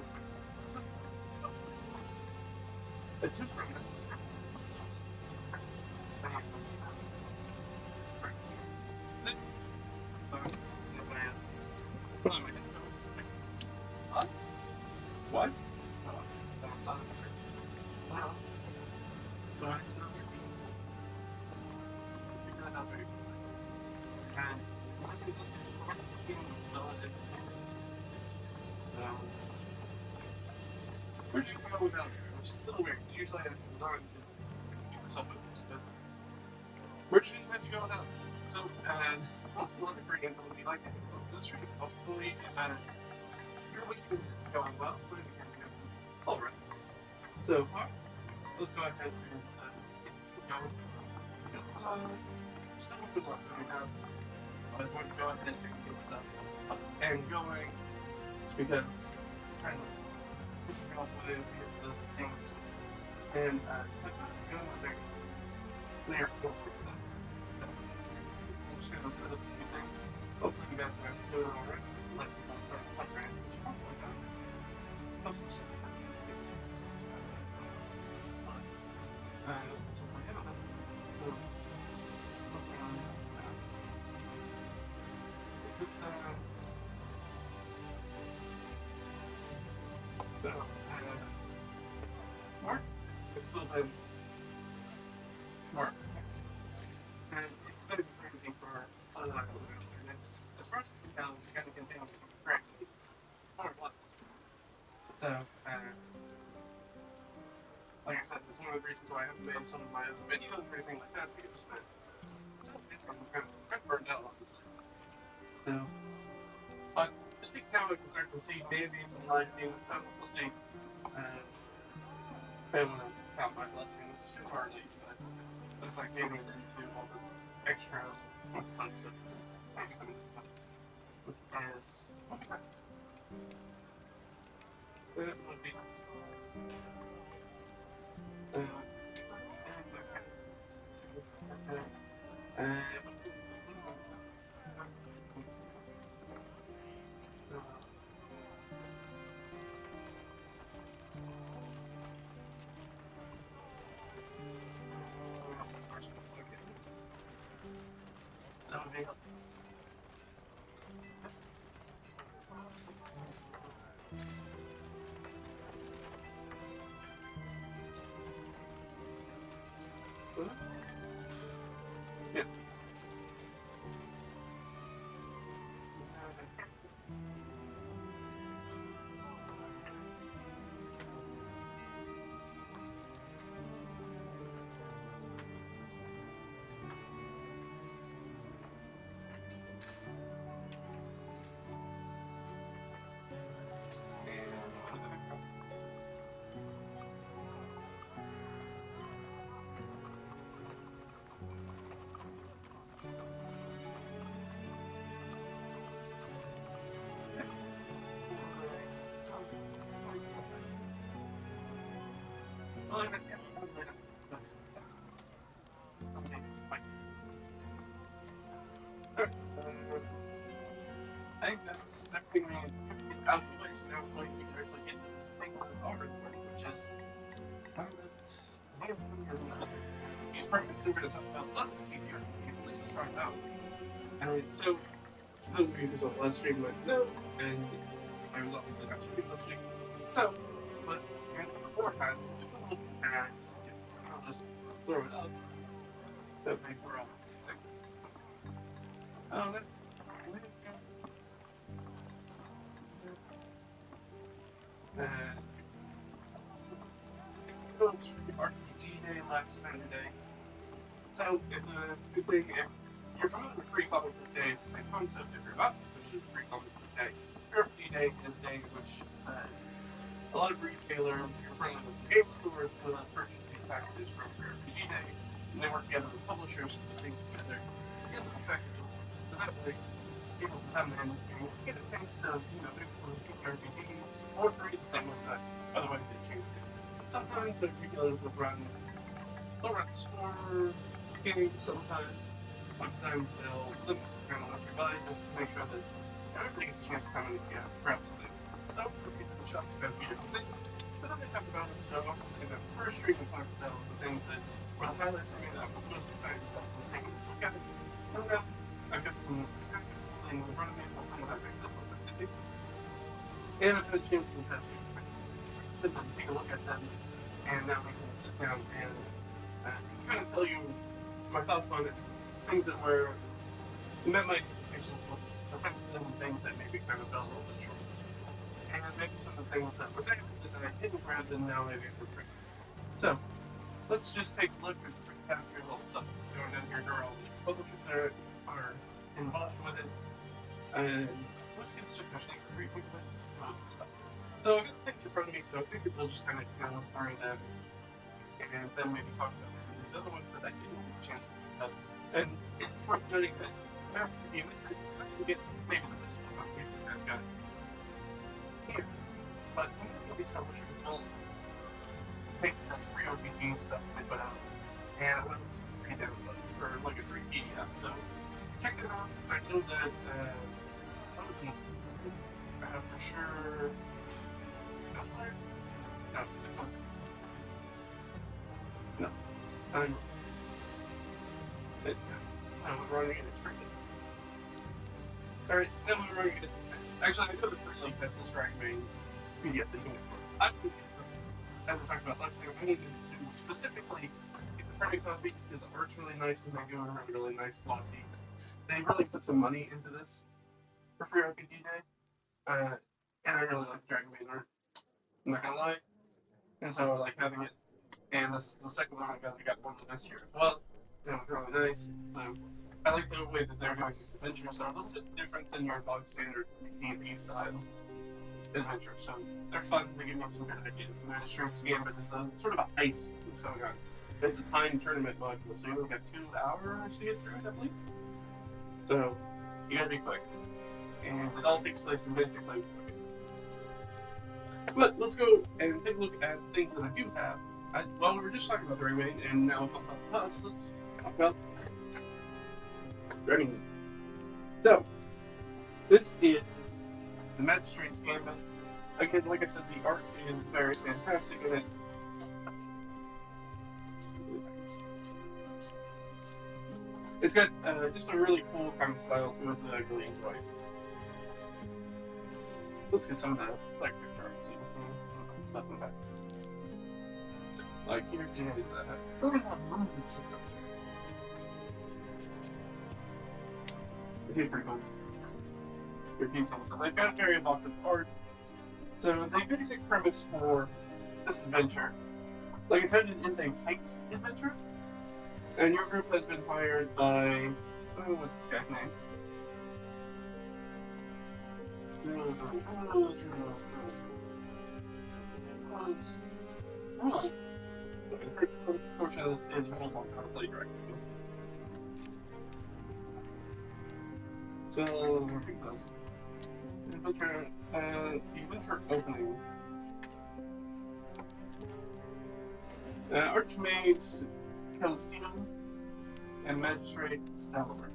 So, this is a different What? What? That's not well, so it's not figure that out very quickly. And so different. So where'd you go without her? Which is a little weird. Usually I learn to keep myself focused, but where'd you have to go without her? So multiple other great info would be like that. This stream, hopefully your weekend is going well. Alright. So let's go ahead and go. Still a good lesson we have. I'm going to go ahead and get stuff up and going because kind of figuring out what it is those things and go with their clear answers to them. So I'm just gonna set up a few things. Hopefully you guys are doing alright. Like people start playing, which probably not. Most of the stuff so I don't know. So if it's so Mark, it's still been Mark. And it's going to be crazy for a lot of and it's as far as we can tell, we're going to continue to be crazy for a while. So, like I said, it's one of the reasons why I haven't made some of my other videos or anything like that because it's I'm kind of burned out, honestly. So, but at least now I can start to see babies and life being we'll see. I don't want to count my blessings too hardly, but looks like getting into all this extra fun stuff is maybe coming up, which is would be nice. It would be nice. Yeah. I think that's everything we need to get out of the way, so now we can actually get to the thing that we are recording, which is how that's he's probably going to talk about what TTRPGs, at least to start out. So for those of you who saw the last stream might know, and I was obviously not streaming this week. So, but beforehand, took a look at I'll just throw it up. That way we're all saying, oh, that. It was RPG Day last Saturday. So it's a good thing if you're familiar with Free Comic Book Day. It's the same concept if you're not familiar with Free Comic Book Day. RPG Day is a day in which a lot of retailers, your friendly local game stores, will purchase these packages from RPG Day, and they work together with publishers to put things together these packages. So that way, people can come in and get a taste of, maybe some TTRPGs for free that they might not otherwise get a chance to. Sometimes the retailers will they'll run store games sometimes. Oftentimes they'll limit kind of what you buy just to make sure that everybody gets a chance to come in and grab something. So for people shops about a few different things. But then they talk about it, so I'm just in the first stream and talk about the things that were the highlights for me that I'm most excited about when taking a look at it. And then I've got some snacks playing in front of me, hopefully when I picked up with it. And I've had a chance for the past week to take a look at them, and now we can sit down and kind of tell you my thoughts on it, things that were met my expectations, surpassed them, things that maybe kind of fell a little bit short, and maybe some of the things that were there that I didn't grab and now maybe I'm regretting. So let's just take a look. There's a recap here, all the stuff that's going on here, all the publishers that are involved with it, and let's get started briefly with stuff. So I've got the things in front of me, so I figured we'll just kind of go through them and then maybe talk about some of these other ones that I didn't get a chance to look at. And it's worth noting that if you miss it, I can get maybe the physical copies that I've got here. But many of these publishers will take this free RPG stuff they put out and allow some free downloads for like a free PDF. So check them out. I know that for sure. No, 600. No, I'm running it. It's free. Alright, then we're running it. Actually, I know the free link has this Dragon Bane PDF that you can get. As I talked about last time, I needed to specifically get the printed copy because the art's really nice and they do a really nice glossy. They really put some money into this for free RPG Day. And I really like the Dragon Bane art. I'm not gonna lie. And so I like having it. And this is the second one I got one last year as well. It was really nice. So I like the way that they're doing these adventures. They're a little bit different than your bog standard D&D style adventures. So they're fun. They give me some good ideas. The Magistrate's Gambit is a sort of a heist that's going on. It's a time tournament module, so you only got 2 hours to get through it, I believe. So you gotta be quick. And it all takes place in basically. But let's go and take a look at things that I do have. Well, we were just talking about Dragon Bane, and now it's all about us. Let's talk about Dragon Bane. So, this is the Magistrate's Gambit. Again, like I said, the art is very fantastic in it. It's got just a really cool kind of style to it that I really enjoy. Let's get some of that like picture art so you can see stuff in the back. Like here is okay, pretty cool. European stuff. So they've got very evocative art. So the basic premise for this adventure, like I said, it is a heist adventure, and your group has been hired by what's this guy's name? Unfortunately, this is a whole long Roleplay directly. So, where do those? The adventure opening. Archmage Calcium and Magistrate Stellar.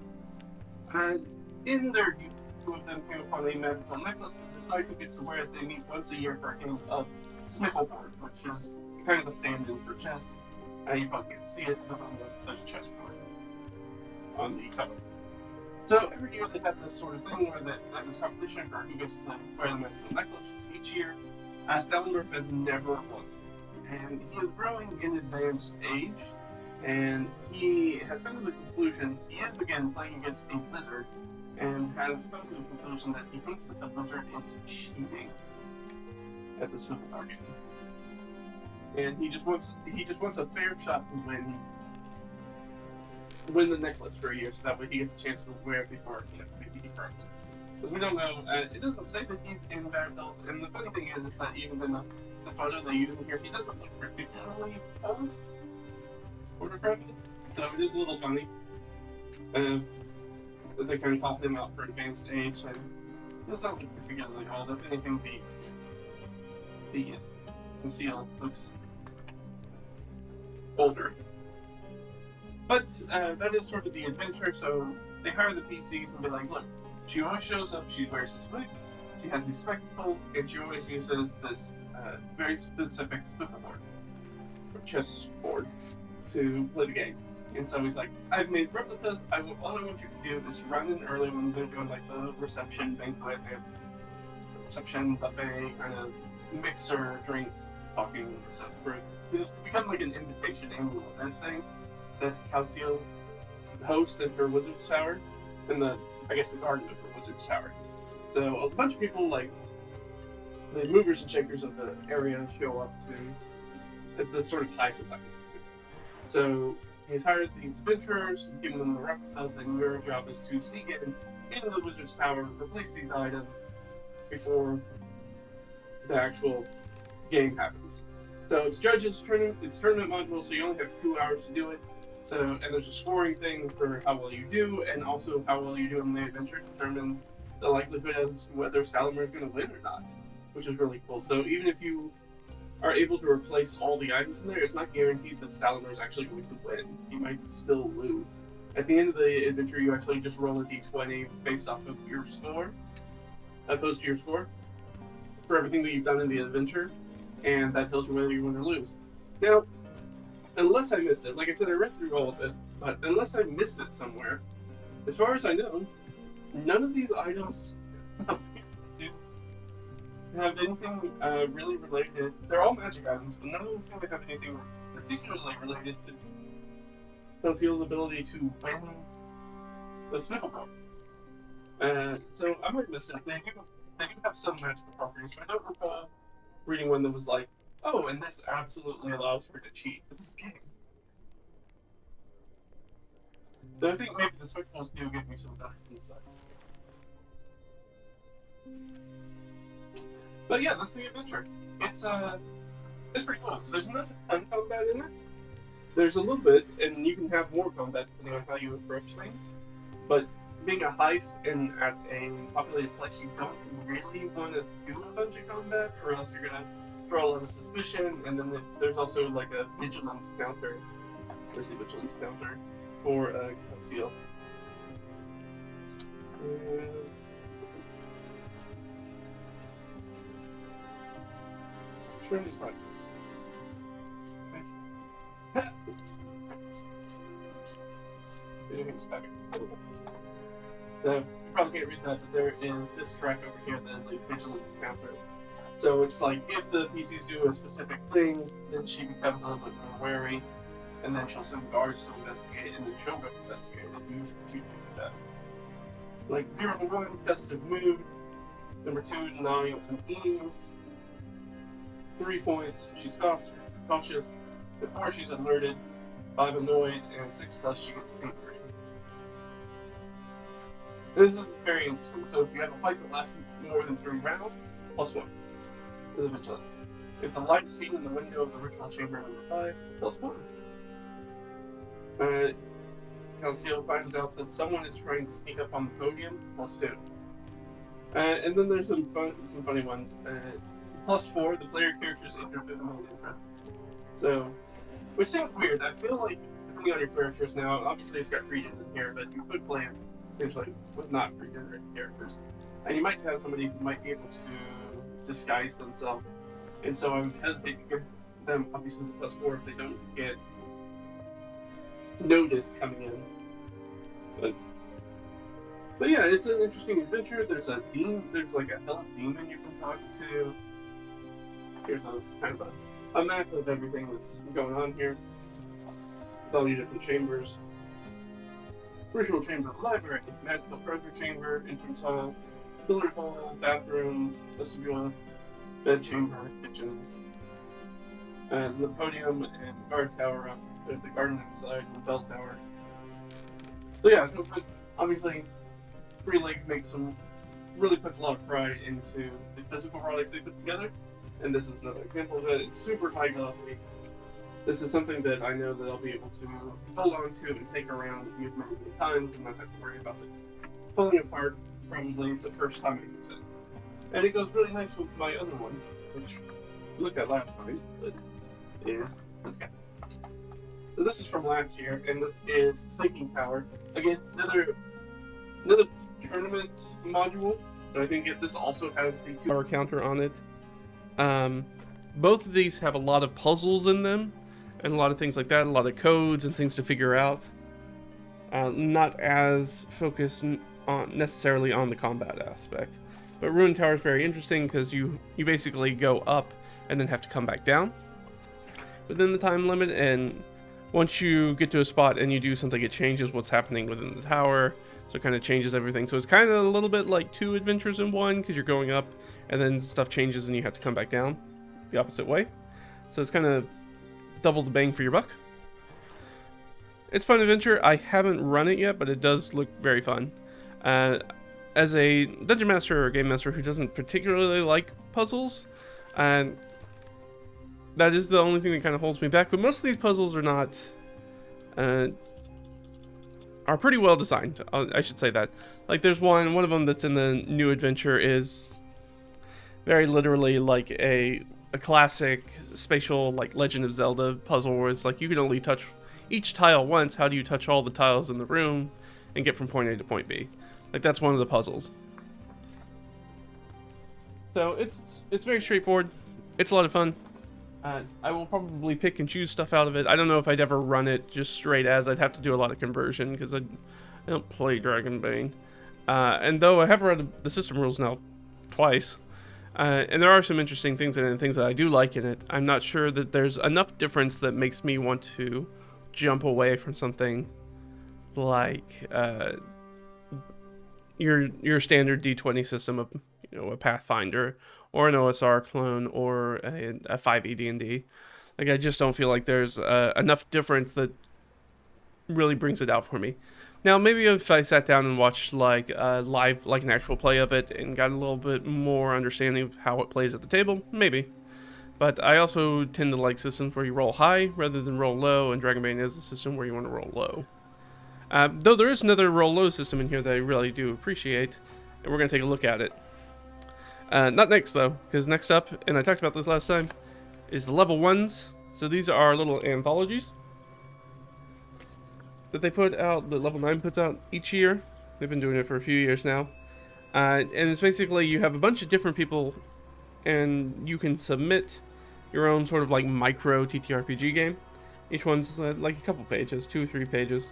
In their youth, two of them came upon a magical necklace and decided who gets to wear it. They meet once a year for a game of Smickleboard, which is kind of a stand-in for chess. You probably can't see it, but on the chessboard on the cover. So every year they have this sort of thing where they have this competition for who gets to wear the magical necklace each year. Stellendorf has never won, and he is growing in advanced age, and he has come to the conclusion he is again playing against a wizard, and has come to the conclusion that he thinks that the wizard is cheating at this football game. And he just wants a fair shot to win the necklace for a year, so that way he gets a chance to wear it before maybe he burns. But we don't know. It doesn't say that he's in bad health, and the funny thing is that even in the photo they use in here, he doesn't look particularly old or decrepit. So it is a little funny. They kind of call him out for advanced age, and he does not look particularly old. If anything, the seal looks older. But that is sort of the adventure, so they hire the PCs and be like, look, she always shows up, she wears this wig, She has these spectacles, and she always uses this very specific board, chessboard, to play the game. And so he's like, I've made replicas. All I want you to do is run in early when they're doing like the reception banquet, and reception buffet kind of mixer drinks, talking and stuff. It's become like an invitation annual event thing that Calcio hosts at her wizard's tower, in the garden of her wizard's tower. So a bunch of people, like the movers and shakers of the area, show up to the sort of high society. So he's hired these adventurers, giving them the replicas, and your job is to sneak into the wizard's tower, replace these items before the actual game happens. So it's judges tournament. It's tournament module, so you only have 2 hours to do it. So, and there's a scoring thing for how well you do, and also how well you do in the adventure determines the likelihood as to whether Salomar is going to win or not, which is really cool. So even if you are able to replace all the items in there, it's not guaranteed that Salomar is actually going to win. He might still lose. At the end of the adventure, you actually just roll a d20 based off of your score, opposed to your score, for everything that you've done in the adventure, and that tells you whether you win or lose. Now, unless I missed it, like I said, I read through all of it, but unless I missed it somewhere, as far as I know, none of these items have anything really related. They're all magic items, but none of them seem to have anything particularly related to Conceal's ability to win the Sniffle Book. So I might miss it. They do have some magical properties, but I don't recall reading one that was like, oh, and this absolutely allows her to cheat in this game. So I think maybe the spectacles do give me some better insight. But yeah, that's the adventure. It's pretty cool. So there's not a ton of combat in it. There's a little bit, and you can have more combat depending on how you approach things. But being a heist and at a populated place, you don't really want to do a bunch of combat, or else you're gonna draw a lot of suspicion. And then there's also like a vigilance counter. There's the vigilance counter for Conceal. Sure, is right. So you probably can't read that, but there is this track over here that is a vigilance counter. So it's like if the PCs do a specific thing, then she becomes a little bit more wary, and then she'll send guards to investigate, and then she'll go investigate, and you do that. Like 0 to 1, festive mood. Number 2 to 9, unease. 3 points, she's cautious. At 4, she's alerted. 5, annoyed, and 6 plus, she gets angry. This is very interesting. So if you have a fight that lasts more than 3 rounds, +1 to the vigilance. If the light seen in the window of the ritual chamber number 5, +1. Conceal finds out that someone is trying to sneak up on the podium, +2. And then there's some funny ones. +4, the player characters enter through the main entrance. So, which seems weird. I feel like, depending on your characters now, obviously it's got pre-generated here, but you could play it potentially with not pre-generated characters. And you might have somebody who might be able to disguise themselves. And so I would hesitate to give them, obviously, the +4 if they don't get notice coming in. But yeah, it's an interesting adventure. There's like a hell demon you can talk to. Here's kind of a map of everything that's going on here. With all your different chambers. Ritual chamber, library, magical treasure chamber, entrance hall, pillar hall, bathroom, vestibule, bed chamber, kitchens. And the podium and the guard tower, the garden outside, and the bell tower. So yeah, obviously, Free League really puts a lot of pride into the physical products they put together, and this is another example of that. It's super high glossy. This is something that I know that I'll be able to hold on to and take around and use many times and not have to worry about it pulling apart probably the first time I use it. And it goes really nice with my other one, which we looked at last time, but is this guy. So this is from last year, and this is Sinking Tower. Again, another tournament module, But I think this also has the 2-hour counter on it. Both of these have a lot of puzzles in them, and a lot of things like that, a lot of codes and things to figure out. Not as focused on necessarily on the combat aspect. But Ruined Tower is very interesting because you basically go up and then have to come back down within the time limit, and once you get to a spot and you do something, it changes what's happening within the tower, so it kind of changes everything. So it's kind of a little bit like 2 adventures in one, because you're going up and then stuff changes and you have to come back down the opposite way. So it's kind of double the bang for your buck. It's a fun adventure. I haven't run it yet, but it does look very fun. As a dungeon master or game master who doesn't particularly like puzzles, that is the only thing that kind of holds me back. But most of these puzzles are not, are pretty well designed. I should say that. Like there's one of them that's in the new adventure is very literally like a classic spatial like Legend of Zelda puzzle where it's like you can only touch each tile once. How do you touch all the tiles in the room and get from point A to point B? Like that's one of the puzzles. So it's very straightforward. It's a lot of fun. I will probably pick and choose stuff out of it. I don't know if I'd ever run it just straight as. I'd have to do a lot of conversion because I don't play Dragonbane. And though I have read the system rules now twice, and there are some interesting things in it and things that I do like in it, I'm not sure that there's enough difference that makes me want to jump away from something like your standard D20 system of, you know, a Pathfinder or an OSR clone or a 5e D&D. Like I just don't feel like there's enough difference that really brings it out for me. Now maybe if I sat down and watched like live, like an actual play of it and got a little bit more understanding of how it plays at the table, maybe. But I also tend to like systems where you roll high rather than roll low, and Dragonbane is a system where you want to roll low. Though there is another roll low system in here that I really do appreciate, and we're going to take a look at it. Not next though, because next up, and I talked about this last time, is the level 1s. So these are little anthologies that they put out, that level 9 puts out each year. They've been doing it for a few years now. And it's basically you have a bunch of different people and you can submit your own sort of like micro TTRPG game. Each one's like a couple pages, 2 or 3 pages.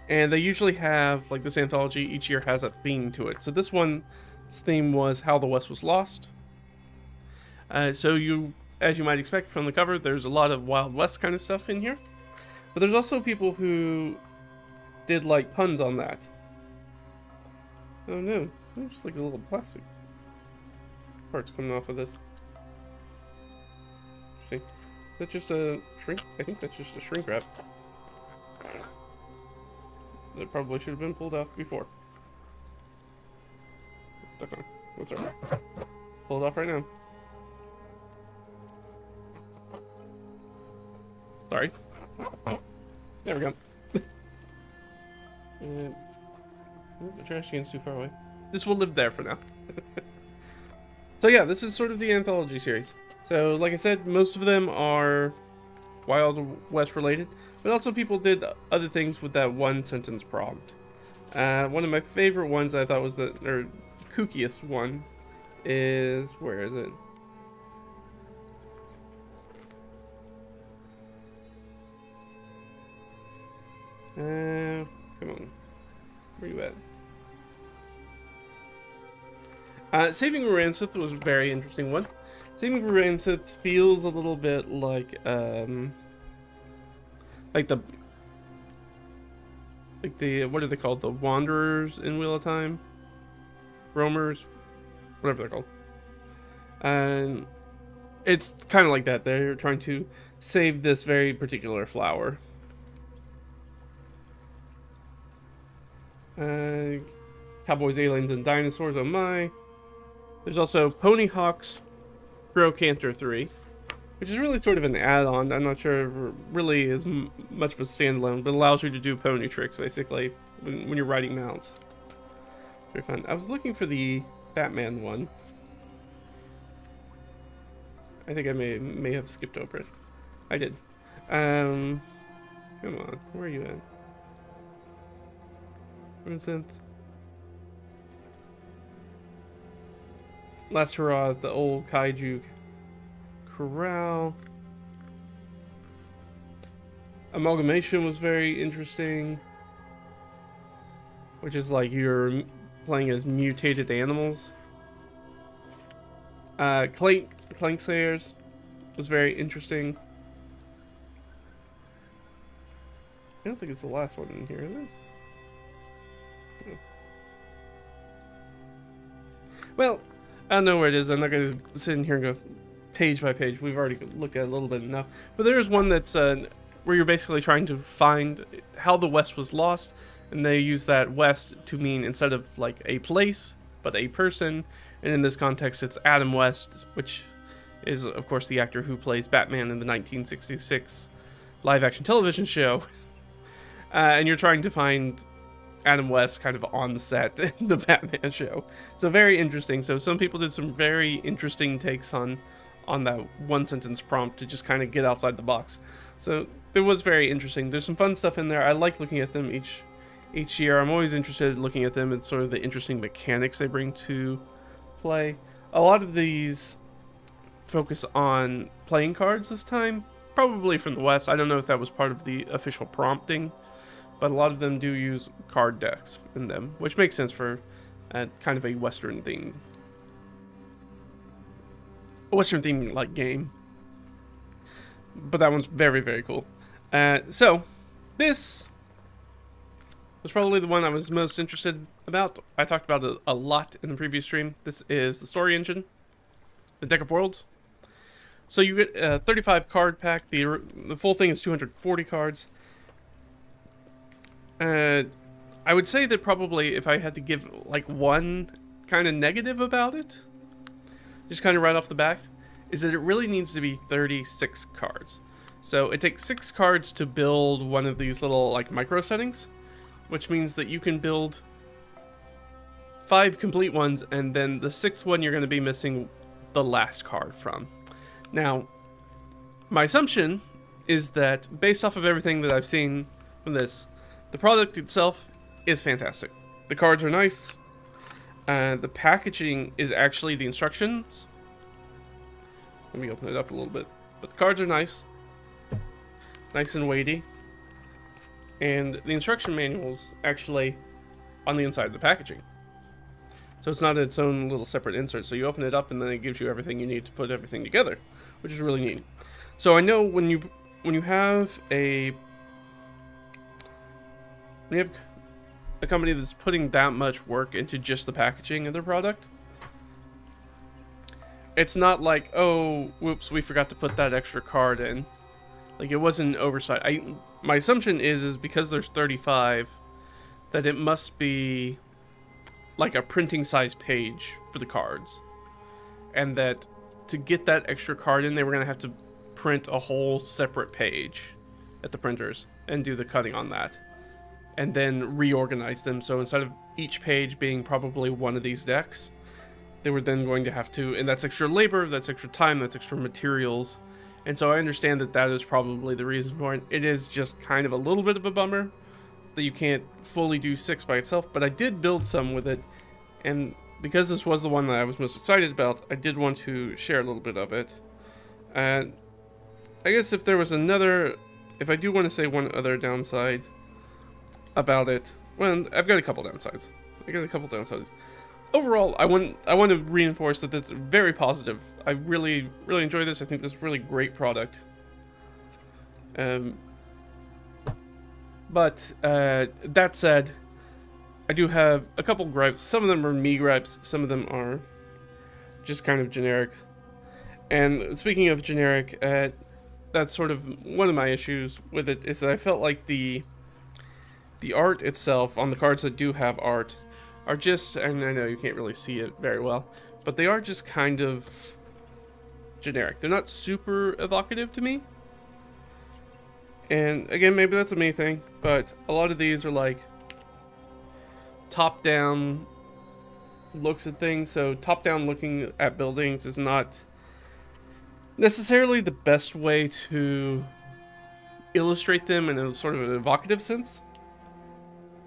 And they usually have, like this anthology each year has a theme to it. So this one's theme was How the West Was Lost. So you, as you might expect from the cover, there's a lot of Wild West kind of stuff in here. But there's also people who did like puns on that. Oh no, there's like a little plastic parts coming off of this. See, is that just a shrink? I think that's just a shrink wrap. That probably should have been pulled off before. Okay, what's up? Pull it off right now. Sorry. There we go. And the trash can's too far away. This will live there for now. So yeah, this is sort of the anthology series. So like I said, most of them are Wild West related, but also people did other things with that one sentence prompt. One of my favorite ones I thought was or kookiest one is, where is it? Come on. Where you at? Saving Rancith was a very interesting one. Saving Rancith feels a little bit like the what are they called? The Wanderers in Wheel of Time? Roamers? Whatever they're called. And it's kind of like that. They're trying to save this very particular flower. Cowboys, Aliens, and Dinosaurs, oh my. There's also Ponyhawk's Grow Canter 3, which is really sort of an add-on. I'm not sure if it really is much of a standalone, but allows you to do pony tricks, basically, when you're riding mounts. Very fun. I was looking for the Batman one. I think I may have skipped over it. I did. Come on, where are you at? Synth. Last hurrah at the old kaiju corral. Amalgamation was very interesting, which is like you're playing as mutated animals. Clank Slayers was very interesting. I don't think it's the last one in here, is it? No. Well, I don't know where it is. I'm not going to sit in here and go page by page. We've already looked at it a little bit enough. But there is one that's where you're basically trying to find how the West was lost, and they use that West to mean, instead of like a place, but a person. And in this context, it's Adam West, which is, of course, the actor who plays Batman in the 1966 live-action television show. And you're trying to find Adam West kind of on the set in the Batman show. So very interesting. So some people did some very interesting takes on that one-sentence prompt to just kind of get outside the box. So it was very interesting. There's some fun stuff in there. I like looking at them each year. I'm always interested in looking at them and sort of the interesting mechanics they bring to play. A lot of these focus on playing cards this time, probably from the West. I don't know if that was part of the official prompting, but a lot of them do use card decks in them, which makes sense for kind of a Western theme. A Western theme like game. But that one's very, very cool. So, this was probably the one I was most interested about. I talked about it a lot in the previous stream. This is the story engine, the deck of worlds. So you get a 35 card pack. The full thing is 240 cards. I would say that probably if I had to give like one kind of negative about it, just kind of right off the bat, is that it really needs to be 36 cards. So it takes 6 cards to build one of these little like micro settings, which means that you can build 5 complete ones, and then the 6th one you're going to be missing the last card from. Now, my assumption is that based off of everything that I've seen from this, the product itself is fantastic. The cards are nice. The packaging is actually the instructions. Let me open it up a little bit. But the cards are nice. Nice and weighty. And the instruction manual's actually on the inside of the packaging. So it's not its own little separate insert. So you open it up and then it gives you everything you need to put everything together, which is really neat. So I know when you have a company that's putting that much work into just the packaging of their product, it's not like, oh, whoops, we forgot to put that extra card in. Like, it wasn't an oversight. My assumption is because there's 35, that it must be like a printing size page for the cards. And that to get that extra card in, they were going to have to print a whole separate page at the printers and do the cutting on that. And then reorganize them. So instead of each page being probably one of these decks, they were then going to have to, and that's extra labor, that's extra time, that's extra materials. And so I understand that that is probably the reason for it. It is just kind of a little bit of a bummer that you can't fully do 6 by itself, but I did build some with it. And because this was the one that I was most excited about, I did want to share a little bit of it. And I guess if there was if I do want to say one other downside about it, well, I've got a couple downsides. Overall, I want to reinforce that it's very positive. I really, really enjoy this. I think this is a really great product. But that said, I do have a couple gripes. Some of them are me gripes. Some of them are just kind of generic. And speaking of generic, that's sort of one of my issues with it, is that I felt like the art itself on the cards that do have art are just, and I know you can't really see it very well, but they are just kind of generic. They're not super evocative to me. And again, maybe that's a me thing, but a lot of these are like top-down looks at things. So top-down looking at buildings is not necessarily the best way to illustrate them in a sort of an evocative sense.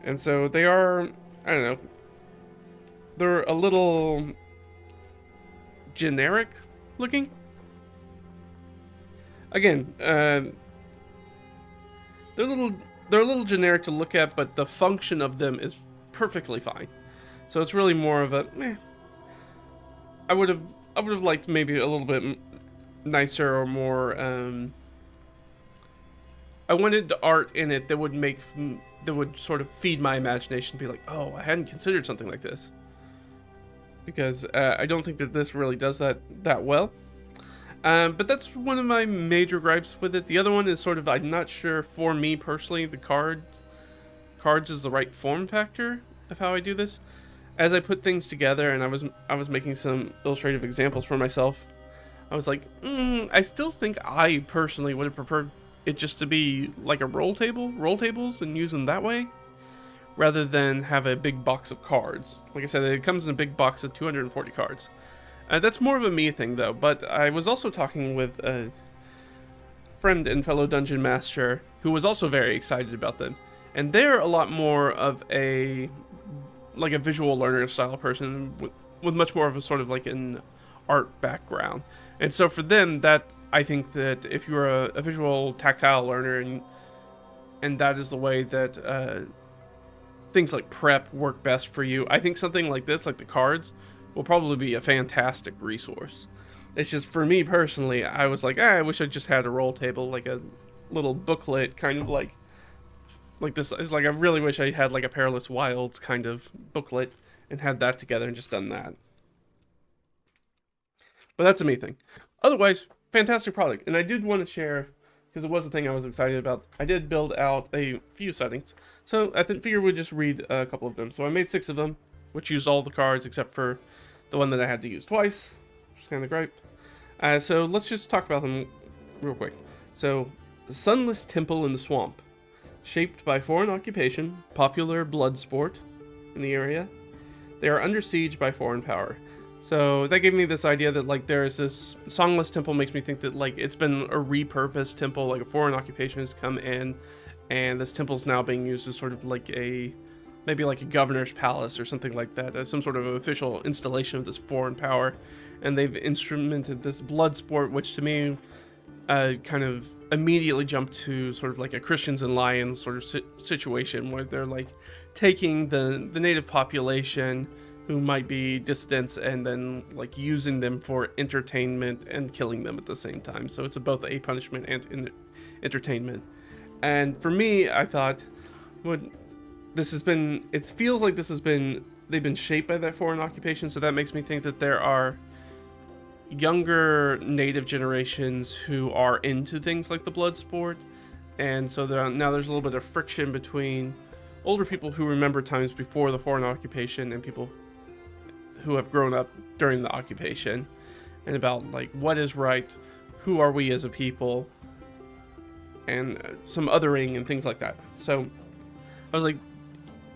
And so they are, I don't know, they're a little generic looking. Again, they're a little generic to look at, but the function of them is perfectly fine. So it's really more of a meh. I would have liked maybe a little bit nicer or more. I wanted the art in it that would sort of feed my imagination, be like, oh, I hadn't considered something like this. Because I don't think that this really does that well. But that's one of my major gripes with it. The other one is sort of, I'm not sure, for me personally, the cards is the right form factor of how I do this. As I put things together, and I was making some illustrative examples for myself, I was like, I still think I personally would have preferred it just to be like a roll tables, and use them that way, rather than have a big box of cards. Like I said, it comes in a big box of 240 cards. That's more of a me thing, though, but I was also talking with a friend and fellow dungeon master who was also very excited about them. And they're a lot more of a visual learner style person with much more of a sort of like an art background. And so for them, that I think that if you're a visual tactile learner and that is the way that things like prep work best for you, I think something like this, like the cards, will probably be a fantastic resource. It's just, for me personally, I was like, I wish I just had a roll table, like a little booklet, kind of like this. It's like, I really wish I had like a Perilous Wilds kind of booklet and had that together and just done that. But that's a me thing. Otherwise, fantastic product. And I did want to share, because it was the thing I was excited about, I did build out a few settings. So I figured we'd just read a couple of them. So I made 6 of them, which used all the cards except for the one that I had to use twice, which is kind of great. So let's just talk about them real quick. So, Sunless Temple in the Swamp. Shaped by foreign occupation, popular blood sport in the area. They are under siege by foreign power. So that gave me this idea that like there's this Songless Temple, makes me think that like it's been a repurposed temple, like a foreign occupation has come in, and this temple's now being used as sort of like maybe like a governor's palace or something like that, as some sort of official installation of this foreign power. And they've instrumented this blood sport, which to me kind of immediately jumped to sort of like a Christians and Lions sort of situation, where they're like taking the native population who might be dissidents and then like using them for entertainment and killing them at the same time. So it's both a punishment and entertainment. And for me, I thought, it feels like they've been shaped by that foreign occupation, so that makes me think that there are younger native generations who are into things like the blood sport, and so now there's a little bit of friction between older people who remember times before the foreign occupation and people who have grown up during the occupation, and about like what is right, who are we as a people, and some othering and things like that. So I was like,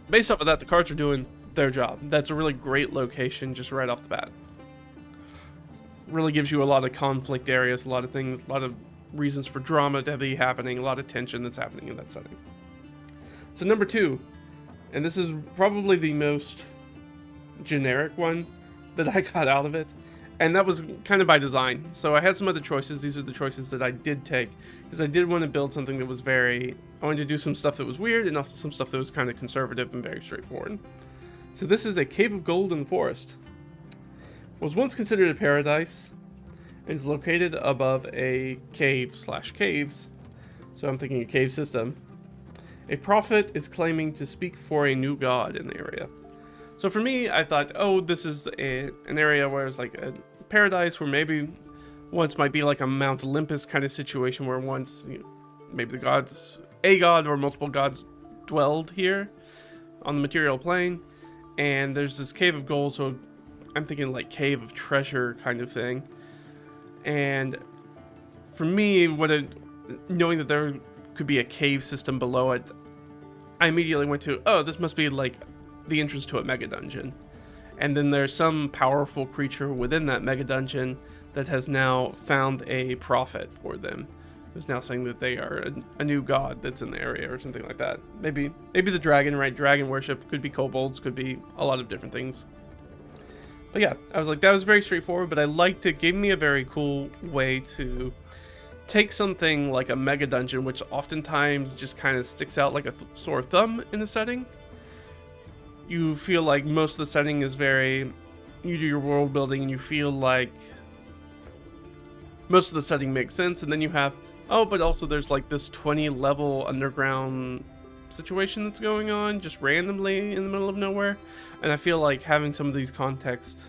based off of that, the cards are doing their job. That's a really great location just right off the bat. Really gives you a lot of conflict areas, a lot of things, a lot of reasons for drama to be happening, a lot of tension that's happening in that setting. So number 2, and this is probably the most generic one that I got out of it, and that was kind of by design. So I had some other choices. These are the choices that I did take, because I did want to build something that was I wanted to do some stuff that was weird and also some stuff that was kind of conservative and very straightforward. So this is a cave of gold in the forest. Was once considered a paradise and is located above a cave/caves, so I'm thinking a cave system. A prophet is claiming to speak for a new god in the area. So for me, I thought, oh, this is an area where it's like a paradise, where maybe once might be like a Mount Olympus kind of situation, where once maybe a god or multiple gods dwelled here on the material plane, and there's this cave of gold, so I'm thinking like cave of treasure kind of thing. And for me, knowing that there could be a cave system below it, I immediately went to, oh, this must be like the entrance to a mega dungeon. And then there's some powerful creature within that mega dungeon that has now found a prophet for them, who's now saying that they are a new god that's in the area or something like that. Maybe the dragon, right? Dragon worship, could be kobolds, could be a lot of different things. But yeah, I was like, that was very straightforward, but I liked it. Gave me a very cool way to take something like a mega dungeon, which oftentimes just kind of sticks out like a sore thumb in a setting. You feel like most of the setting is very, you do your world building and you feel like most of the setting makes sense, and then you have, oh, but also there's like this 20 level underground situation that's going on just randomly in the middle of nowhere. And I feel like having some of these context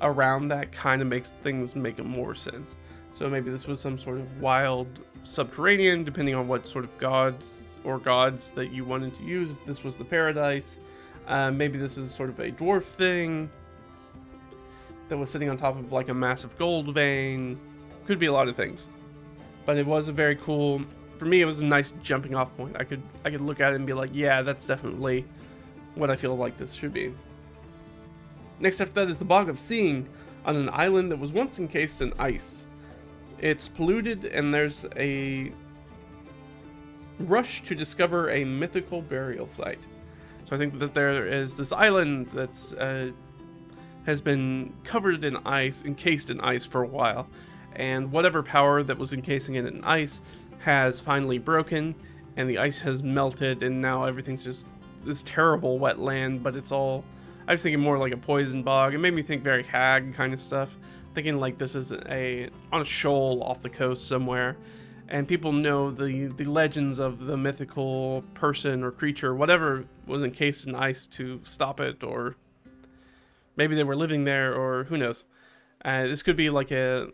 around that kind of makes things make more sense. So maybe this was some sort of wild subterranean, depending on what sort of gods that you wanted to use. If this was the paradise, maybe this is sort of a dwarf thing that was sitting on top of like a massive gold vein. Could be a lot of things, but it was a very cool. For me, it was a nice jumping off point. I could look at it and be like, yeah, that's definitely what I feel like this should be. Next after that is the Bog of Seeing, on an island that was once encased in ice. It's polluted, and there's a rush to discover a mythical burial site. So I think that there is this island that's has been covered in ice, encased in ice for a while, and whatever power that was encasing it in ice has finally broken, and the ice has melted, and now everything's just this terrible wetland. But it's all, I was thinking more like a poison bog. It made me think very hag kind of stuff, thinking like this is on a shoal off the coast somewhere, and people know the legends of the mythical person or creature, whatever was encased in ice, to stop it, or maybe they were living there, or who knows. This could be like a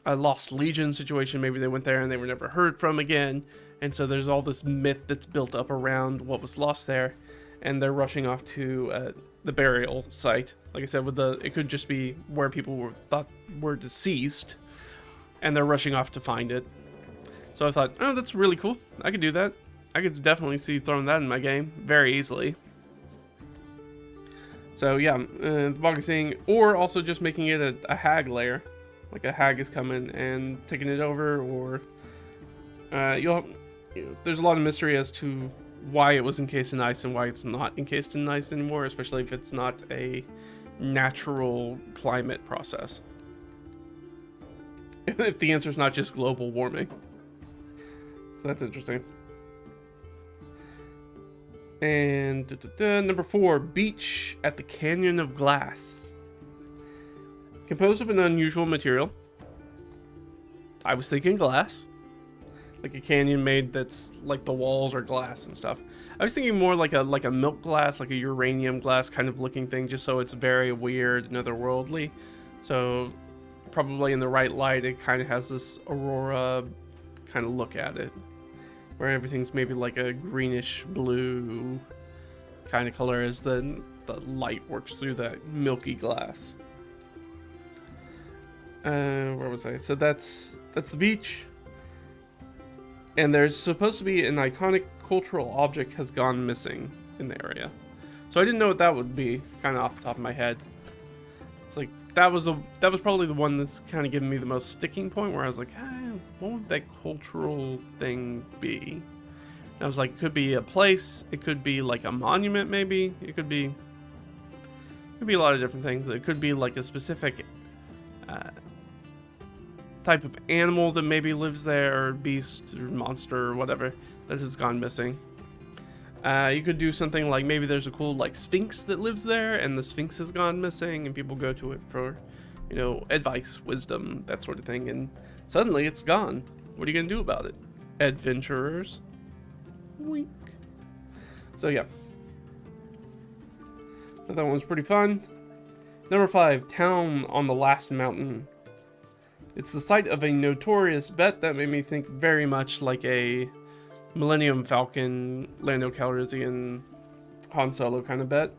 Lost Legion situation. Maybe they went there and they were never heard from again, and so there's all this myth that's built up around what was lost there, and they're rushing off to the burial site. Like I said, it could just be where people thought were deceased, and they're rushing off to find it. So I thought, oh, that's really cool. I could do that. I could definitely see throwing that in my game very easily. So yeah, the Bog of Seeing, or also just making it a hag layer. Like a hag is coming and taking it over, or there's a lot of mystery as to why it was encased in ice and why it's not encased in ice anymore, especially if it's not a natural climate process. If the answer is not just global warming. So that's interesting. And number 4, Beach at the Canyon of Glass. Composed of an unusual material. I was thinking glass. Like a canyon made that's like the walls are glass and stuff. I was thinking more like a milk glass, like a uranium glass kind of looking thing, just so it's very weird and otherworldly. So probably in the right light, it kind of has this aurora kind of look at it, where everything's maybe like a greenish blue kind of color as the light works through that milky glass. Where was I? So that's the beach. And there's supposed to be an iconic cultural object has gone missing in the area. So I didn't know what that would be, kind of off the top of my head. It's like, that was probably the one that's kind of giving me the most sticking point, where I was like, what would that cultural thing be? And I was like, it could be a place, it could be like a monument maybe, it could be a lot of different things. It could be like a specific type of animal that maybe lives there, or beast or monster or whatever that has gone missing. You could do something like maybe there's a cool like sphinx that lives there, and the sphinx has gone missing, and people go to it for, advice, wisdom, that sort of thing, and suddenly it's gone. What are you gonna do about it, adventurers? Wink. So yeah, but that one's pretty fun. Number 5, Town on the Last Mountain. It's the site of a notorious bet that made me think very much like a Millennium Falcon, Lando Calrissian, Han Solo kind of bet.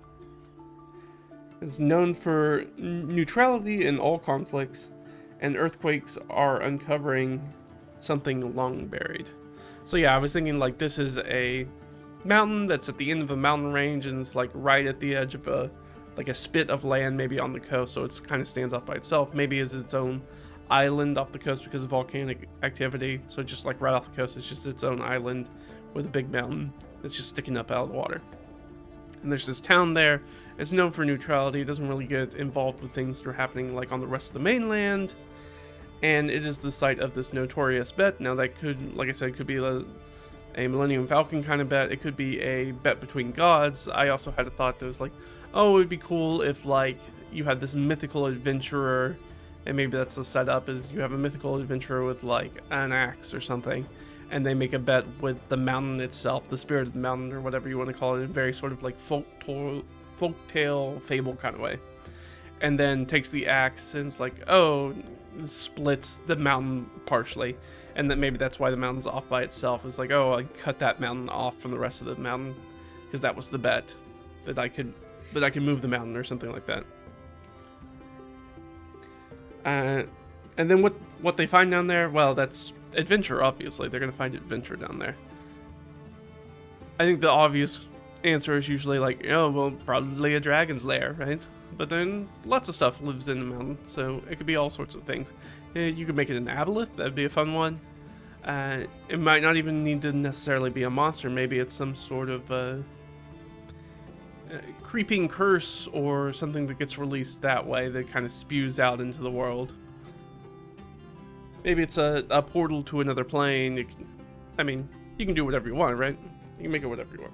It's known for neutrality in all conflicts, and earthquakes are uncovering something long buried. So yeah, I was thinking like this is a mountain that's at the end of a mountain range, and it's like right at the edge of a spit of land, maybe on the coast, so it kind of stands off by itself. Maybe as its own island off the coast because of volcanic activity. So just like right off the coast, it's just its own island with a big mountain that's just sticking up out of the water. And there's this town there, It's known for neutrality. It doesn't really get involved with things that are happening like on the rest of the mainland. And it is the site of this notorious bet. Now that could, like I said, could be a Millennium Falcon kind of bet. It could be a bet between gods. I also had a thought that was like, oh, it would be cool if like you had this mythical adventurer, and maybe that's the setup, is you have a mythical adventurer with like an axe or something, and they make a bet with the mountain itself, the spirit of the mountain, or whatever you want to call it, in a very sort of like folktale fable kind of way. And then takes the axe and it's like, oh, splits the mountain partially. And that maybe that's why the mountain's off by itself. It's like, oh, I cut that mountain off from the rest of the mountain because that was the bet, that I could move the mountain or something like that. And then what they find down there, well, that's adventure, obviously. They're going to find adventure down there. I think the obvious answer is usually like, oh, well, probably a dragon's lair, right? But then lots of stuff lives in the mountain, so it could be all sorts of things. You could make it an aboleth, that'd be a fun one. It might not even need to necessarily be a monster. Maybe it's some sort of creeping curse or something that gets released that way that kind of spews out into the world. Maybe it's a portal to another plane. You can do whatever you want, right? You can make it whatever you want.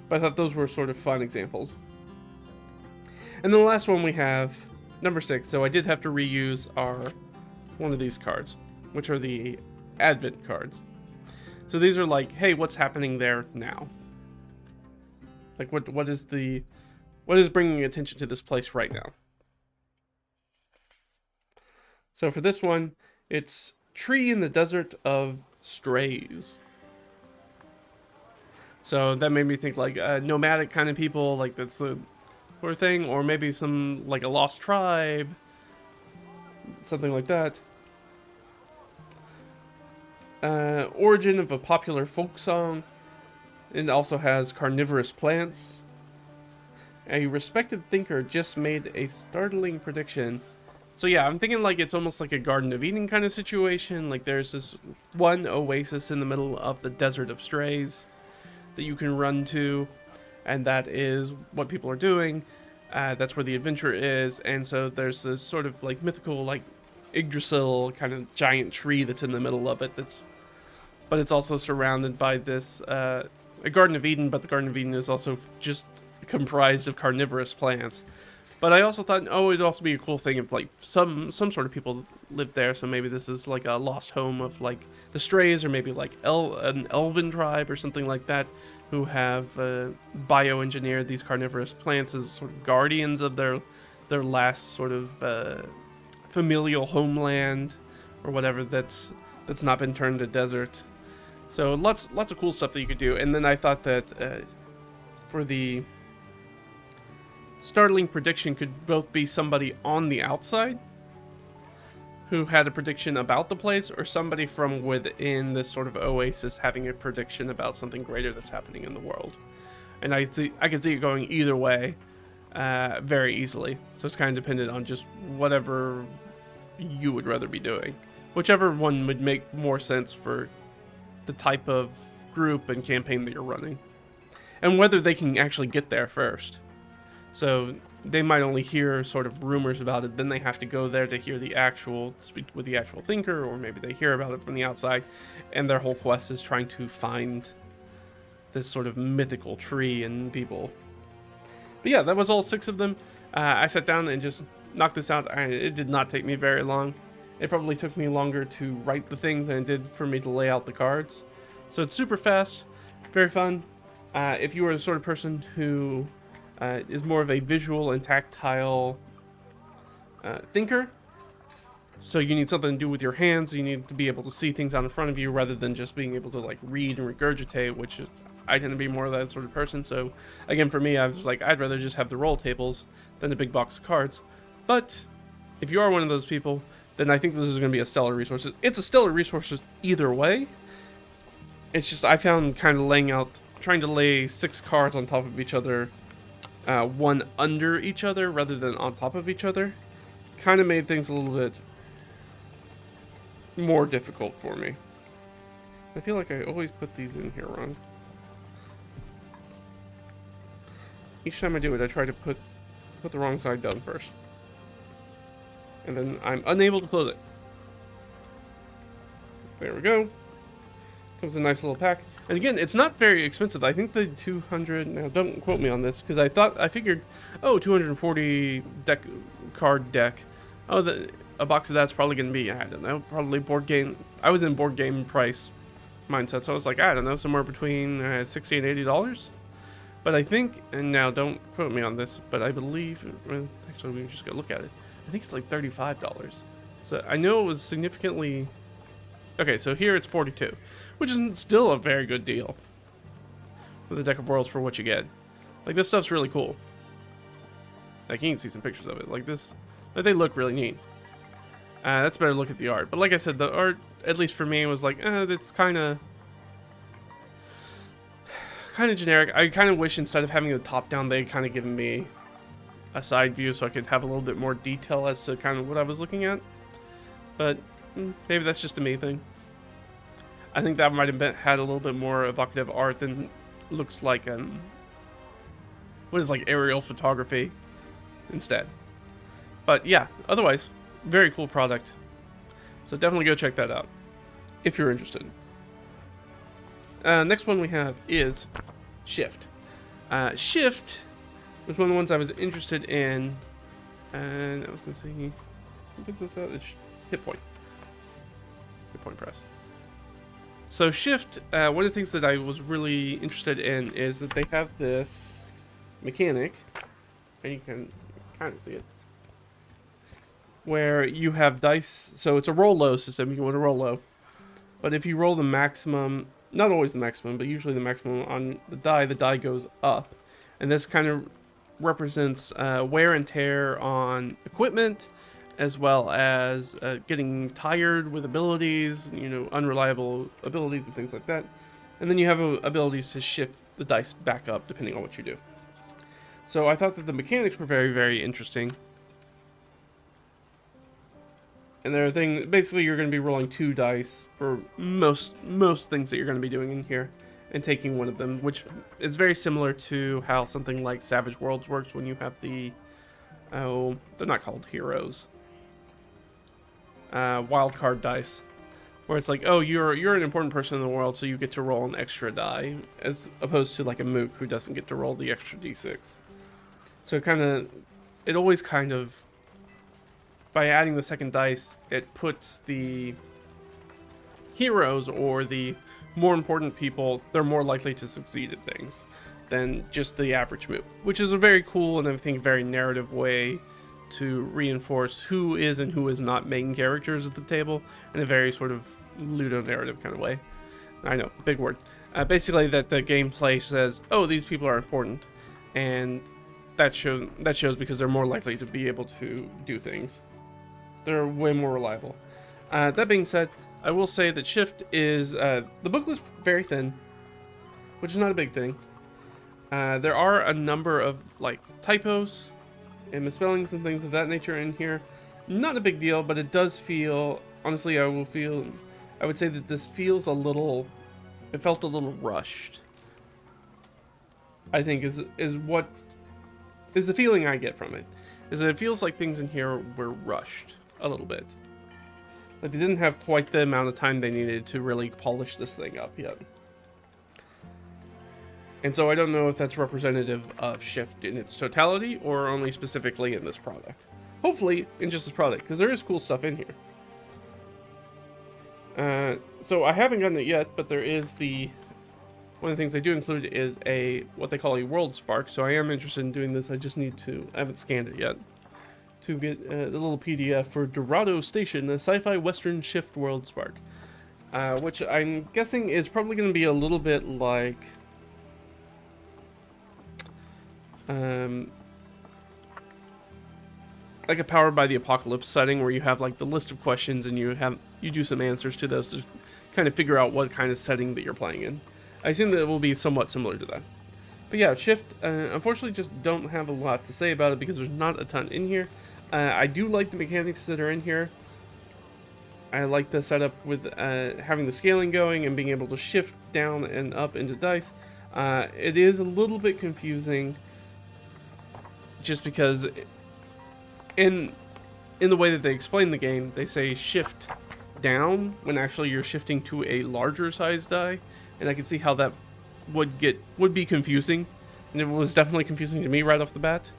But I thought those were sort of fun examples. And then the last one we have, number 6. So I did have to reuse one of these cards, which are the Advent cards. So these are like, hey, what's happening there now? Like what is bringing attention to this place right now? So for this one, it's Tree in the Desert of Strays. So that made me think like nomadic kind of people, like that's the sort of thing, or maybe some like a lost tribe, something like that. Origin of a popular folk song. It also has carnivorous plants. A respected thinker just made a startling prediction. So yeah, I'm thinking like it's almost like a Garden of Eden kind of situation. Like there's this one oasis in the middle of the Desert of Strays that you can run to, and that is what people are doing. That's where the adventure is, and so there's this sort of like mythical like Yggdrasil kind of giant tree that's in the middle of it. But it's also surrounded by this a Garden of Eden, but the Garden of Eden is also just comprised of carnivorous plants. But I also thought, oh, it'd also be a cool thing if like some sort of people lived there. So maybe this is like a lost home of like the Strays, or maybe like an elven tribe or something like that, who have bioengineered these carnivorous plants as sort of guardians of their last sort of familial homeland or whatever that's not been turned to desert. So lots of cool stuff that you could do. And then I thought that for the startling prediction could both be somebody on the outside who had a prediction about the place, or somebody from within this sort of oasis having a prediction about something greater that's happening in the world. And I could see it going either way very easily. So it's kind of dependent on just whatever you would rather be doing. Whichever one would make more sense for the type of group and campaign that you're running. And whether they can actually get there first. So they might only hear sort of rumors about it, then they have to go there to speak with the actual thinker, or maybe they hear about it from the outside, and their whole quest is trying to find this sort of mythical tree and people. But yeah, that was all 6 of them. I sat down and just knocked this out. It did not take me very long. It probably took me longer to write the things than it did for me to lay out the cards. So it's super fast, very fun. If you are the sort of person who is more of a visual and tactile thinker, so you need something to do with your hands, you need to be able to see things out in front of you rather than just being able to like read and regurgitate, which is, I tend to be more of that sort of person. So again, for me, I was like, I'd rather just have the roll tables than a big box of cards. But if you are one of those people, then I think this is going to be a stellar resource. It's a stellar resource either way. It's just I found kind of trying to lay 6 cards on top of each other, one under each other rather than on top of each other, kind of made things a little bit more difficult for me. I feel like I always put these in here wrong. each time I do it, I try to put the wrong side down first. And then I'm unable to close it. There we go. Comes a nice little pack. And again, it's not very expensive. I think the 200, now don't quote me on this, because I figured, oh, 240 card deck. Oh, a box of that's probably going to be, I don't know, probably board game. I was in board game price mindset, so I was like, I don't know, somewhere between $60 and $80. But I think, and now don't quote me on this, but I believe, well, actually we just go look at it. I think it's like $35. So I know it was significantly, okay, so here it's $42, which is still a very good deal with a deck of worlds for what you get. Like, this stuff's really cool. Like, you can see some pictures of it. Like this, like, they look really neat. That's better look at the art. But like I said, the art, at least for me, was like, that's kind of generic. I kind of wish instead of having the top down, they'd kind of given me a side view so I could have a little bit more detail as to kind of what I was looking at. But maybe that's just a me thing. I think that might have had a little bit more evocative art than looks like what is like aerial photography instead. But yeah, otherwise, very cool product. So definitely go check that out if you're interested. Next one we have is Shift. Shift was one of the ones I was interested in, and I was going to see, who puts this out? It's Hit Point Press. So Shift, one of the things that I was really interested in is that they have this mechanic, and you can kind of see it, where you have dice. So it's a roll low system. You want to roll low, but if you roll the maximum, not always the maximum, but usually the maximum on the die goes up, and this kind of represents wear and tear on equipment, as well as getting tired with abilities, unreliable abilities and things like that. And then you have abilities to shift the dice back up depending on what you do. So I thought that the mechanics were very, very interesting. And there are things, basically you're going to be rolling 2 dice for most things that you're going to be doing in here, and taking one of them, which is very similar to how something like Savage Worlds works when you have the, oh, they're not called heroes, wild card dice, where it's like, oh, you're an important person in the world, so you get to roll an extra die, as opposed to like a mook who doesn't get to roll the extra d6. So it always kind of, by adding the second dice, it puts the heroes or the more important people, they're more likely to succeed at things than just the average mook, which is a very cool and I think very narrative way to reinforce who is and who is not main characters at the table in a very sort of ludo-narrative kind of way. I know, big word. Basically that the gameplay says, oh, these people are important, and that shows because they're more likely to be able to do things. They're way more reliable. That being said, I will say that Shift is, the booklet's very thin, which is not a big thing. There are a number of like typos and misspellings and things of that nature in here. Not a big deal, but it does feel, honestly, I would say that this feels it felt a little rushed. I think is the feeling I get from it, is that it feels like things in here were rushed a little bit. Like they didn't have quite the amount of time they needed to really polish this thing up yet. And so I don't know if that's representative of Shift in its totality or only specifically in this product. Hopefully in just this product, because there is cool stuff in here. So I haven't gotten it yet, but there is one of the things they do include is what they call a world spark. So I am interested in doing this. I haven't scanned it yet, to get the little PDF for Dorado Station, the sci-fi western Shift world spark, which I'm guessing is probably going to be a little bit like a Powered by the Apocalypse setting, where you have like the list of questions and you do some answers to those to kind of figure out what kind of setting that you're playing in. I assume that it will be somewhat similar to that. But yeah, Shift, unfortunately just don't have a lot to say about it because there's not a ton in here. I do like the mechanics that are in here. I like the setup with having the scaling going and being able to shift down and up into dice. It is a little bit confusing just because in the way that they explain the game, they say shift down when actually you're shifting to a larger size die, and I can see how that would be confusing, and it was definitely confusing to me right off the bat.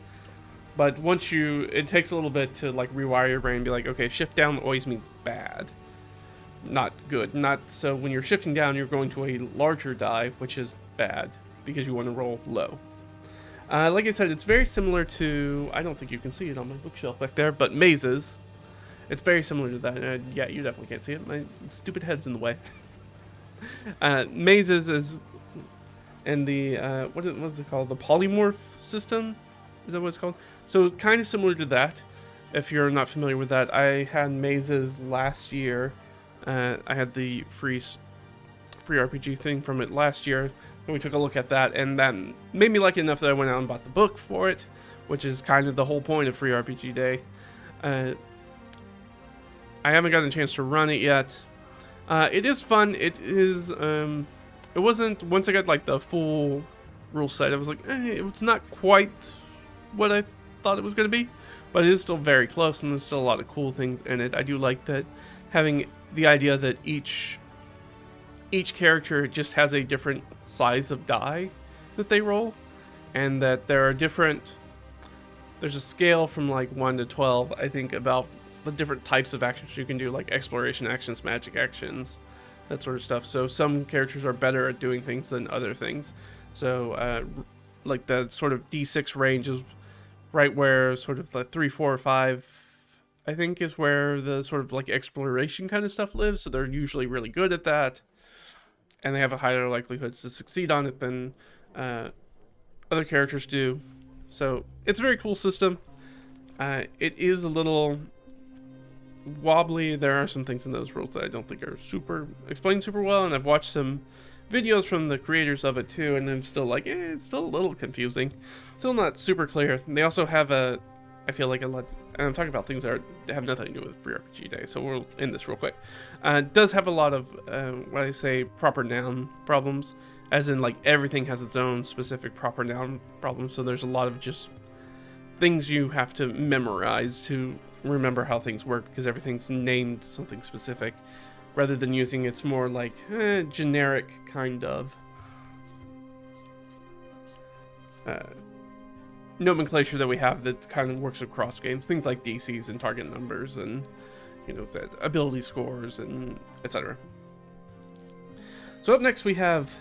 But once it takes a little bit to like rewire your brain and be like, okay, shift down always means bad, not good. Not so when you're shifting down, you're going to a larger die, which is bad because you want to roll low. Like I said, it's very similar to, I don't think you can see it on my bookshelf back there, but mazes. It's very similar to that. Yeah, you definitely can't see it. My stupid head's in the way. Mazes is in the, what is it called? The polymorph system? Is that what it's called? So kind of similar to that. If you're not familiar with that, I had mazes last year. I had the free RPG thing from it last year, and we took a look at that, and that made me like it enough that I went out and bought the book for it, which is kind of the whole point of Free RPG Day. I haven't gotten a chance to run it yet. It is fun. It is. It wasn't. Once I got like the full rule set, I was like, it's not quite what I thought it was going to be, but it is still very close, and there's still a lot of cool things in it. I do like that, having the idea that each character just has a different size of die that they roll, and that there are different. There's a scale from like 1 to 12, I think, about the different types of actions you can do, like exploration actions, magic actions, that sort of stuff. So some characters are better at doing things than other things. So like the sort of D6 range is right where sort of the 3, 4, or 5, I think, is where the sort of like exploration kind of stuff lives. So they're usually really good at that, and they have a higher likelihood to succeed on it than other characters do. So it's a very cool system. It is a little wobbly. There are some things in those rules that I don't think are explained super well, and I've watched some videos from the creators of it too, and I'm still like, it's still a little confusing, still not super clear. And they also have I feel like a lot, and I'm talking about things that have nothing to do with Free RPG Day, so we'll end this real quick. It does have a lot of what I say proper noun problems, as in like everything has its own specific proper noun problem. So there's a lot of just things you have to memorize to remember how things work, because everything's named something specific, rather than using it's more like generic kind of nomenclature that we have that kind of works across games. Things like DCs and target numbers, and the ability scores, and etc. So up next we have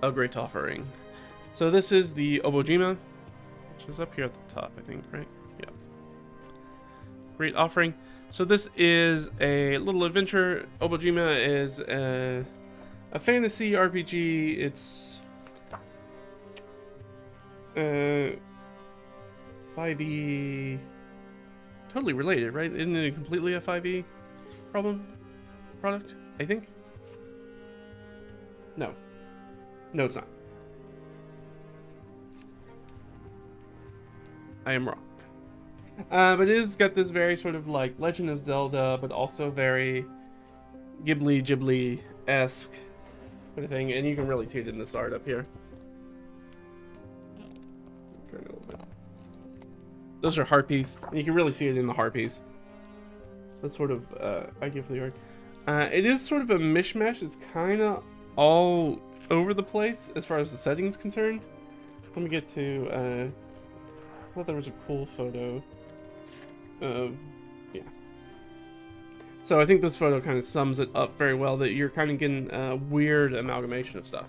A Great Offering. So this is the Obojima, which is up here at the top, I think, right? Yeah. Great Offering. So this is a little adventure. Obojima is a fantasy RPG. It's 5e, totally related, right? Isn't it completely a 5e product? I think. No, it's not. I am wrong. But it has got this very sort of like Legend of Zelda, but also very Ghibli-esque kind of thing, and you can really see it in this art up here. Turn it a little bit. Those are harpies, and you can really see it in the harpies. That's sort of idea for the art. It is sort of a mishmash. It's kind of all over the place as far as the setting's concerned. Let me get to. I thought there was a cool photo. Yeah. So I think this photo kind of sums it up very well, that you're kind of getting a weird amalgamation of stuff.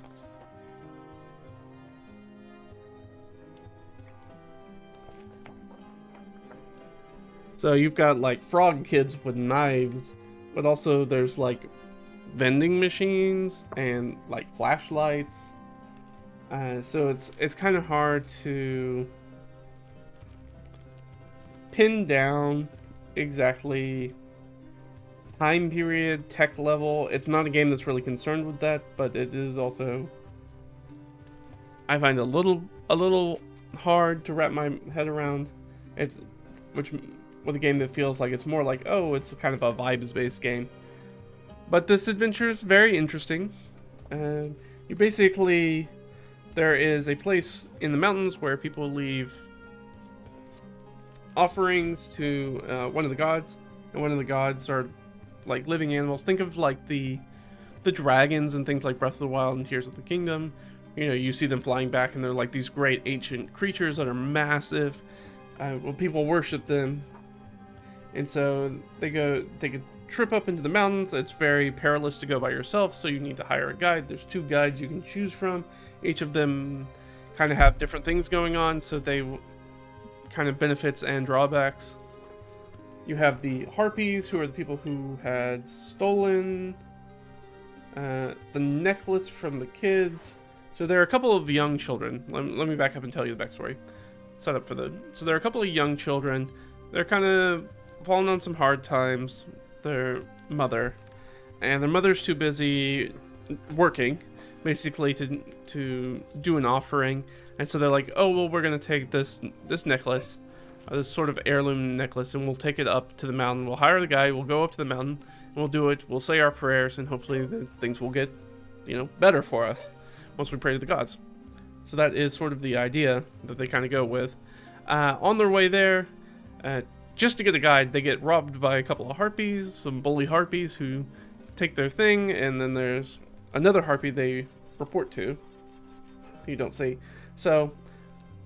So you've got like frog kids with knives, but also there's like vending machines and like flashlights. So it's kind of hard to pin down exactly time period, tech level. It's not a game that's really concerned with that, but it is also, I find a little hard to wrap my head around. It's with a game that feels like it's more like, oh, it's kind of a vibes-based game. But this adventure is very interesting. You basically, there is a place in the mountains where people leave offerings to one of the gods, and one of the gods are like living animals. Think of like the dragons and things like Breath of the Wild and Tears of the Kingdom. You know, you see them flying back, and they're like these great ancient creatures that are massive. Well, people worship them, and so they go take a trip up into the mountains. It's very perilous to go by yourself, so you need to hire a guide. There's 2 guides you can choose from. Each of them kind of have different things going on, so they kind of benefits and drawbacks. You have the harpies, who are the people who had stolen the necklace from the kids. So there are a couple of young children. Let me back up and tell you the backstory. So there are a couple of young children. They're kind of falling on some hard times. Their mother's too busy working, basically, to do an offering. And so they're like, oh, well, we're going to take this necklace, this sort of heirloom necklace, and we'll take it up to the mountain. We'll hire the guy, we'll go up to the mountain, and we'll do it. We'll say our prayers, and hopefully things will get, better for us once we pray to the gods. So that is sort of the idea that they kind of go with. On their way there, just to get a guide, they get robbed by a couple of harpies, some bully harpies who take their thing, and then there's another harpy they report to. You don't see. So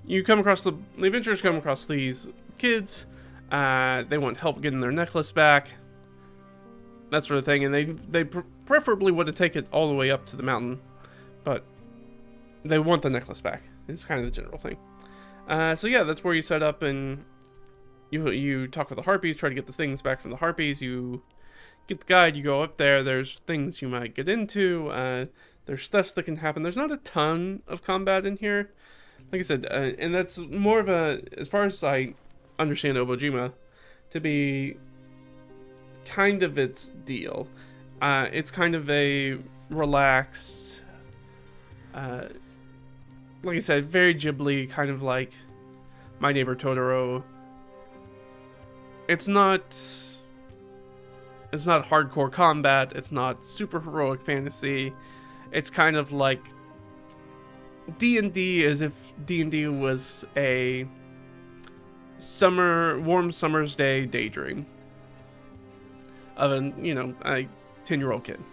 you come across the adventurers come across these kids. They want help getting their necklace back, that sort of thing, and they preferably want to take it all the way up to the mountain, but they want the necklace back. It's kind of the general thing. So yeah, that's where you set up, and you talk with the harpies, try to get the things back from the harpies. You get the guide, you go up there. There's things you might get into. There's stuff that can happen. There's not a ton of combat in here, like I said, and that's more of as far as I understand Obojima, to be kind of its deal. It's kind of a relaxed, like I said, very Ghibli, kind of like My Neighbor Totoro. It's not hardcore combat. It's not super heroic fantasy. It's kind of like D&D, as if D&D was a warm summer's day daydream of a 10-year-old kid.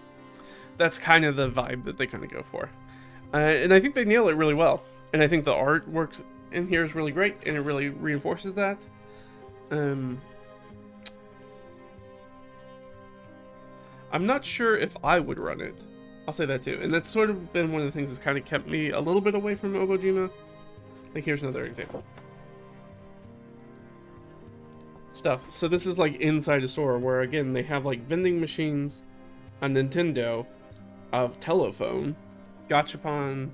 That's kind of the vibe that they kind of go for. And I think they nail it really well. And I think the artwork in here is really great, and it really reinforces that. I'm not sure if I would run it. I'll say that too. And that's sort of been one of the things that's kind of kept me a little bit away from Obojima. Like, here's another example. Stuff. So this is like inside a store where, again, they have like vending machines, a Nintendo, a telephone, gachapon,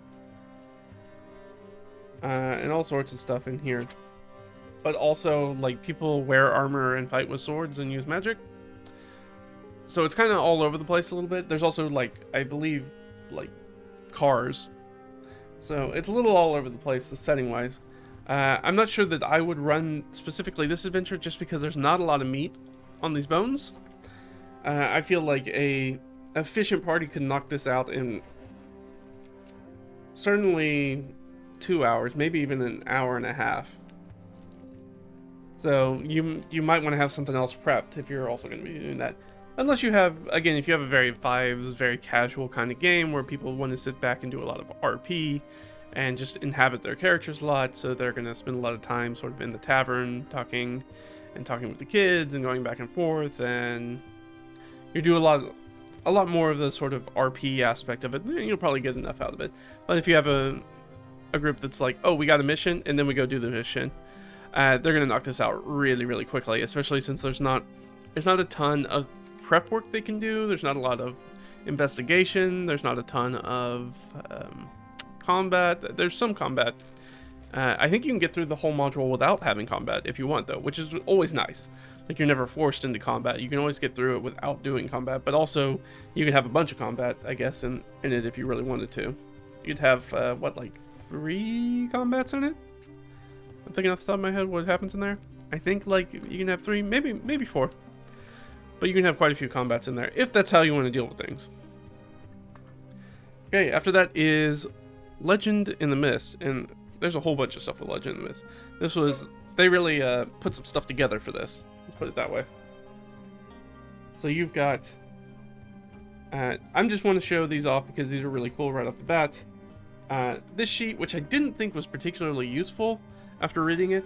and all sorts of stuff in here. But also, like, people wear armor and fight with swords and use magic. So it's kind of all over the place a little bit. There's also, like, I believe, like, cars. So it's a little all over the place, the setting-wise. I'm not sure that I would run specifically this adventure just because there's not a lot of meat on these bones. I feel like a efficient party could knock this out in certainly 2 hours, maybe even an hour and a half. So you might want to have something else prepped if you're also going to be doing that. Unless you have, again, if you have a very vibes, very casual kind of game where people want to sit back and do a lot of RP and just inhabit their characters a lot, so they're going to spend a lot of time sort of in the tavern talking with the kids and going back and forth, and you do a lot more of the sort of RP aspect of it, you'll probably get enough out of it. But if you have a group that's like, oh, we got a mission, and then we go do the mission, they're going to knock this out really, really quickly, especially since there's not a ton of prep work they can do. There's not a lot of investigation. There's not a ton of combat. There's some combat. I think you can get through the whole module without having combat if you want, though, which is always nice. Like, you're never forced into combat. You can always get through it without doing combat, but also you can have a bunch of combat, I guess, in it if you really wanted to. You'd have, like 3 combats in it? I'm thinking off the top of my head what happens in there. I think, like, you can have 3, maybe 4. But you can have quite a few combats in there, if that's how you want to deal with things. Okay, after that is Legend in the Mist, and there's a whole bunch of stuff with Legend in the Mist. This was they really put some stuff together for this. Let's put it that way. So you've got... I'm just want to show these off because these are really cool right off the bat. This sheet, which I didn't think was particularly useful after reading it,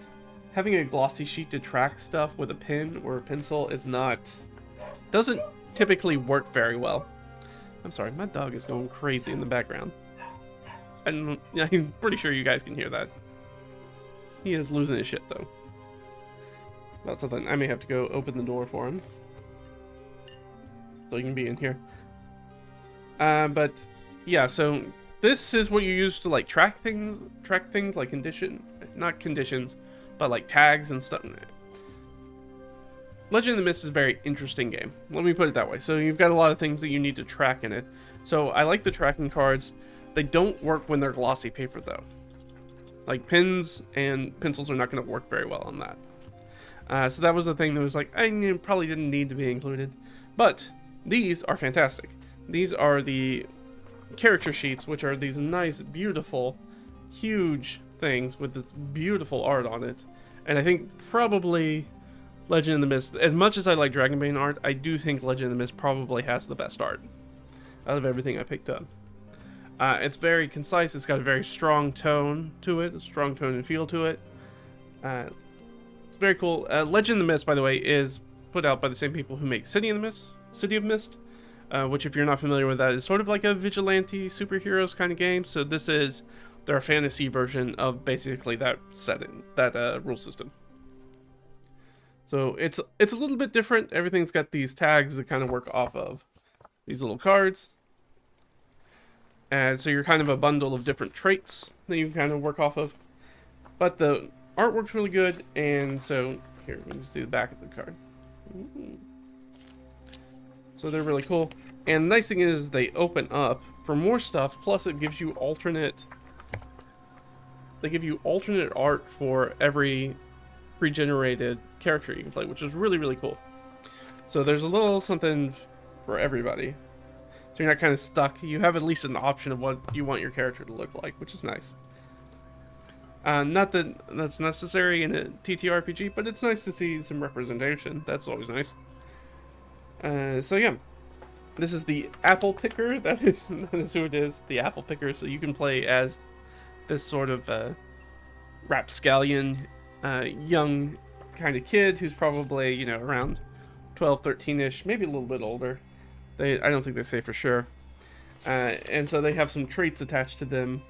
having a glossy sheet to track stuff with a pen or a pencil is doesn't typically work very well. I'm sorry, my dog is going crazy in the background. And I'm pretty sure you guys can hear that. He is losing his shit though. That's something I may have to go open the door for him, so he can be in here. But yeah, so this is what you use to like track things like not conditions, but like tags and stuff. Legend of the Mist is a very interesting game. Let me put it that way. So you've got a lot of things that you need to track in it. So I like the tracking cards. They don't work when they're glossy paper though. Like pens and pencils are not going to work very well on that. So that was the thing that was like, I probably didn't need to be included. But these are fantastic. These are the character sheets, which are these nice, beautiful, huge things with this beautiful art on it. And I think probably Legend of the Mist, as much as I like Dragonbane art, I do think Legend of the Mist probably has the best art out of everything I picked up. It's very concise. It's got a very strong tone to it, a strong tone and feel to it. It's very cool. Legend of the Mist, by the way, is put out by the same people who make City of Mist, which, if you're not familiar with that, is sort of like a vigilante superheroes kind of game. So this is their fantasy version of basically that setting, that rule system. So it's a little bit different. Everything's got these tags that kind of work off of these little cards. And so you're kind of a bundle of different traits that you can kind of work off of. But the artwork's really good, and so here, let me see the back of the card. Ooh. So they're really cool. And the nice thing is they open up for more stuff, plus it gives you alternate... They give you alternate art for every pre-generated character you can play, which is really, really cool. So there's a little something for everybody. So you're not kind of stuck. You have at least an option of what you want your character to look like, which is nice. Not that that's necessary in a TTRPG, but it's nice to see some representation. That's always nice. So yeah, this is the apple picker. That is who it is, the apple picker. So you can play as this sort of rapscallion, young kind of kid who's probably, you know, around 12, 13-ish, maybe a little bit older. I don't think they say for sure. And so they have some traits attached to them.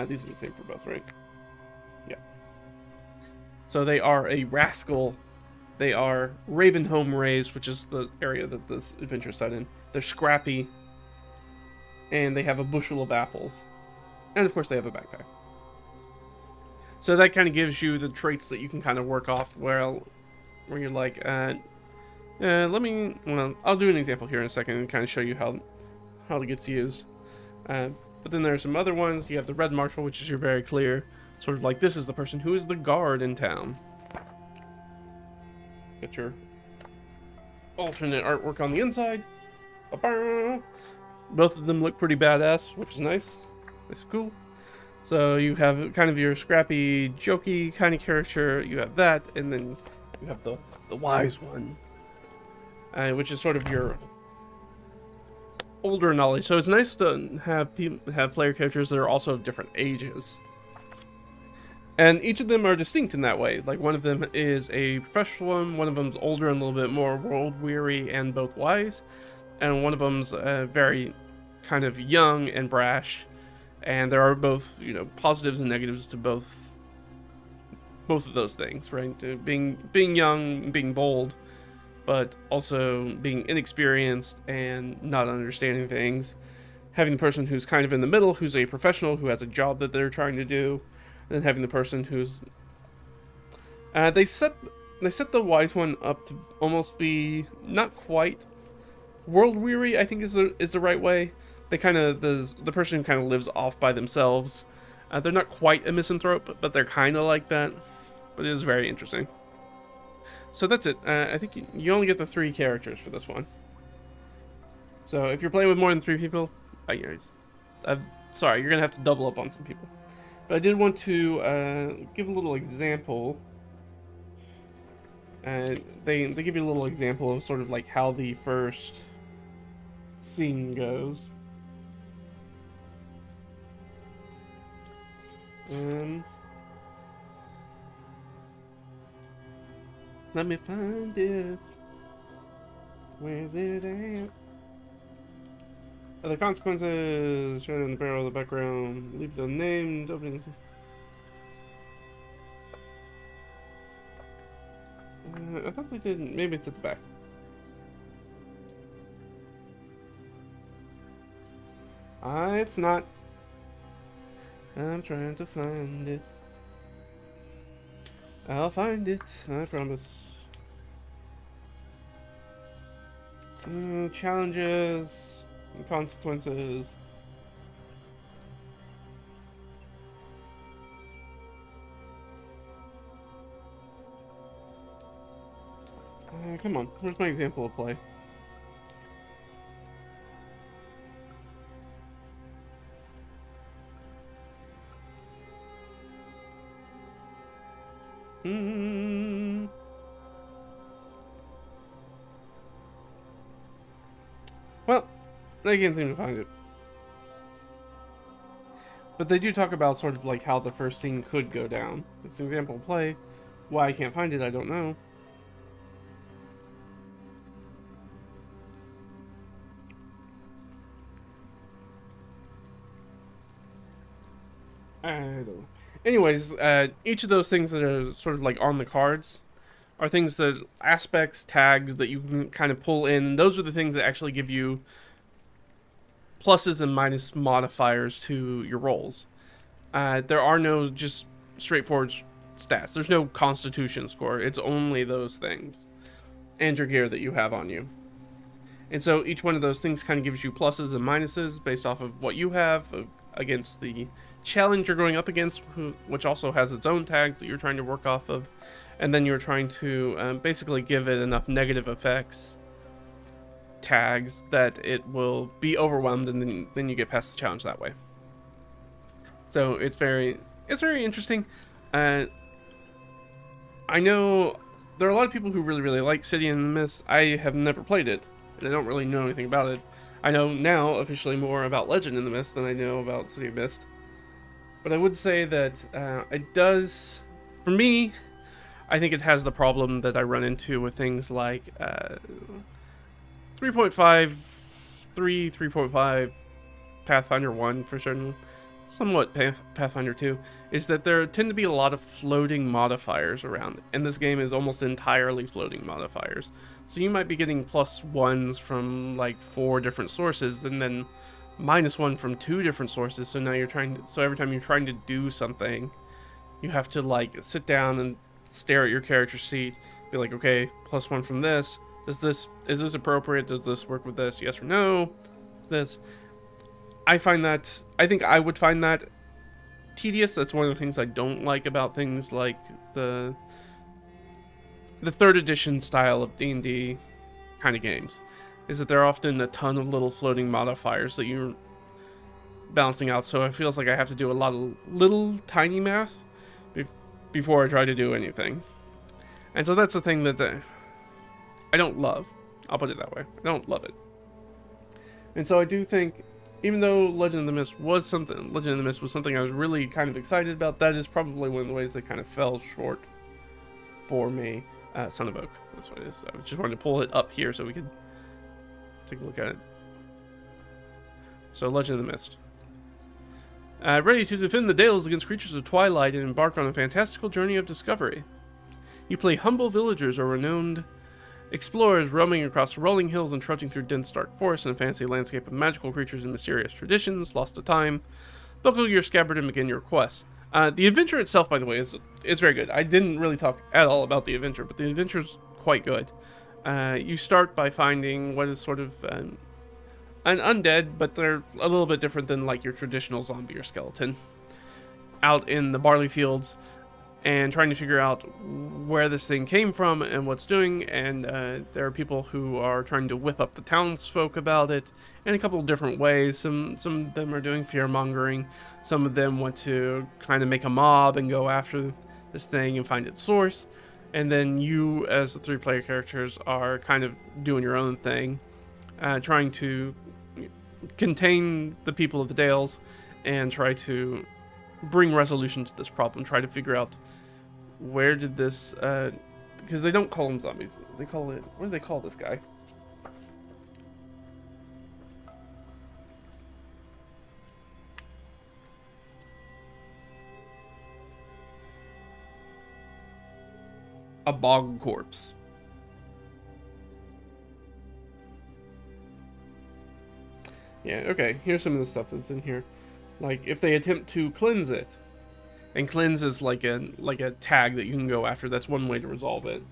These are the same for both, right? Yeah. So they are a rascal. They are Ravenholm raised, which is the area that this adventure is set in. They're scrappy. And they have a bushel of apples. And of course they have a backpack. So that kind of gives you the traits that you can kind of work off where you're like, I'll do an example here in a second and kind of show you how it gets used. But then there's some other ones. You have the Red Marshal, which is your very clear, sort of like this is the person who is the guard in town. Get your alternate artwork on the inside. Ba-ba! Both of them look pretty badass, which is nice. It's cool. So you have kind of your scrappy, jokey kind of character. You have that, and then you have the wise one, which is sort of your older knowledge. So it's nice to have player characters that are also of different ages, and each of them are distinct in that way. Like one of them is a professional one of them's older and a little bit more world weary and both wise, and one of them's very kind of young and brash. And there are both, you know, positives and negatives to both of those things, right? Being young, being bold, but also being inexperienced and not understanding things. Having the person who's kind of in the middle, who's a professional, who has a job that they're trying to do, and then having the person who's they set the wise one up to almost be not quite world weary, I think is the right way. They kind of the person who kind of lives off by themselves. They're not quite a misanthrope, but they're kind of like that. But it is very interesting. So that's it. I think you only get the 3 characters for this one. So if you're playing with more than 3 people, I'm sorry, you're gonna have to double up on some people. But I did want to give a little example. They give you a little example of sort of like how the first scene goes. Let me find it. Where's it at? The consequences shown in the barrel of the background. Leave the named opening. I thought they didn't. Maybe it's at the back. It's not. I'm trying to find it. I'll find it, I promise. Challenges and consequences. Come on, where's my example of play? Well, I can't seem to find it. But they do talk about sort of like how the first scene could go down. It's an example of play. Why I can't find it, I don't know. I don't know. Anyways, each of those things that are sort of like on the cards are things that aspects, tags that you can kind of pull in. And those are the things that actually give you pluses and minus modifiers to your rolls. There are no just straightforward stats. There's no constitution score. It's only those things and your gear that you have on you. And so each one of those things kind of gives you pluses and minuses based off of what you have against the challenge you're going up against, which also has its own tags that you're trying to work off of. And then you're trying to basically give it enough negative effects tags that it will be overwhelmed, and then you get past the challenge that way. So it's very interesting. I know there are a lot of people who really like City in the Mist. I have never played it, and I don't really know anything about it. I know now officially more about Legend in the Mist than I know about City of Mist. But I would say that it does, for me, I think it has the problem that I run into with things like 3.5, 3.5, Pathfinder 1 for certain, somewhat Pathfinder 2, is that there tend to be a lot of floating modifiers around. And this game is almost entirely floating modifiers. So you might be getting +1s from like 4 different sources, and then -1 from 2 different sources. So now so every time you're trying to do something, you have to like sit down and stare at your character sheet, be like, okay, +1 from this. Is this appropriate? Does this work with this? Yes or no? This. I think I would find that tedious. That's one of the things I don't like about things like the 3rd edition style of D&D kind of games, is that there are often a ton of little floating modifiers that you're balancing out. So it feels like I have to do a lot of little tiny math before I try to do anything. And so that's the thing that I don't love. I'll put it that way. I don't love it. And so I do think, even though Legend of the Mist was something I was really kind of excited about, that is probably one of the ways that kind of fell short for me. Son of Oak, that's what it is. I just wanted to pull it up here so we could take a look at it. So, Legend of the Mist. Ready to defend the Dales against creatures of Twilight and embark on a fantastical journey of discovery. You play humble villagers or renowned explorers roaming across the rolling hills and trudging through dense dark forests in a fantasy landscape of magical creatures and mysterious traditions, lost to time. Buckle your scabbard and begin your quest. The adventure itself, by the way, is very good. I didn't really talk at all about the adventure, but the adventure is quite good. You start by finding what is sort of an undead, but they're a little bit different than like your traditional zombie or skeleton, out in the barley fields. and trying to figure out where this thing came from and what's doing. And there are people who are trying to whip up the townsfolk about it in a couple of different ways. Some of them are doing fear mongering. Some of them want to kind of make a mob and go after this thing and find its source. And then you, as the 3-player characters, are kind of doing your own thing, trying to contain the people of the Dales and try to bring resolution to this problem. Try to figure out where did this, because they don't call them zombies. They call it, what do they call this guy? A bog corpse. Yeah, okay, here's some of the stuff that's in here. Like, if they attempt to cleanse it, and cleanse is like a tag that you can go after, that's one way to resolve it.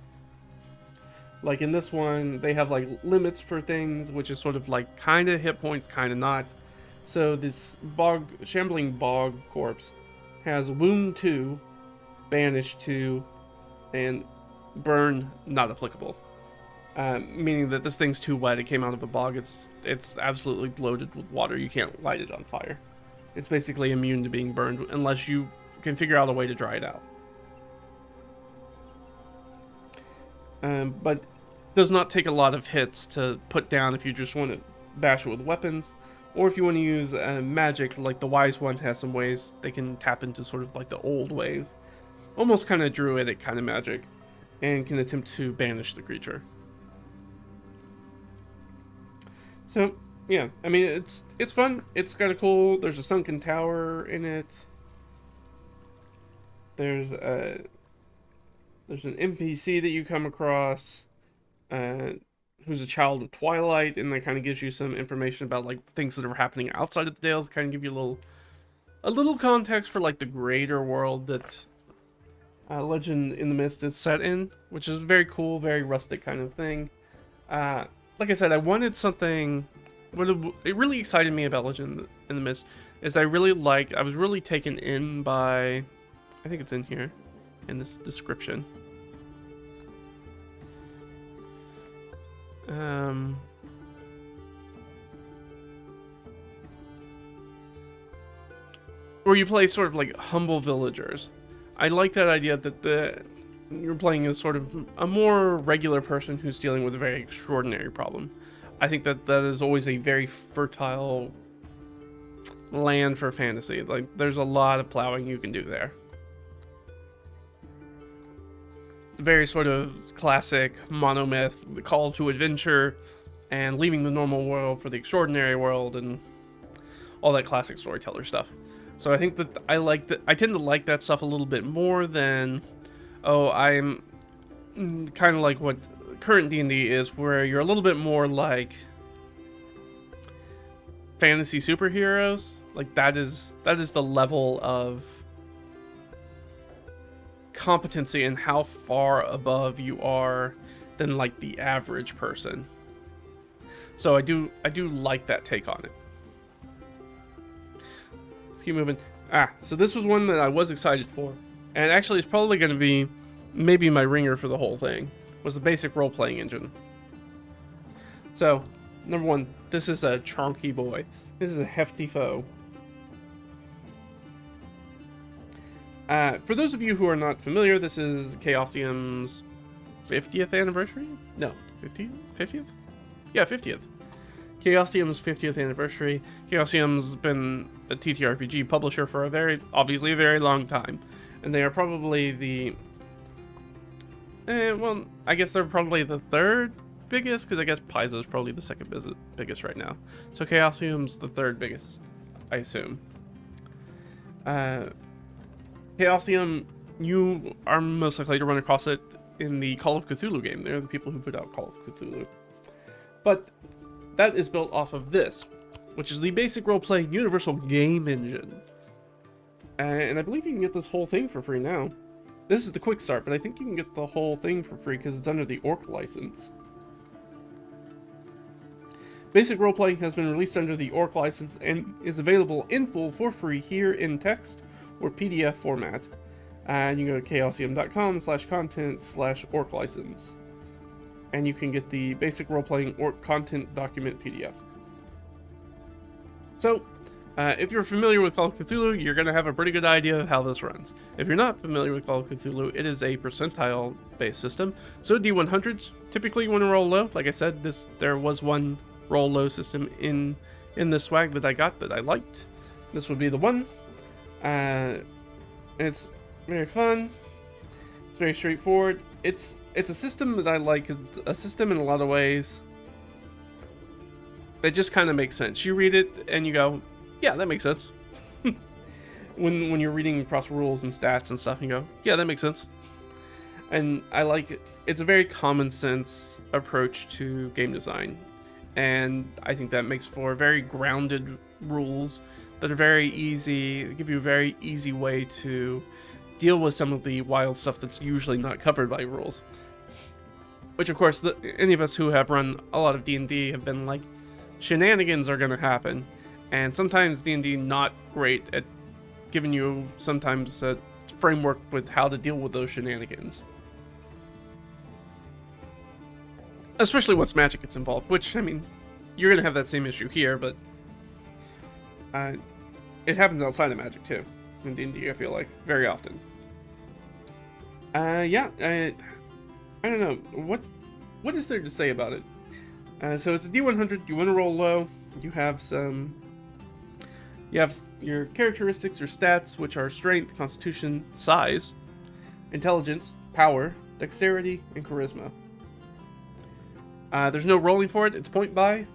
Like in this one, they have like limits for things, which is sort of like kind of hit points, kind of not. So this shambling bog corpse has wound 2, banish 2, and burn not applicable, meaning that this thing's too wet. It came out of a bog. It's absolutely bloated with water. You can't light it on fire. It's basically immune to being burned unless you can figure out a way to dry it out. But does not take a lot of hits to put down if you just want to bash it with weapons, or if you want to use magic. Like the wise one has some ways they can tap into sort of like the old ways, almost kind of druidic kind of magic, and can attempt to banish the creature. So yeah, I mean it's fun. It's got a cool. There's a sunken tower in it. There's an NPC that you come across, who's a child of Twilight, and that kind of gives you some information about like things that are happening outside of the Dales. Kind of give you a little context for like the greater world that Legend in the Mist is set in, which is very cool, very rustic kind of thing. Like I said, I wanted something. It really excited me about Legend in the Mist is I was really taken in by, I think it's in here, in this description. Where you play sort of like humble villagers. I like that idea that you're playing as sort of a more regular person who's dealing with a very extraordinary problem. I think that is always a very fertile land for fantasy. Like, there's a lot of plowing you can do there. Very sort of classic monomyth, the call to adventure, and leaving the normal world for the extraordinary world, and all that classic storyteller stuff. So I think that I tend to like that stuff a little bit more than, I'm kind of like what current D&D is, where you're a little bit more like fantasy superheroes. Like that is the level of competency and how far above you are than like the average person. So I do like that take on it. Let's keep moving. So this was one that I was excited for, and actually it's probably going to be maybe my ringer for the whole thing, was the basic role-playing engine. So, number one, this is a chonky boy. This is a hefty foe. For those of you who are not familiar, this is Chaosium's 50th anniversary? No, 50th? Yeah, 50th. Chaosium's 50th anniversary. Chaosium's been a TTRPG publisher for obviously a very long time. And they are probably the... well, I guess they're probably the third biggest, because I guess Paizo's probably the second biggest right now. So Chaosium's the third biggest, I assume. Chaosium, you are most likely to run across it in the Call of Cthulhu game. They're the people who put out Call of Cthulhu. But that is built off of this, which is the basic role-playing universal game engine. And I believe you can get this whole thing for free now. This is the quick start, but I think you can get the whole thing for free because it's under the Orc license. Basic Roleplaying has been released under the Orc license and is available in full for free here in text or PDF format. And you go to chaosium.com/content/orc license. And you can get the basic role-playing orc content document PDF. So, if you're familiar with Call of Cthulhu, you're going to have a pretty good idea of how this runs. If you're not familiar with Call of Cthulhu, it is a percentile-based system. So D100s, typically you want to roll low. Like I said, there was one roll low system in this swag that I got that I liked. This would be the one. It's very fun. It's very straightforward. It's a system that I like. It's a system in a lot of ways that just kind of makes sense. You read it and you go, yeah, that makes sense. when you're reading across rules and stats and stuff, you go, yeah, that makes sense. And I like it. It's a very common sense approach to game design. And I think that makes for very grounded rules that are very easy, give you a very easy way to deal with some of the wild stuff that's usually not covered by rules. Which, of course, any of us who have run a lot of D&D have been like, shenanigans are going to happen. And sometimes D&D not great at giving you sometimes a framework with how to deal with those shenanigans. Especially once magic gets involved, which, I mean, you're going to have that same issue here, but it happens outside of magic too, in D&D, I feel like, very often. Yeah, I don't know, what is there to say about it? So it's a D100, you want to roll low, you have your characteristics or stats, which are strength, constitution, size, intelligence, power, dexterity, and charisma. There's no rolling for it, it's point buy.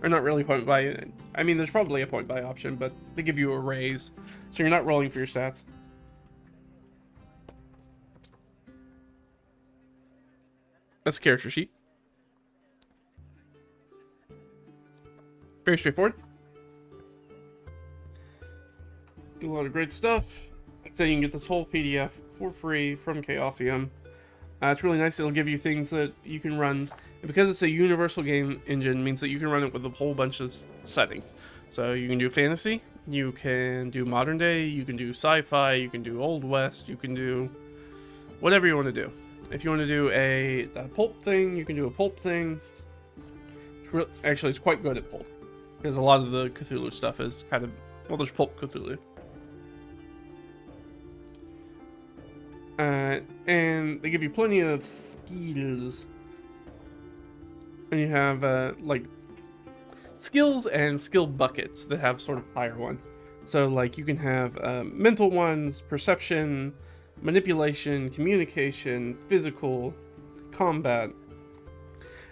Or not really point buy, I mean there's probably a point buy option, but they give you a raise, so you're not rolling for your stats. That's the character sheet. Very straightforward. Do a lot of great stuff. So you can get this whole PDF for free from Chaosium. It's really nice. It'll give you things that you can run. And because it's a universal game engine, means that you can run it with a whole bunch of settings. So you can do fantasy, you can do modern day, you can do sci-fi, you can do Old West, you can do whatever you want to do. If you want to do a pulp thing, you can do a pulp thing. Actually, it's quite good at pulp. Because a lot of the Cthulhu stuff is kind of, well, there's pulp Cthulhu. And they give you plenty of skills. And you have, like, skills and skill buckets that have sort of higher ones. So, like, you can have mental ones, perception, manipulation, communication, physical, combat.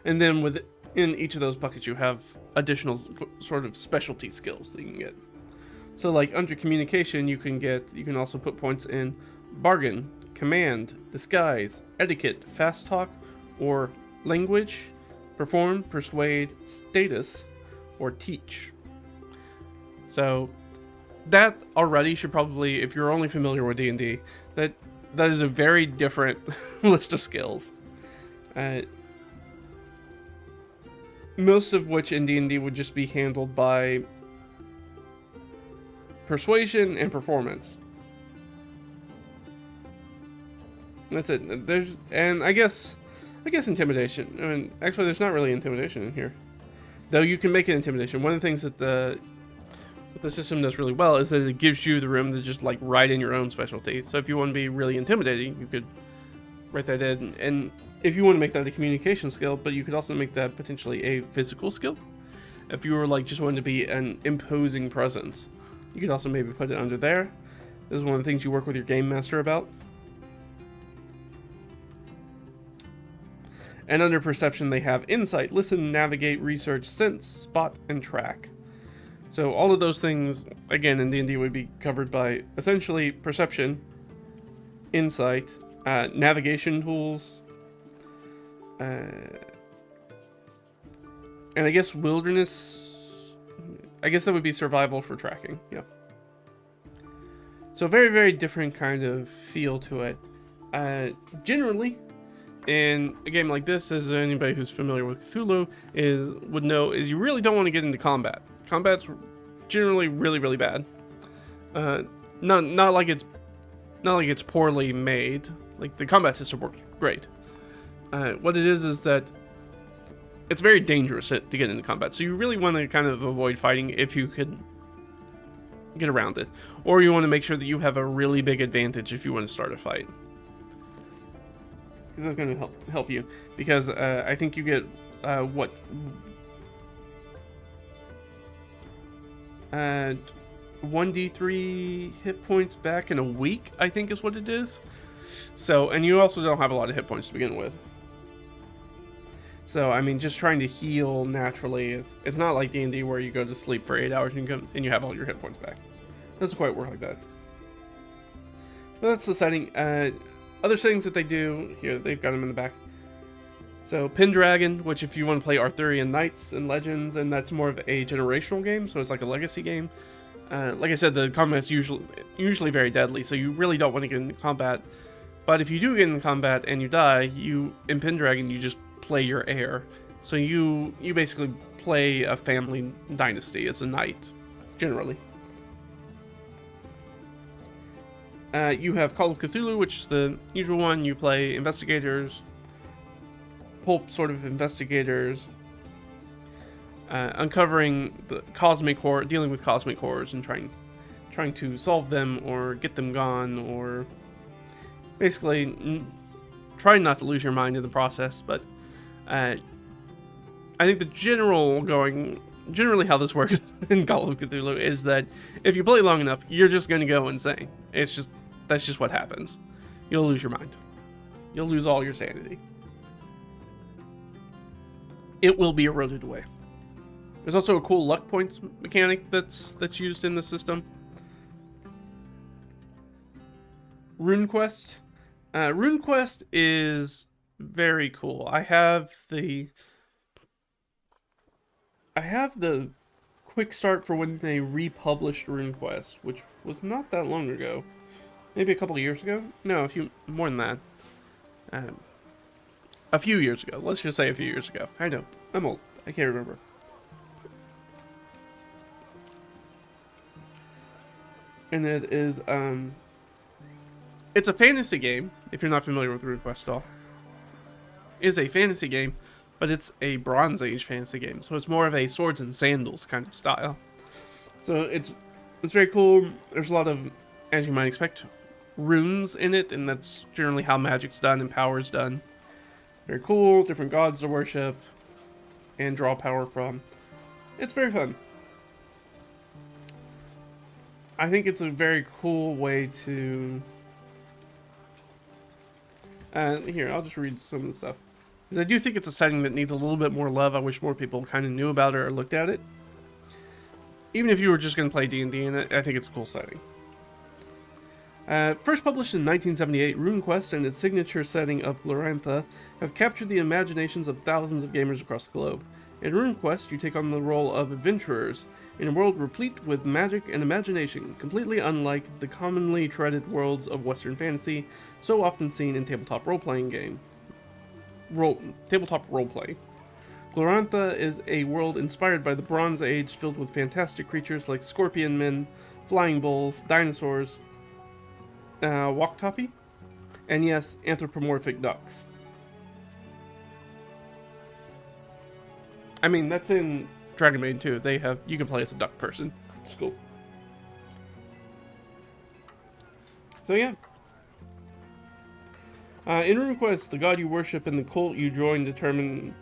And then within each of those buckets, you have additional sort of specialty skills that you can get. So, like, under communication, you can also put points in bargain, command, disguise, etiquette, fast talk, or language, perform, persuade, status, or teach. So that already should probably, if you're only familiar with D&D, that is a very different list of skills. Most of which in D&D would just be handled by persuasion and performance. That's it. And I guess intimidation. I mean, actually, there's not really intimidation in here, though. You can make it intimidation. One of the things that the system does really well is that it gives you the room to just like write in your own specialty. So if you want to be really intimidating, you could write that in. And if you want to make that a communication skill, but you could also make that potentially a physical skill. If you were like just wanting to be an imposing presence, you could also maybe put it under there. This is one of the things you work with your game master about. And under perception, they have insight, listen, navigate, research, sense, spot, and track. So all of those things, again, in D&D would be covered by essentially perception, insight, navigation tools, and I guess wilderness. I guess that would be survival for tracking. Yeah. So very, very different kind of feel to it. Generally, in a game like this, as anybody who's familiar with Cthulhu would know, is you really don't want to get into combat. Combat's generally really, really bad. Not like it's not like it's poorly made. Like, the combat system works great. What it is that it's very dangerous to get into combat, so you really want to kind of avoid fighting if you could get around it. Or you want to make sure that you have a really big advantage if you want to start a fight. Because that's going to help you. Because I think you get, 1d3 hit points back in a week, I think is what it is. So, and you also don't have a lot of hit points to begin with. So, I mean, just trying to heal naturally, it's not like D&D where you go to sleep for 8 hours and you have all your hit points back. It doesn't quite work like that. So that's the setting. Other settings that they do, here, they've got them in the back. So, Pendragon, which if you want to play Arthurian Knights and Legends, and that's more of a generational game, so it's like a legacy game. Like I said, the combat's usually very deadly, so you really don't want to get into combat. But if you do get into combat and you die, in Pendragon, you just play your heir. So you basically play a family dynasty as a knight, generally. You have Call of Cthulhu, which is the usual one. You play investigators, pulp sort of investigators, uncovering the cosmic horror, dealing with cosmic horrors and trying to solve them or get them gone, or basically trying not to lose your mind in the process. But I think the generally how this works in Call of Cthulhu is that if you play long enough, you're just going to go insane. That's just what happens. You'll lose your mind. You'll lose all your sanity. It will be eroded away. There's also a cool luck points mechanic that's used in the system. RuneQuest. RuneQuest is very cool. I have the quick start for when they republished RuneQuest, which was not that long ago. Maybe a couple of years ago? No, a few more than that. A few years ago. Let's just say a few years ago. I know. I'm old. I can't remember. And it is, it's a fantasy game, if you're not familiar with RuneQuest at all. It is a fantasy game, but it's a Bronze Age fantasy game, so it's more of a swords and sandals kind of style. So it's very cool. There's a lot of, as you might expect, runes in it, and that's generally how magic's done and power's done. Very cool, different gods to worship and draw power from. It's very fun. I think it's a very cool way to... here, I'll just read some of the stuff. Because I do think it's a setting that needs a little bit more love. I wish more people kind of knew about it or looked at it. Even if you were just going to play D&D in it, I think it's a cool setting. First published in 1978, RuneQuest and its signature setting of Glorantha have captured the imaginations of thousands of gamers across the globe. In RuneQuest, you take on the role of adventurers in a world replete with magic and imagination, completely unlike the commonly treaded worlds of Western fantasy so often seen in tabletop role-playing game. Tabletop roleplay. Glorantha is a world inspired by the Bronze Age, filled with fantastic creatures like scorpion men, flying bulls, dinosaurs, Waktapi, and yes, anthropomorphic ducks. I mean, that's in Dragon Maid too. You can play as a duck person. It's cool. So yeah. In RuneQuest, the god you worship and the cult you join determine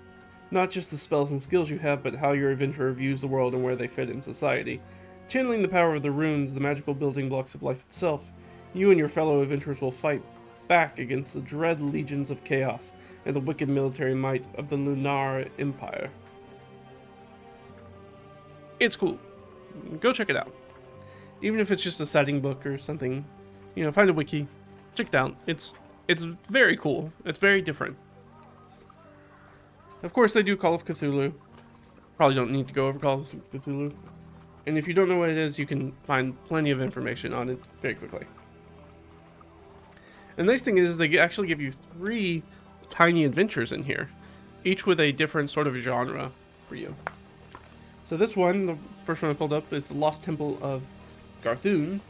not just the spells and skills you have, but how your adventurer views the world and where they fit in society. Channeling the power of the runes, the magical building blocks of life itself, you and your fellow adventurers will fight back against the dread legions of chaos and the wicked military might of the Lunar Empire. It's cool. Go check it out. Even if it's just a setting book or something, find a wiki, check it out. It's very cool. It's very different. Of course, they do Call of Cthulhu. Probably don't need to go over Call of Cthulhu. And if you don't know what it is, you can find plenty of information on it very quickly. And the nice thing is they actually give you 3 tiny adventures in here, each with a different sort of genre for you. So this one, the first one I pulled up, is the Lost Temple of Garthun.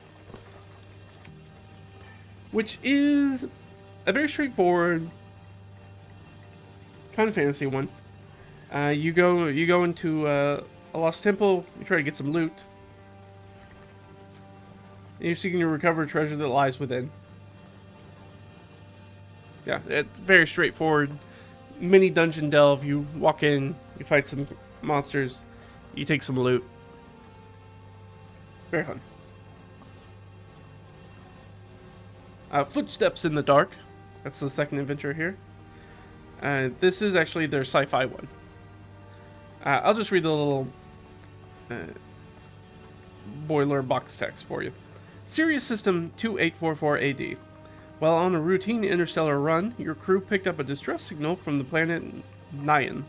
which is a very straightforward kind of fantasy one. You go into a lost temple. You try to get some loot. And you're seeking to recover treasure that lies within. Yeah, it's very straightforward. Mini dungeon delve. You walk in, you fight some monsters, you take some loot. Very fun. Footsteps in the Dark. That's the second adventure here. This is actually their sci-fi one. I'll just read the little boiler box text for you. Sirius System 2844 AD. While on a routine interstellar run, your crew picked up a distress signal from the planet Nyan.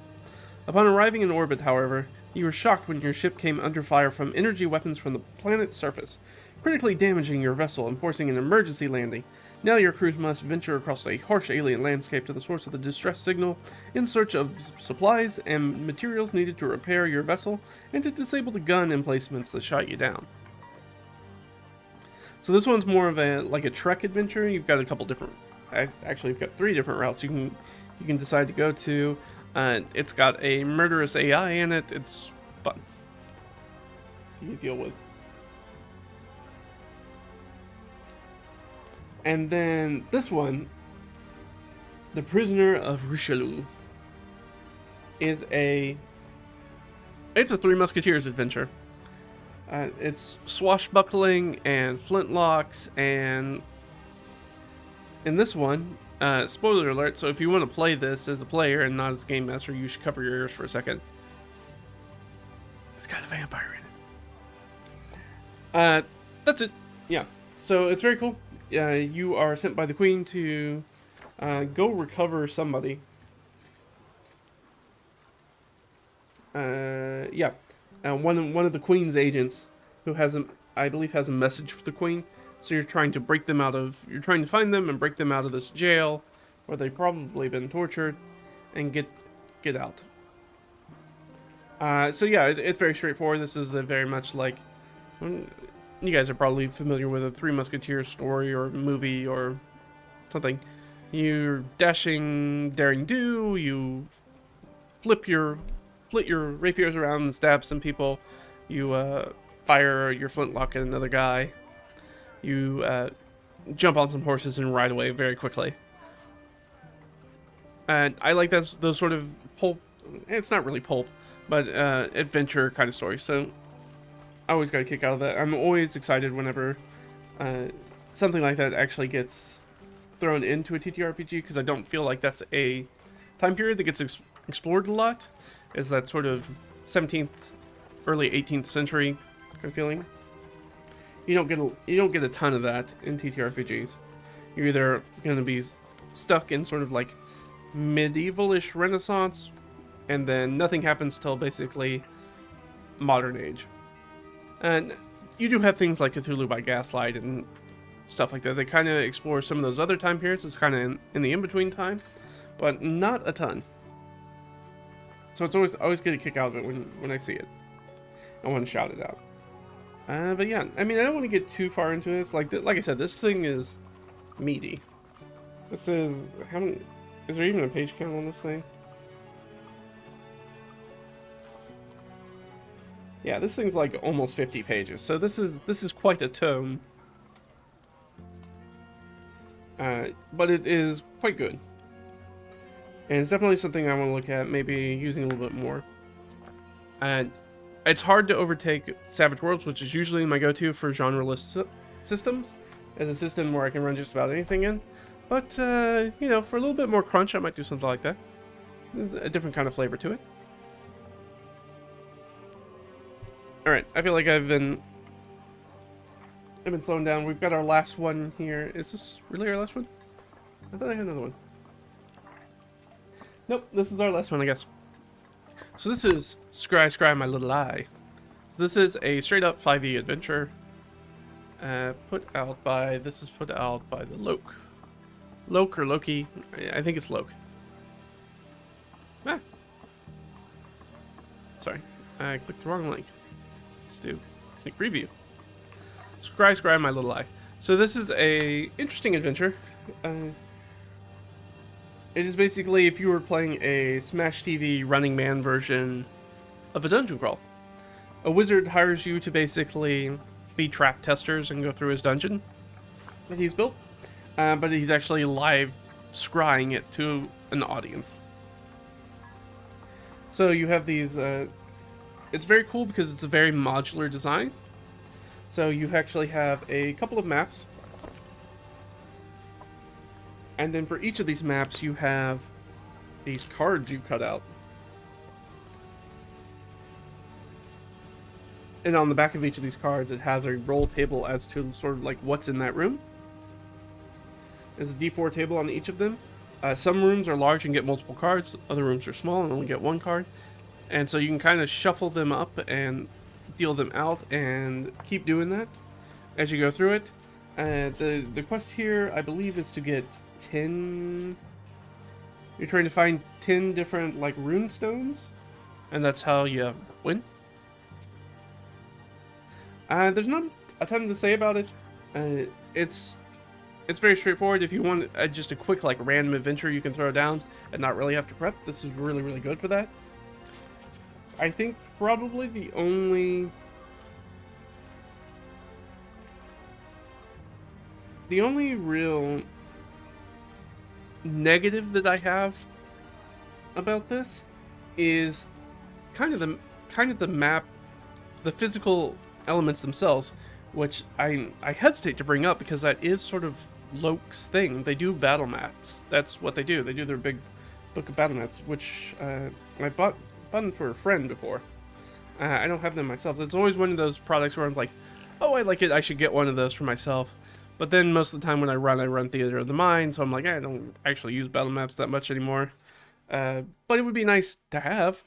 Upon arriving in orbit, however, you were shocked when your ship came under fire from energy weapons from the planet's surface, critically damaging your vessel and forcing an emergency landing. Now your crews must venture across a harsh alien landscape to the source of the distress signal in search of supplies and materials needed to repair your vessel and to disable the gun emplacements that shot you down. So this one's more of a Trek adventure. You've got a couple different, actually you've got 3 different routes you can decide to go to. It's got a murderous AI in it. It's fun. You deal with. And then this one, The Prisoner of Richelieu, it's a Three Musketeers adventure. It's swashbuckling and flintlocks, and in this one, spoiler alert, so if you want to play this as a player and not as a game master, you should cover your ears for a second. It's got a vampire in it. That's it. Yeah, so it's very cool. You are sent by the Queen to go recover somebody. One of the Queen's agents who I believe has a message for the Queen. So you're trying to you're trying to find them and break them out of this jail where they've probably been tortured and get out. So yeah, it's very straightforward. This is very much like, you guys are probably familiar with a Three Musketeers story or movie or something. You're dashing, daring do. You flit your rapiers around and stab some people. You fire your flintlock at another guy. You jump on some horses and ride away very quickly. And I like those sort of pulp. It's not really pulp, but adventure kind of stories. So I always got a kick out of that. I'm always excited whenever something like that actually gets thrown into a TTRPG, because I don't feel like that's a time period that gets explored a lot. Is that sort of 17th, early 18th century kind of feeling. You don't get a ton of that in TTRPGs. You're either going to be stuck in sort of like medieval-ish Renaissance, and then nothing happens till basically modern age. And you do have things like Cthulhu by Gaslight and stuff like that. They kind of explore some of those other time periods. It's kind of in the in-between time, but not a ton. So it's always get a kick out of it when I see it. I want to shout it out. But yeah, I mean, I don't want to get too far into this. Like I said, this thing is meaty. This is how many? Is there even a page count on this thing? Yeah, this thing's like almost 50 pages. So this is quite a tome. But it is quite good. And it's definitely something I want to look at, maybe using a little bit more. And it's hard to overtake Savage Worlds, which is usually my go-to for genre-less systems, as a system where I can run just about anything in. But, you know, for a little bit more crunch, I might do something like that. There's a different kind of flavor to it. Alright, I feel like I've been slowing down. We've got our last one here. Is this really our last one? I thought I had another one. Nope, this is our last one, I guess. So this is Scry Scry My Little Eye. So this is a straight up 5e adventure. Put out by the Loke. Loke or Loki. I think it's Loke. Ah. Sorry, I clicked the wrong link. Let's do sneak preview. Scry Scry My Little Eye. So this is a interesting adventure. It is basically if you were playing a Smash TV Running Man version of a dungeon crawl. A wizard hires you to basically be trap testers and go through his dungeon that he's built, but he's actually live scrying it to an audience. So you have these, it's very cool because it's a very modular design. So you actually have a couple of maps, and then for each of these maps you have these cards you cut out. And on the back of each of these cards it has a roll table as to sort of like what's in that room. There's a D4 table on each of them. Some rooms are large and get multiple cards, other rooms are small and only get one card. And so you can kind of shuffle them up and deal them out and keep doing that as you go through it. The quest here, I believe, is to get 10... You're trying to find 10 different, like, rune stones, and that's how you win. There's not a ton to say about it. It's very straightforward. If you want just a quick, like, random adventure you can throw down and not really have to prep, this is really, really good for that. I think probably the only real negative that I have about this is kind of the map, the physical elements themselves, which I hesitate to bring up because that is sort of Loke's thing. They do battle mats. That's what they do. They do their big book of battle mats, which I bought them for a friend before. I don't have them myself. It's always one of those products where I'm like, oh, I like it, I should get one of those for myself. But then most of the time when I run Theater of the Mind, so I'm like, I don't actually use battle maps that much anymore. But it would be nice to have.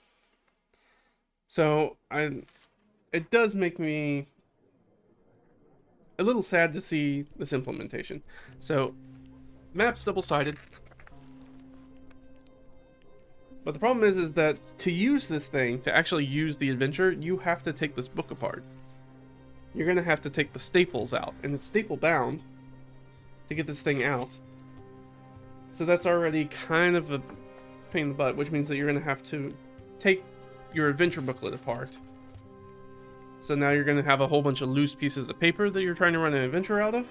So it does make me a little sad to see this implementation. So, map's double-sided. But the problem is that to use this thing, to actually use the adventure, you have to take this book apart. You're going to have to take the staples out, and it's staple bound to get this thing out. So that's already kind of a pain in the butt, which means that you're going to have to take your adventure booklet apart. So now you're going to have a whole bunch of loose pieces of paper that you're trying to run an adventure out of.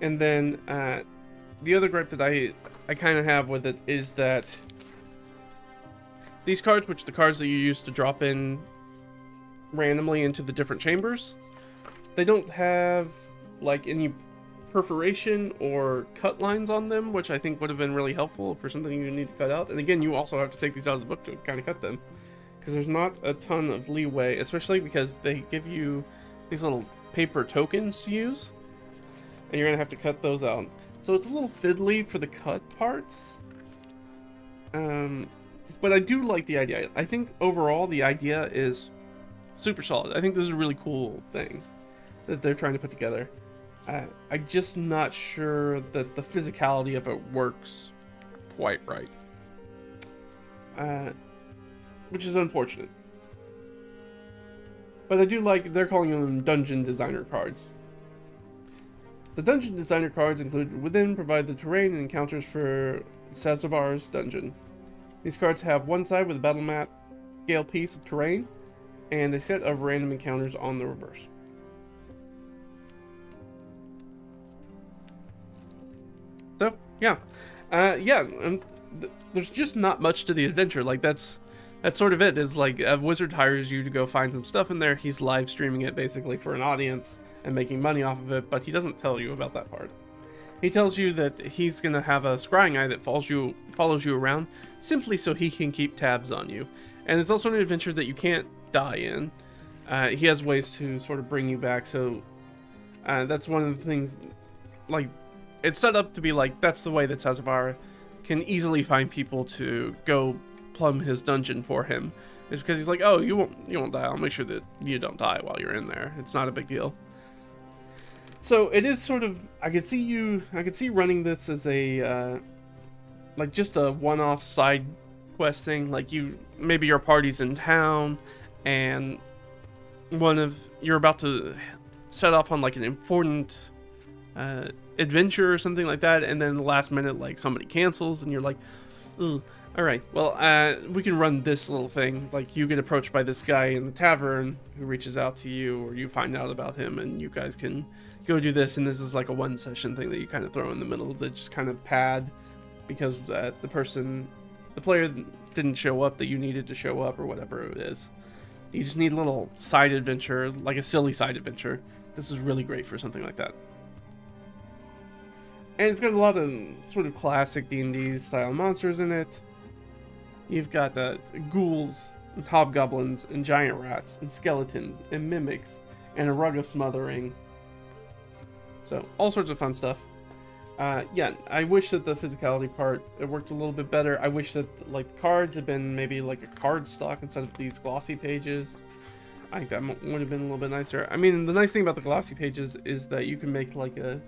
And then the other gripe that I kind of have with it is that these cards, which are the cards that you use to drop in randomly into the different chambers, they don't have like any perforation or cut lines on them, which I think would have been really helpful for something you need to cut out. And again, you also have to take these out of the book to kind of cut them, because there's not a ton of leeway, especially because they give you these little paper tokens to use, and you're gonna have to cut those out. So it's a little fiddly for the cut parts, but I do like the idea. I think overall the idea is super solid. I think this is a really cool thing that they're trying to put together. I'm just not sure that the physicality of it works quite right, which is unfortunate. But I do like, they're calling them dungeon designer cards. The dungeon designer cards included within provide the terrain and encounters for Sazabar's dungeon. These cards have one side with a battle map scale piece of terrain and a set of random encounters on the reverse. So, yeah. There's just not much to the adventure. Like, that's sort of it. Is like a wizard hires you to go find some stuff in there. He's live streaming it basically for an audience and making money off of it, but he doesn't tell you about that part. He tells you that he's gonna have a scrying eye that follows you around simply so he can keep tabs on you. And it's also an adventure that you can't die in. He has ways to sort of bring you back, so that's one of the things. Like, it's set up to be like, that's the way that Sazabar can easily find people to go plumb his dungeon for him. It's because he's like, oh, you won't die. I'll make sure that you don't die while you're in there. It's not a big deal. So it is sort of, I could see running this as a like just a one-off side quest thing. Like, maybe your party's in town and you're about to set off on like an important adventure or something like that, and then the last minute like somebody cancels and you're like, ugh. All right, well, we can run this little thing. Like, you get approached by this guy in the tavern who reaches out to you, or you find out about him, and you guys can go do this, and this is like a one-session thing that you kind of throw in the middle that just kind of pad because the player didn't show up that you needed to show up, or whatever it is. You just need a little side adventure, like a silly side adventure. This is really great for something like that. And it's got a lot of sort of classic D&D style monsters in it. You've got the ghouls, and hobgoblins, and giant rats, and skeletons, and mimics, and a rug of smothering. So, all sorts of fun stuff. Yeah, I wish that the physicality part, it worked a little bit better. I wish that, like, cards had been maybe like a card stock instead of these glossy pages. I think that would have been a little bit nicer. I mean, the nice thing about the glossy pages is that you can make like a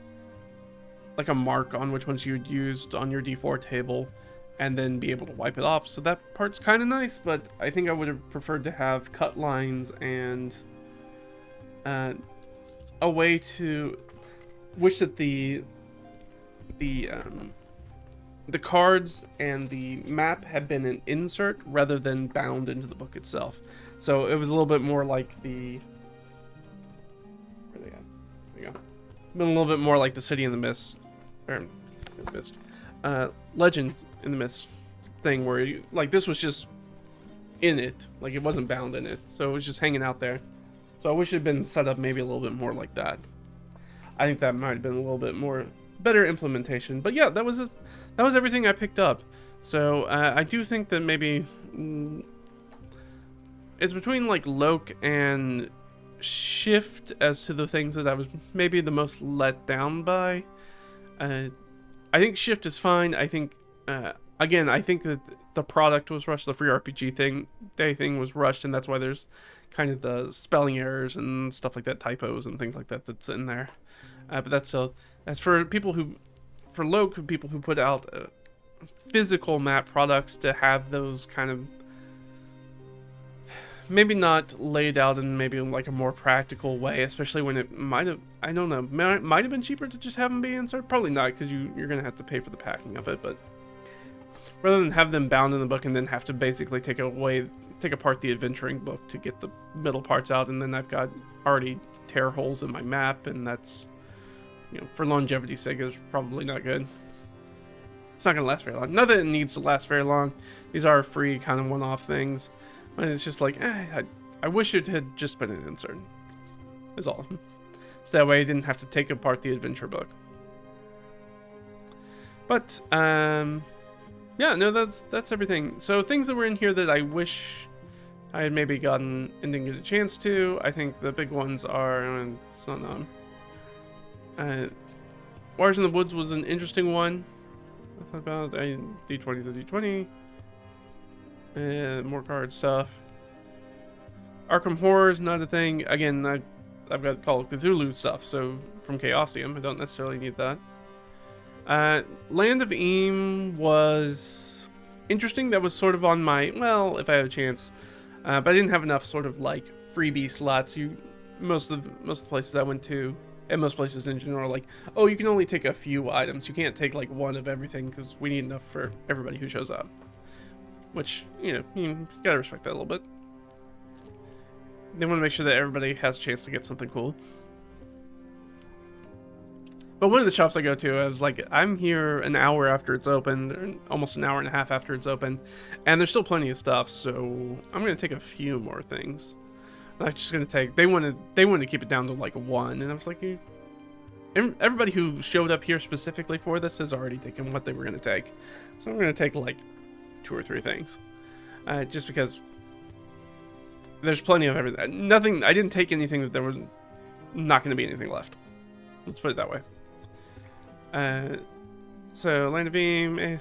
mark on which ones you'd used on your D4 table, and then be able to wipe it off. So that part's kind of nice, but I think I would have preferred to have cut lines and a way to wish that the cards and the map had been an insert rather than bound into the book itself. So it was a little bit more like the, where are they at? There you go. Been a little bit more like the City in the Mist, or Mist. Legends in the Mist thing, where you, like, this was just in it, like it wasn't bound in it, so it was just hanging out there. So I wish it had been set up maybe a little bit more like that. I think that might have been a little bit more better implementation. But yeah, that was everything I picked up. So I do think that maybe it's between like Loke and Shift as to the things that I was maybe the most let down by. I think Shift is fine. I think, again, I think that the product was rushed. The free RPG thing was rushed, and that's why there's kind of the spelling errors and stuff like that, typos and things like that that's in there. But that's still, as for people who, for local people who put out physical map products, to have those kind of maybe not laid out in maybe like a more practical way, especially when it might have, I don't know, might have been cheaper to just have them be inserted. Probably not, because you're going to have to pay for the packing of it, but rather than have them bound in the book and then have to basically take apart the adventuring book to get the middle parts out, and then I've got already tear holes in my map, and that's, you know, for longevity's sake, is probably not good. It's not going to last very long. Not that it needs to last very long. These are free kind of one-off things. But it's just like, I wish it had just been an insert, is all. So that way I didn't have to take apart the adventure book. But, yeah, no, that's everything. So things that were in here that I wish I had maybe gotten and didn't get a chance to. I think the big ones are, it's not known. Wires in the Woods was an interesting one. I thought about D20 is a D20. More card stuff. Arkham Horror is not a thing. Again, I've got Call of Cthulhu stuff, so from Chaosium, I don't necessarily need that. Land of Eam was interesting. That was sort of on my, well, if I had a chance, but I didn't have enough sort of like freebie slots. Most of the places I went to, and most places in general, are like, oh, you can only take a few items. You can't take like one of everything because we need enough for everybody who shows up. Which, you gotta respect that a little bit. They want to make sure that everybody has a chance to get something cool. But one of the shops I go to, I was like, I'm here an hour after it's open, or almost an hour and a half after it's open, and there's still plenty of stuff, so I'm gonna take a few more things. I'm just gonna take, they wanted to keep it down to like one, and I was like, everybody who showed up here specifically for this has already taken what they were gonna take. So I'm gonna take like 2 or 3 things, just because there's plenty of everything. Nothing, I didn't take anything that there was not going to be anything left. Let's put it that way. So Land of Eam,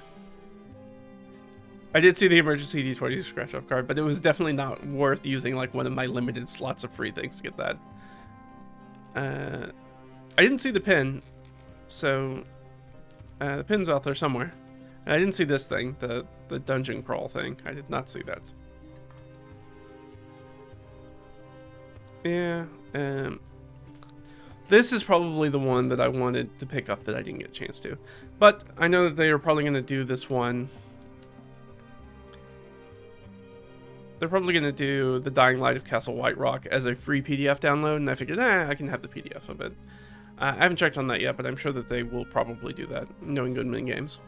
I did see the emergency D20 scratch off card, but it was definitely not worth using like one of my limited slots of free things to get that. I didn't see the pin, so the pin's out there somewhere. I didn't see this thing, the dungeon crawl thing. I did not see that. This is probably the one that I wanted to pick up that I didn't get a chance to. But I know that they are probably going to do this one. They're probably going to do The Dying Light of Castle White Rock as a free PDF download, and I figured, I can have the PDF of it. I haven't checked on that yet, but I'm sure that they will probably do that, knowing Goodman Games.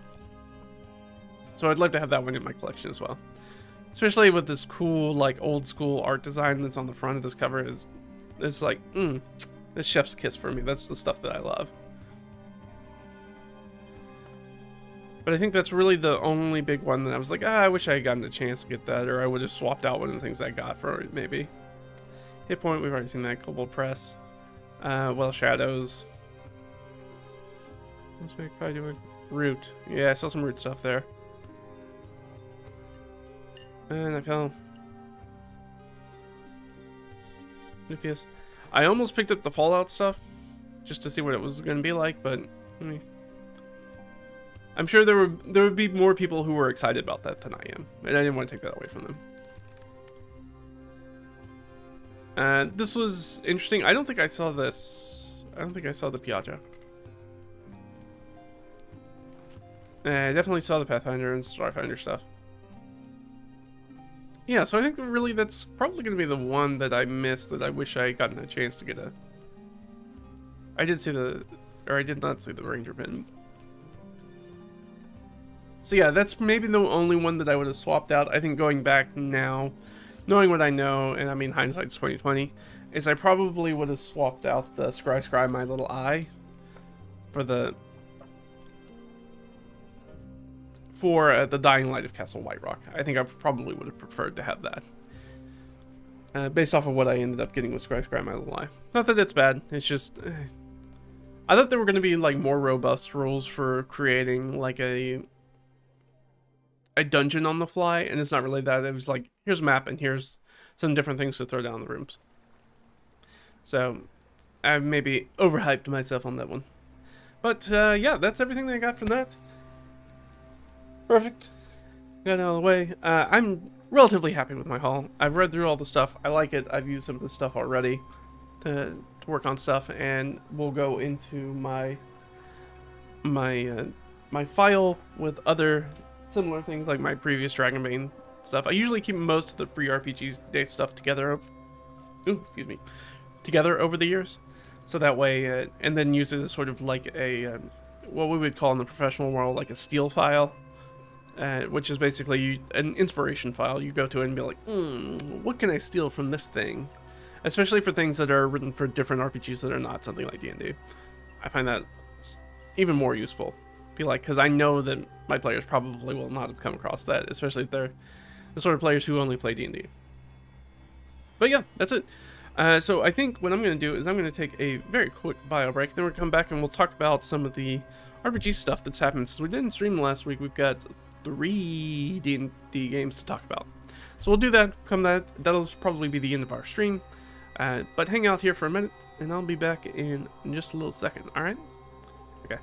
So I'd like to have that one in my collection as well. Especially with this cool, like, old school art design that's on the front of this cover. It's like, this chef's kiss for me. That's the stuff that I love. But I think that's really the only big one that I was like, I wish I had gotten a chance to get that, or I would have swapped out one of the things I got for it, maybe. Hit Point, we've already seen that. Cobalt Press. Well, Shadows. What's my guy doing? Root. Yeah, I saw some Root stuff there. And I fell. Nucleus. I almost picked up the Fallout stuff, just to see what it was going to be like, but I'm sure there would be more people who were excited about that than I am, and I didn't want to take that away from them. This was interesting. I don't think I saw this. I don't think I saw the Piaggia. I definitely saw the Pathfinder and Starfinder stuff. Yeah, so I think really that's probably going to be the one that I missed that I wish I had gotten a chance to get a... I did not see the Ranger pin. So yeah, that's maybe the only one that I would have swapped out. I think going back now, knowing what I know, and I mean hindsight's 2020, is I probably would have swapped out the Scry My Little Eye for the Dying Light of Castle White Rock. I think I probably would have preferred to have that. Based off of what I ended up getting with Scry My Little Eye. Not that it's bad, it's just... I thought there were going to be like more robust rules for creating like a dungeon on the fly, and it's not really that. It was like, here's a map and here's some different things to throw down in the rooms. So I maybe overhyped myself on that one. But yeah, that's everything that I got from that. Perfect. Got it out of the way. I'm relatively happy with my haul. I've read through all the stuff. I like it. I've used some of the stuff already to work on stuff, and we'll go into my file with other similar things like my previous Dragonbane stuff. I usually keep most of the free RPG day stuff together over the years, so that way, and then use it as sort of like a what we would call in the professional world like a steal file. Which is basically an inspiration file. You go to it and be like, what can I steal from this thing? Especially for things that are written for different RPGs that are not something like D&D. I find that even more useful. Because I know that my players probably will not have come across that, especially if they're the sort of players who only play D&D. But yeah, that's it. So I think what I'm going to do is I'm going to take a very quick bio break. Then we'll come back and we'll talk about some of the RPG stuff that's happened since we didn't stream last week. We've got 3 D&D games to talk about. So we'll do that. That'll probably be the end of our stream. But hang out here for a minute, and I'll be back in just a little second. All right? Okay.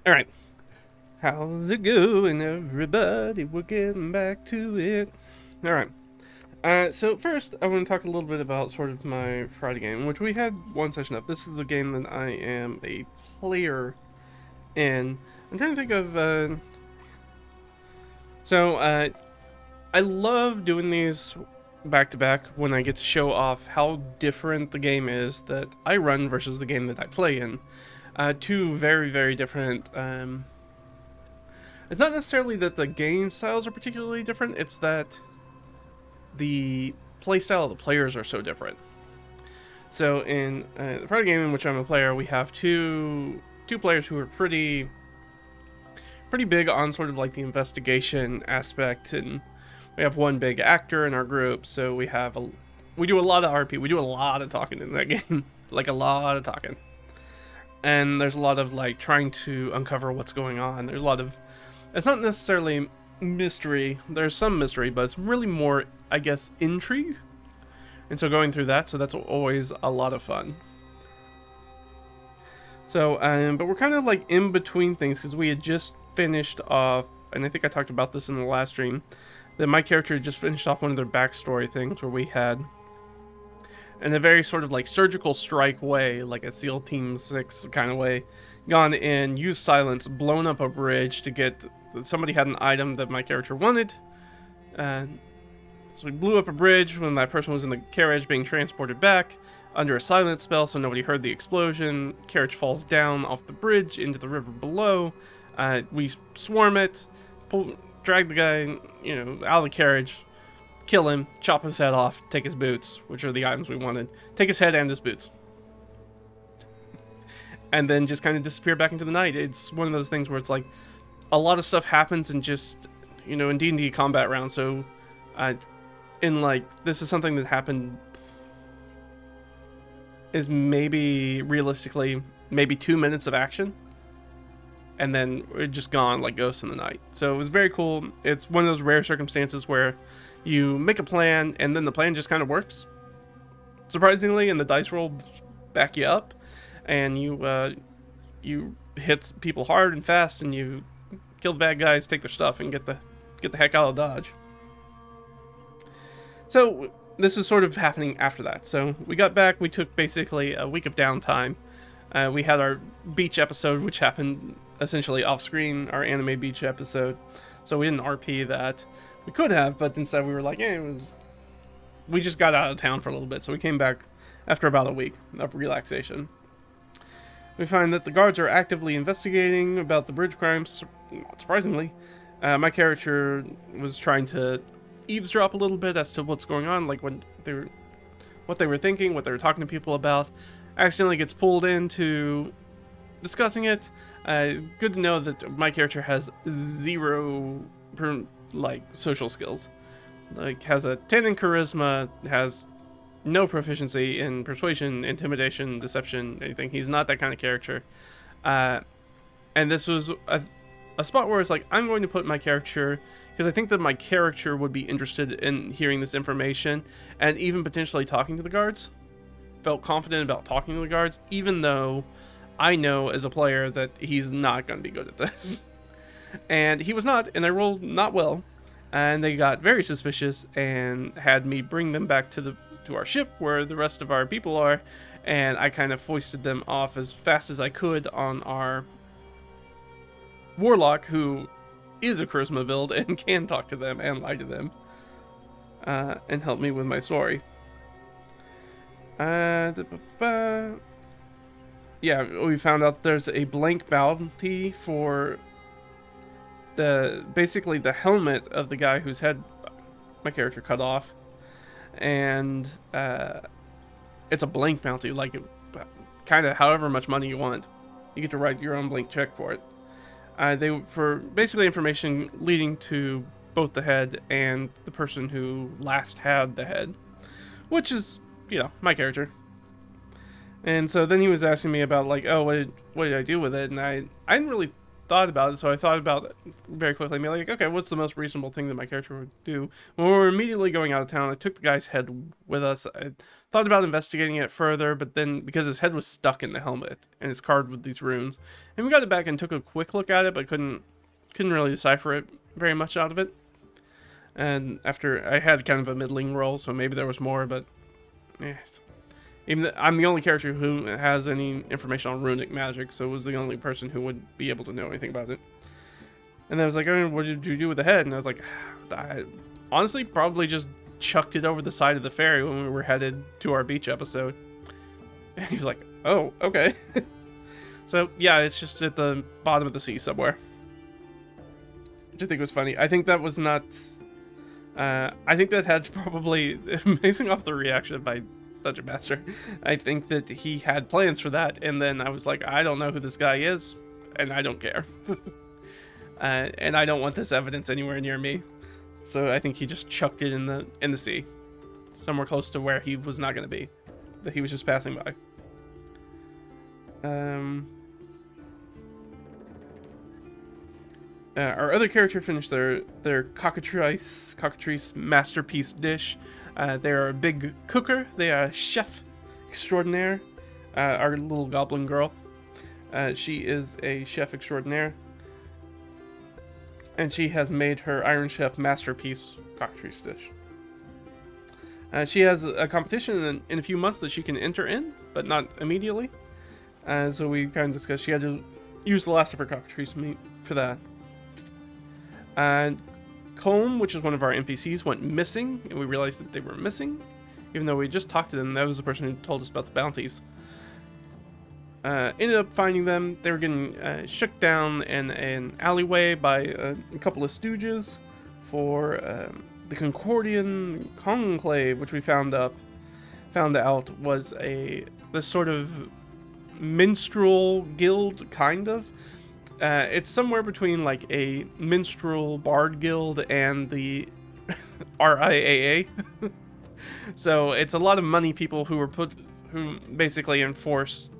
All right. How's it going, everybody? We're getting back to it. All right. So first, I want to talk a little bit about sort of my Friday game, which we had one session of. This is the game that I am a player in. I'm trying to think of. I love doing these back to back when I get to show off how different the game is that I run versus the game that I play in. Two very, very different. It's not necessarily that the game styles are particularly different, it's that the playstyle of the players are so different. So in the Friday game in which I'm a player, we have two players who are pretty big on sort of like the investigation aspect, and we have one big actor in our group, so we do a lot of RP, we do a lot of talking in that game, like a lot of talking. And there's a lot of like trying to uncover what's going on. There's a lot of, it's not necessarily mystery, there's some mystery, but it's really more, I guess, intrigue. And so going through that, so that's always a lot of fun. So, but we're kind of like in between things because we had just finished off, and I think I talked about this in the last stream, that my character just finished off one of their backstory things where we had, in a very sort of like surgical strike way, like a SEAL Team 6 kind of way, gone in, used silence, blown up a bridge to get, somebody had an item that my character wanted, and so we blew up a bridge when that person was in the carriage being transported back under a silence spell, so nobody heard the explosion. Carriage falls down off the bridge into the river below. We swarm it, drag the guy, out of the carriage, kill him, chop his head off, take his boots, which are the items we wanted, take his head and his boots, and then just kind of disappear back into the night. It's one of those things where it's like a lot of stuff happens in just, in D&D combat rounds. So, this is something that happened is maybe realistically maybe 2 minutes of action, and then it just gone like ghosts in the night. So it was very cool. It's one of those rare circumstances where you make a plan and then the plan just kind of works, surprisingly, and the dice roll back you up, and you hit people hard and fast, and you kill the bad guys, take their stuff, and get the heck out of Dodge. So this was sort of happening after that. So we got back, we took basically a week of downtime. We had our beach episode, which happened essentially off screen, our anime beach episode. So we didn't RP that. We could have, but instead we were like, we just got out of town for a little bit. So we came back after about a week of relaxation. We find that the guards are actively investigating about the bridge crimes, not surprisingly. My character was trying to eavesdrop a little bit as to what's going on, like what they were thinking, what they were talking to people about. Accidentally gets pulled into discussing it. Good to know that my character has zero social skills. Like, has a 10 in charisma, has no proficiency in persuasion, intimidation, deception, anything. He's not that kind of character. And this was a spot where it's like, I'm going to put my character, because I think that my character would be interested in hearing this information and even potentially talking to the guards. Felt confident about talking to the guards, even though I know as a player that he's not going to be good at this. And he was not, and I rolled not well, and they got very suspicious and had me bring them back to our ship where the rest of our people are, and I kind of foisted them off as fast as I could on our warlock, who is a charisma build and can talk to them and lie to them, and help me with my story. Yeah, we found out there's a blank bounty for basically the helmet of the guy whose head my character cut off, and it's a blank bounty, like kind of however much money you want, you get to write your own blank check for it. For basically information leading to both the head and the person who last had the head, which is, my character. And so then he was asking me about, like, oh, what did I do with it? And I didn't really thought about it, so I thought about it very quickly. And be like, okay, what's the most reasonable thing that my character would do? When we were immediately going out of town, I took the guy's head with us. I thought about investigating it further, but then because his head was stuck in the helmet and it's carved with these runes, and we got it back and took a quick look at it, but couldn't really decipher it very much out of it. And after I had kind of a middling roll, so maybe there was more, but I'm the only character who has any information on runic magic, so it was the only person who would be able to know anything about it. And I was like, oh, what did you do with the head? And I was like, I honestly probably just chucked it over the side of the ferry when we were headed to our beach episode. And he was like, oh, okay. So yeah, it's just at the bottom of the sea somewhere, which I think was funny. I think that was not... I think that had probably, basing off the reaction by Dungeon Master, I think that he had plans for that, and then I was like, I don't know who this guy is, and I don't care. And I don't want this evidence anywhere near me. So I think he just chucked it in the sea, somewhere close to where he was not going to be, that he was just passing by. Our other character finished their cockatrice masterpiece dish. They are a big cooker. They are a chef extraordinaire. Our little goblin girl. She is a chef extraordinaire. And she has made her Iron Chef masterpiece cockatrice dish. She has a competition in a few months that she can enter in, but not immediately. So we kind of discussed she had to use the last of her cockatrice meat for that. And Colm, which is one of our NPCs, went missing, and we realized that they were missing, even though we just talked to them. That was the person who told us about the bounties. Ended up finding them. They were getting shook down in an alleyway by a couple of stooges for the Concordian Conclave, which we found out was this sort of minstrel guild, kind of. It's somewhere between like a minstrel bard guild and the RIAA. So it's a lot of money people who basically enforce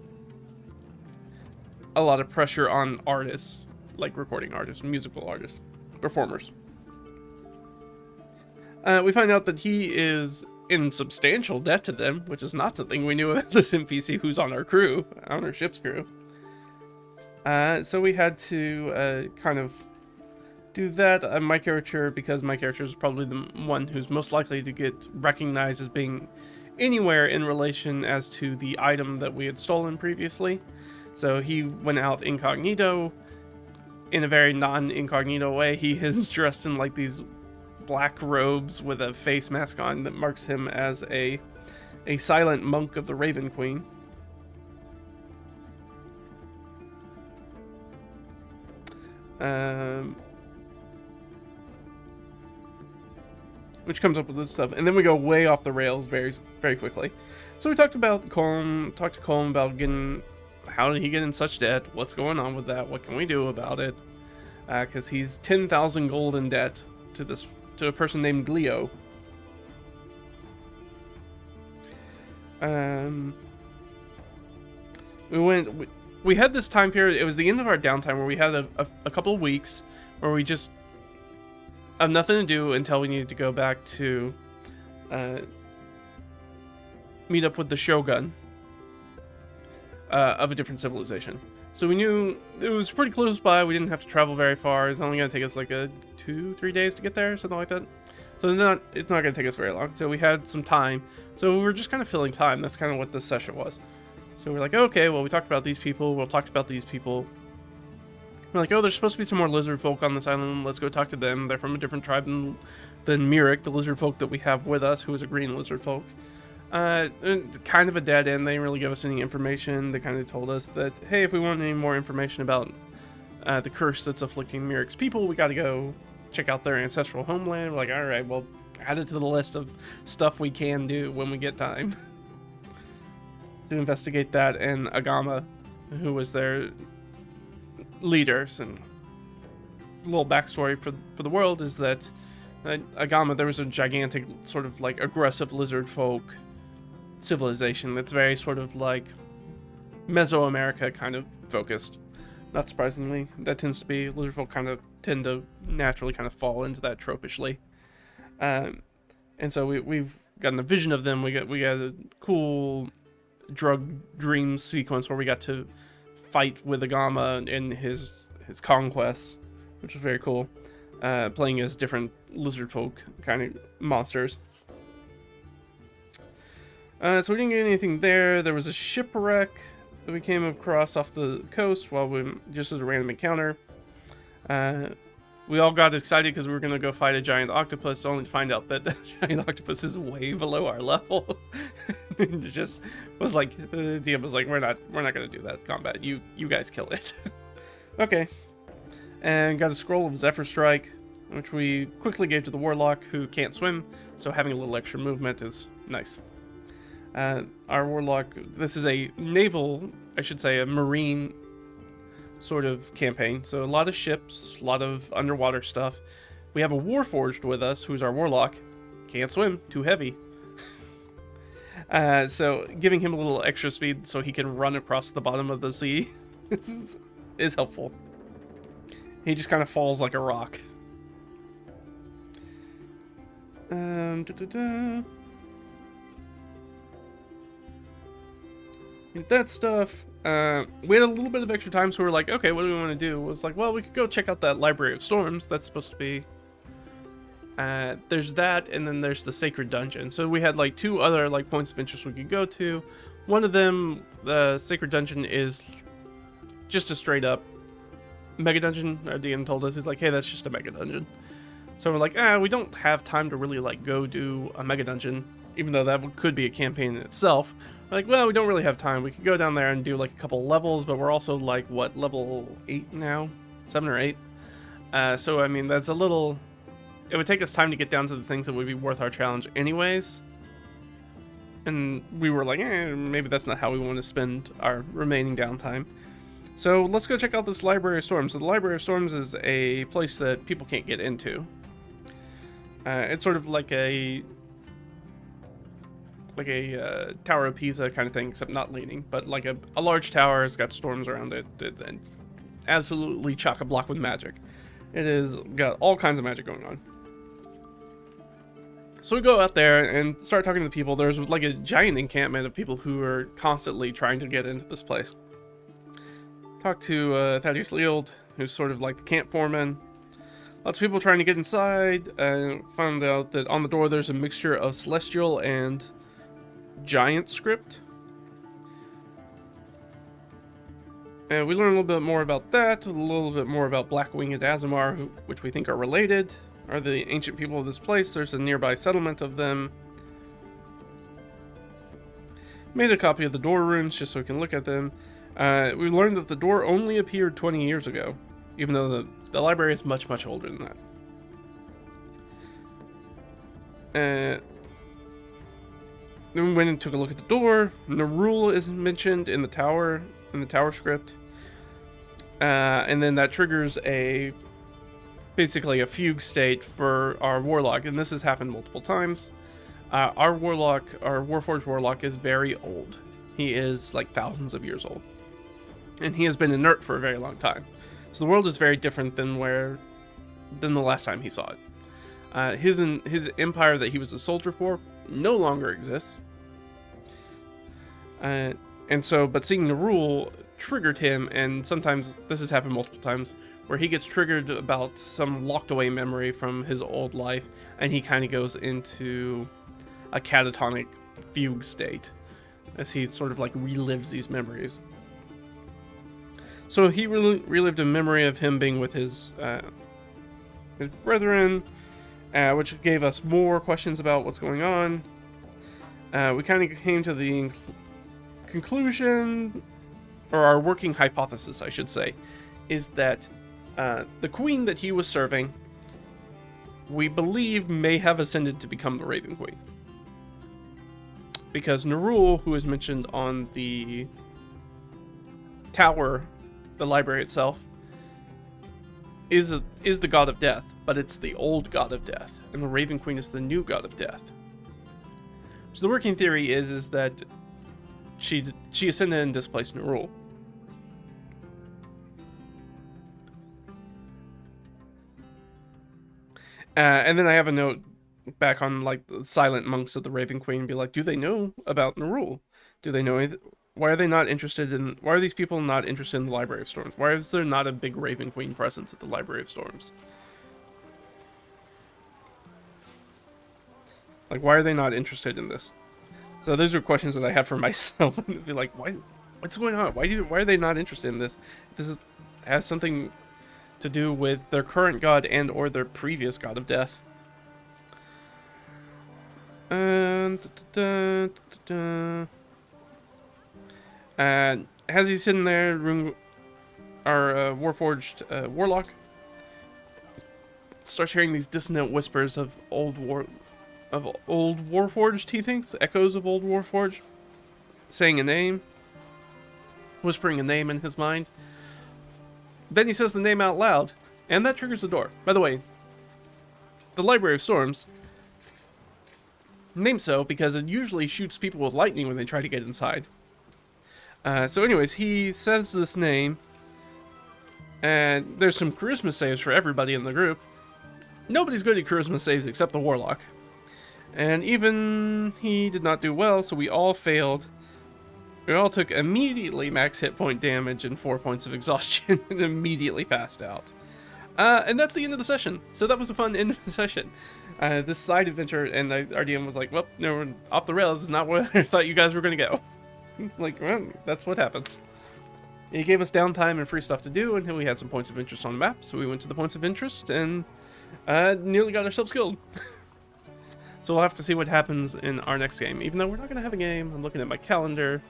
a lot of pressure on artists, like recording artists, musical artists, performers. We find out that he is in substantial debt to them, which is not something we knew about this NPC who's on our crew, on our ship's crew. So we had to kind of do that. My character, because my character is probably the one who's most likely to get recognized as being anywhere in relation as to the item that we had stolen previously. So he went out incognito, in a very non-incognito way. He is dressed in like these black robes with a face mask on that marks him as a silent monk of the Raven Queen. Which comes up with this stuff, and then we go way off the rails very, very quickly. So we talked to Colm about how did he get in such debt, what's going on with that, what can we do about it, because he's 10,000 gold in debt to a person named Gleo. We had this time period, it was the end of our downtime, where we had a couple of weeks where we just have nothing to do until we needed to go back to meet up with the Shogun of a different civilization. So we knew it was pretty close by, we didn't have to travel very far, it's only going to take us like 2-3 days to get there, something like that. So it's not going to take us very long, so we had some time. So we were just kind of filling time, that's kind of what this session was. So we're like, okay, well, we talked about these people, we'll talk about these people. We're like, oh, there's supposed to be some more lizard folk on this island, let's go talk to them. They're from a different tribe than Myrick, the lizard folk that we have with us, who is a green lizard folk. Kind of a dead end, they didn't really give us any information. They kind of told us that, hey, if we want any more information about the curse that's afflicting Myrick's people, we gotta go check out their ancestral homeland. We're like, alright, well, add it to the list of stuff we can do when we get time. To investigate that, and Agama, who was their leaders. And a little backstory for the world is that Agama, there was a gigantic sort of like aggressive lizard folk civilization that's very sort of like Mesoamerica kind of focused, not surprisingly. That tends to be, lizard folk kind of tend to naturally kind of fall into that tropishly. And so we've gotten a vision of them. We got a cool drug dream sequence where we got to fight with Agama in his conquests, which was very cool. Playing as different lizard folk kind of monsters. So we didn't get anything there. There was a shipwreck that we came across off the coast just as a random encounter. We all got excited because we were going to go fight a giant octopus, only to find out that the giant octopus is way below our level. It just was like, the DM was like, we're not going to do that combat. You guys kill it. Okay. And got a scroll of Zephyr Strike, which we quickly gave to the Warlock, who can't swim, so having a little extra movement is nice. Our Warlock, this is a naval, I should say, a marine sort of campaign. So a lot of ships, a lot of underwater stuff. We have a Warforged with us, who's our Warlock. Can't swim, too heavy. So giving him a little extra speed so he can run across the bottom of the sea is helpful. He just kind of falls like a rock. That stuff. We had a little bit of extra time, so we were like, okay, what do we want to do? It was like, well, we could go check out that Library of Storms. That's supposed to be... there's that, and then there's the Sacred Dungeon. So we had like 2 other like points of interest we could go to. One of them, the Sacred Dungeon, is just a straight up mega dungeon. Our DM told us, he's like, hey, that's just a mega dungeon. So we're like, we don't have time to really like go do a mega dungeon, even though that could be a campaign in itself. We're like, well, we don't really have time. We could go down there and do like a couple levels, but we're also like, what, level 8 now? 7 or 8? So I mean, that's a little... It would take us time to get down to the things that would be worth our challenge anyways. And we were like, maybe that's not how we want to spend our remaining downtime. So let's go check out this Library of Storms. So the Library of Storms is a place that people can't get into. It's sort of like a Tower of Pisa kind of thing, except not leaning, but like a large tower. It's got storms around it, and absolutely chock-a-block with magic. It is got all kinds of magic going on. So we go out there and start talking to the people. There's like a giant encampment of people who are constantly trying to get into this place. Talk to Thaddeus Leald, who's sort of like the camp foreman. Lots of people trying to get inside. Found out that on the door there's a mixture of Celestial and Giant script. And we learn a little bit more about that, a little bit more about Blackwing and Azamar, which we think are related, are the ancient people of this place. There's a nearby settlement of them. Made a copy of the door runes just so we can look at them. We learned that the door only appeared 20 years ago, even though the library is much, much older than that. Then we went and took a look at the door. Nerul is mentioned in the tower script. And then that triggers basically a fugue state for our Warlock, and this has happened multiple times. Our Warforged Warlock is very old. He is like thousands of years old. And he has been inert for a very long time. So the world is very different than the last time he saw it. His empire that he was a soldier for no longer exists. But seeing Nerul triggered him, and sometimes this has happened multiple times, where he gets triggered about some locked away memory from his old life, and he kind of goes into a catatonic fugue state as he sort of like relives these memories. So he relived a memory of him being with his brethren, which gave us more questions about what's going on. We kind of came to the conclusion, or our working hypothesis, I should say, is that the queen that he was serving, we believe, may have ascended to become the Raven Queen. Because Nerul, who is mentioned on the tower, the library itself, is the god of death, but it's the old god of death, and the Raven Queen is the new god of death. So the working theory is that she ascended and displaced Nerul. And then I have a note back on like the silent monks of the Raven Queen and be like, do they know about Nerul? Do they know anything? Why are they not interested in? Why are these people not interested in the Library of Storms? Why is there not a big Raven Queen presence at the Library of Storms? Like, why are they not interested in this? So those are questions that I have for myself. And be like, why? What's going on? Why are they not interested in this? Has something to do with their current god and or their previous god of death. And as he's sitting there, our Warforged warlock starts hearing these dissonant whispers of old Warforged, he thinks, echoes of old Warforged, saying a name, whispering a name in his mind. Then he says the name out loud, and that triggers the door. By the way, the Library of Storms, named so because it usually shoots people with lightning when they try to get inside. So anyways, he says this name, and there's some charisma saves for everybody in the group. Nobody's good at charisma saves except the warlock. And even he did not do well, so we all failed. We all took immediately max hit point damage and 4 points of exhaustion and immediately passed out. And that's the end of the session. So that was a fun end of the session. This side adventure, and our DM was like, well, no, we're off the rails. It's not where I thought you guys were going to go. Like, well, that's what happens. He gave us downtime and free stuff to do until we had some points of interest on the map. So we went to the points of interest and nearly got ourselves killed. So we'll have to see what happens in our next game. Even though we're not going to have a game, I'm looking at my calendar.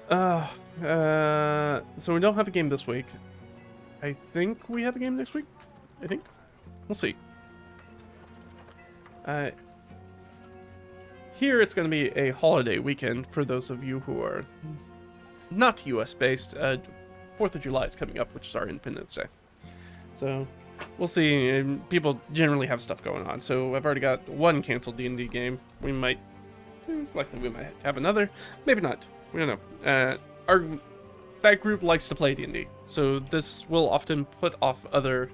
So we don't have a game this week. I think we have a game next week. I think. We'll see. Here it's going to be a holiday weekend for those of you who are not US based. 4th of July is coming up, which is our Independence Day. So we'll see. People generally have stuff going on. So I've already got one canceled D&D game. We might, it's likely we might have another. Maybe not. We don't know. That group likes to play D&D. So this will often put off other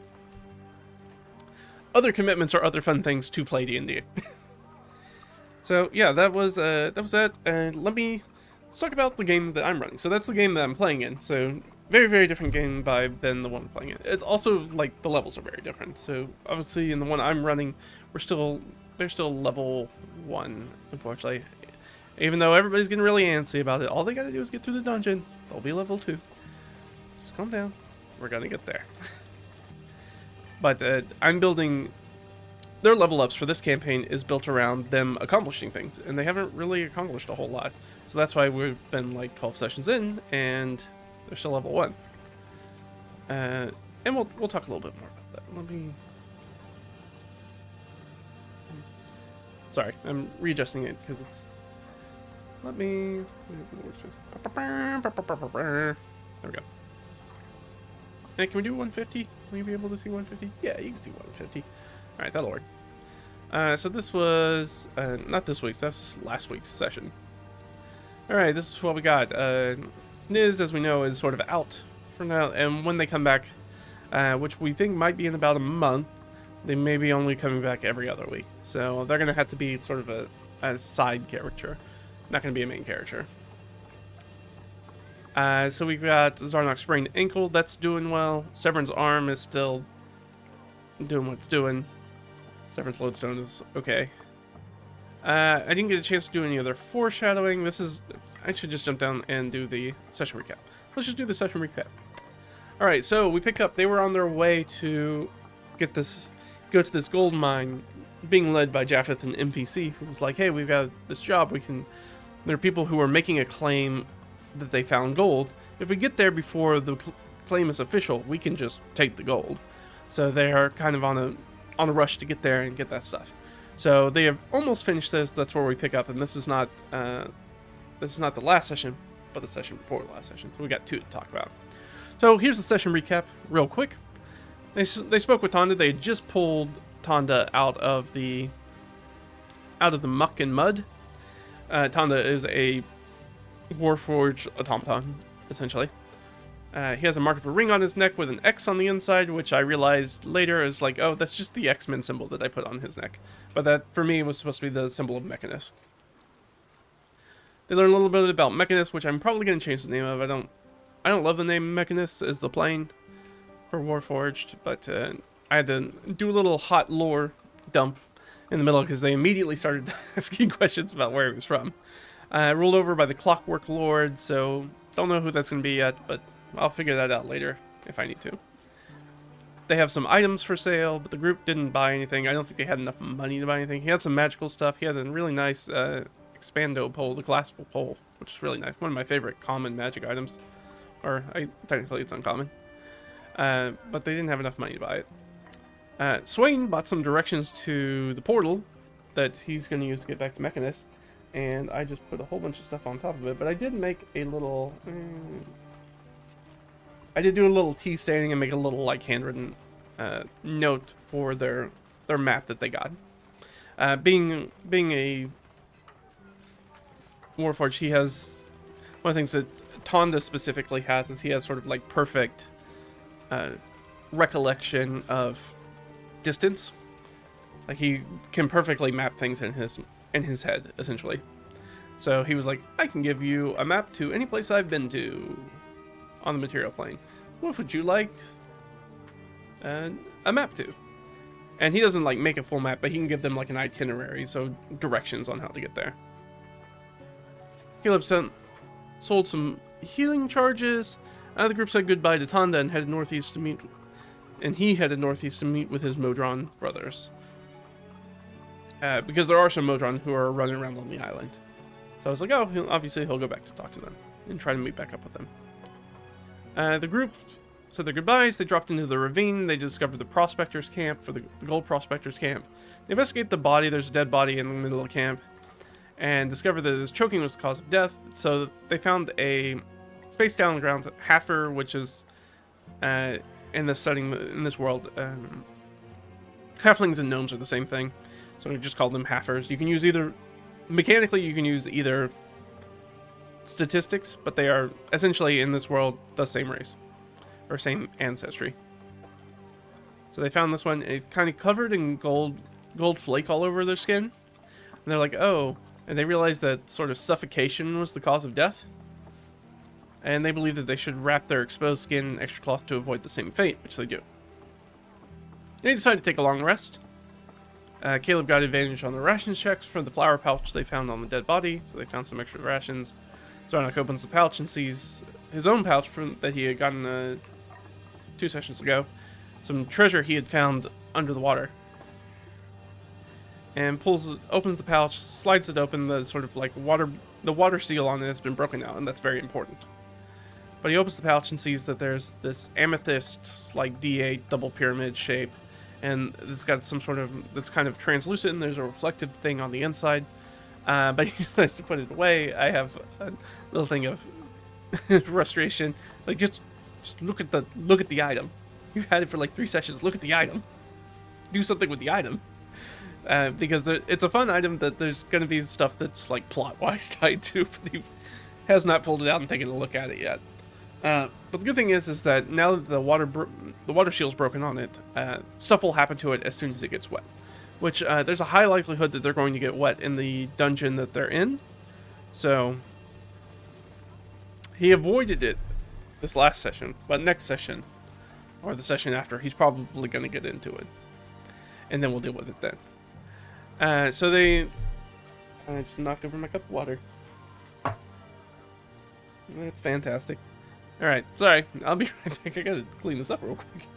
commitments or other fun things to play D&D. So yeah, that was that. Let's talk about the game that I'm running. So that's the game that I'm playing in. So very, very different game vibe than the one I'm playing in. It's also like the levels are very different. So obviously in the one I'm running, they're still level 1, unfortunately. Even though everybody's getting really antsy about it, all they gotta do is get through the dungeon. They'll be level 2. Just calm down. We're gonna get there. But I'm building. Their level ups for this campaign is built around them accomplishing things, and they haven't really accomplished a whole lot. So that's why we've been like 12 sessions in, and they're still level 1. And we'll talk a little bit more about that. Let me. Sorry, I'm readjusting it because it's. Let me. There we go. And can we do 150? Will you be able to see 150? Yeah, you can see 150. Alright, that'll work. So this was, not this week's, that's last week's session. Alright, this is what we got. Sniz, as we know, is sort of out for now, and when they come back, which we think might be in about a month, they may be only coming back every other week. So they're going to have to be sort of a side character, not going to be a main character. So we've got Zarnok's sprained ankle, that's doing well. Severin's arm is still doing what it's doing. Severin's lodestone is okay. I didn't get a chance to do any other foreshadowing. I should just jump down and do the session recap. Let's just do the session recap. Alright, so we pick up, they were on their way to go to this gold mine, being led by Japheth, an NPC, who was like, hey, we've got this job, there are people who are making a claim that they found gold. If we get there before the claim is official, we can just take the gold. So they are kind of on a rush to get there and get that stuff. So they have almost finished this. That's where we pick up, and this is not the last session, but the session before the last session. So we got 2 to talk about. So here's the session recap, real quick. They spoke with Tonda. They had just pulled Tonda out of the muck and mud. Tonda is a Warforged automaton, essentially. He has a mark of a ring on his neck with an X on the inside, which I realized later is like, oh, that's just the X-Men symbol that I put on his neck. But that, for me, was supposed to be the symbol of Mechanus. They learn a little bit about Mechanus, which I'm probably going to change the name of. I don't love the name Mechanus as the plane for Warforged, but I had to do a little hot lore dump in the middle because they immediately started asking questions about where he was from. Ruled over by the Clockwork Lord, so don't know who that's going to be yet, but I'll figure that out later if I need to. They have some items for sale, but the group didn't buy anything. I don't think they had enough money to buy anything. He had some magical stuff. He had a really nice expando pole, the glassful pole, which is really nice. One of my favorite common magic items. Or, technically it's uncommon. But they didn't have enough money to buy it. Swain bought some directions to the portal that he's going to use to get back to Mechanus. And I just put a whole bunch of stuff on top of it. But I did make a little... I did do a little tea staining and make a little, like, handwritten note for their map that they got. Being a Warforged, he has... One of the things that Tonda specifically has is he has sort of, like, perfect recollection of distance. Like, he can perfectly map things in his head, essentially. So he was like, I can give you a map to any place I've been to on the material plane. What would you like a map to? And he doesn't like make a full map, but he can give them like an itinerary, so directions on how to get there. Caleb sold some healing charges. The group said goodbye to Tonda and headed northeast to meet, and he headed northeast to meet with his Modron brothers. Because there are some Modron who are running around on the island. So I was like, oh, obviously he'll go back to talk to them and try to meet back up with them. The group said their goodbyes. They dropped into the ravine. They discovered the prospectors camp for the gold prospectors camp. They investigate the body. There's a dead body in the middle of camp. And discovered that his choking was the cause of death. So they found a face down on the ground Haffer, which is in this setting, in this world, halflings and gnomes are the same thing. So we just call them Haffers. You can use either, mechanically you can use either statistics, but they are essentially in this world the same race or same ancestry. So they found this one, it kind of covered in gold flake all over their skin. And they're like, oh, and they realized that sort of suffocation was the cause of death. And they believe that they should wrap their exposed skin in extra cloth to avoid the same fate, which they do. They decide to take a long rest. Caleb got advantage on the rations checks for the flower pouch they found on the dead body, so they found some extra rations. Zarnak opens the pouch and sees his own pouch that he had gotten 2 sessions ago. Some treasure he had found under the water. And opens the pouch, slides it open, the sort of like the water seal on it has been broken out, and that's very important. But he opens the pouch and sees that there's this amethyst, like D8 double pyramid shape, and it's got some sort of, that's kind of translucent, and there's a reflective thing on the inside. But he decides to put it away. I have a little thing of frustration. Like, just look at the item. You've had it for like 3 sessions. Look at the item. Do something with the item. Because it's a fun item that there's going to be stuff that's like plot-wise tied to, but he has not pulled it out and taken a look at it yet. But the good thing is that now that the water shield's broken on it, stuff will happen to it as soon as it gets wet. Which, there's a high likelihood that they're going to get wet in the dungeon that they're in. So, he avoided it this last session, but next session, or the session after, he's probably going to get into it. And then we'll deal with it then. So I just knocked over my cup of water. That's fantastic. Alright, sorry, I'll be right back. I gotta clean this up real quick.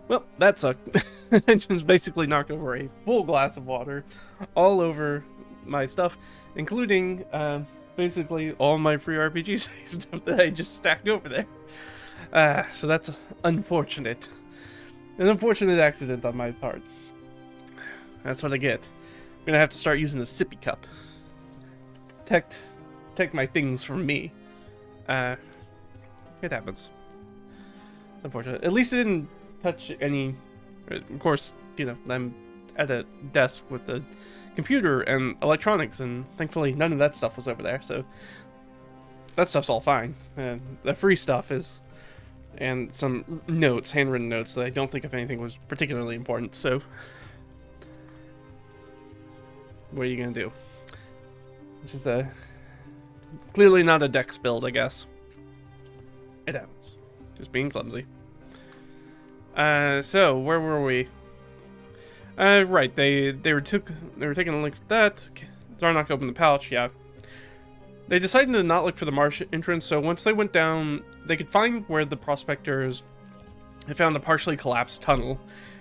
Well, that sucked. I just basically knocked over a full glass of water all over my stuff, including basically all my free RPG stuff that I just stacked over there. So that's unfortunate. An unfortunate accident on my part. That's what I get. I'm gonna have to start using a sippy cup. Protect my things from me. It happens. It's unfortunate. At least it didn't touch any. Of course, I'm at a desk with the computer and electronics, and thankfully none of that stuff was over there, so that stuff's all fine. The free stuff is, and some notes, handwritten notes, that I don't think if anything was particularly important, so what are you gonna do? It's just clearly not a dex build, I guess. It happens. Just being clumsy. So where were we? Right, they were taking a look at that. Zarnok opened the pouch, yeah. They decided to not look for the marsh entrance, so once they went down, they could find where the prospectors had found a partially collapsed tunnel,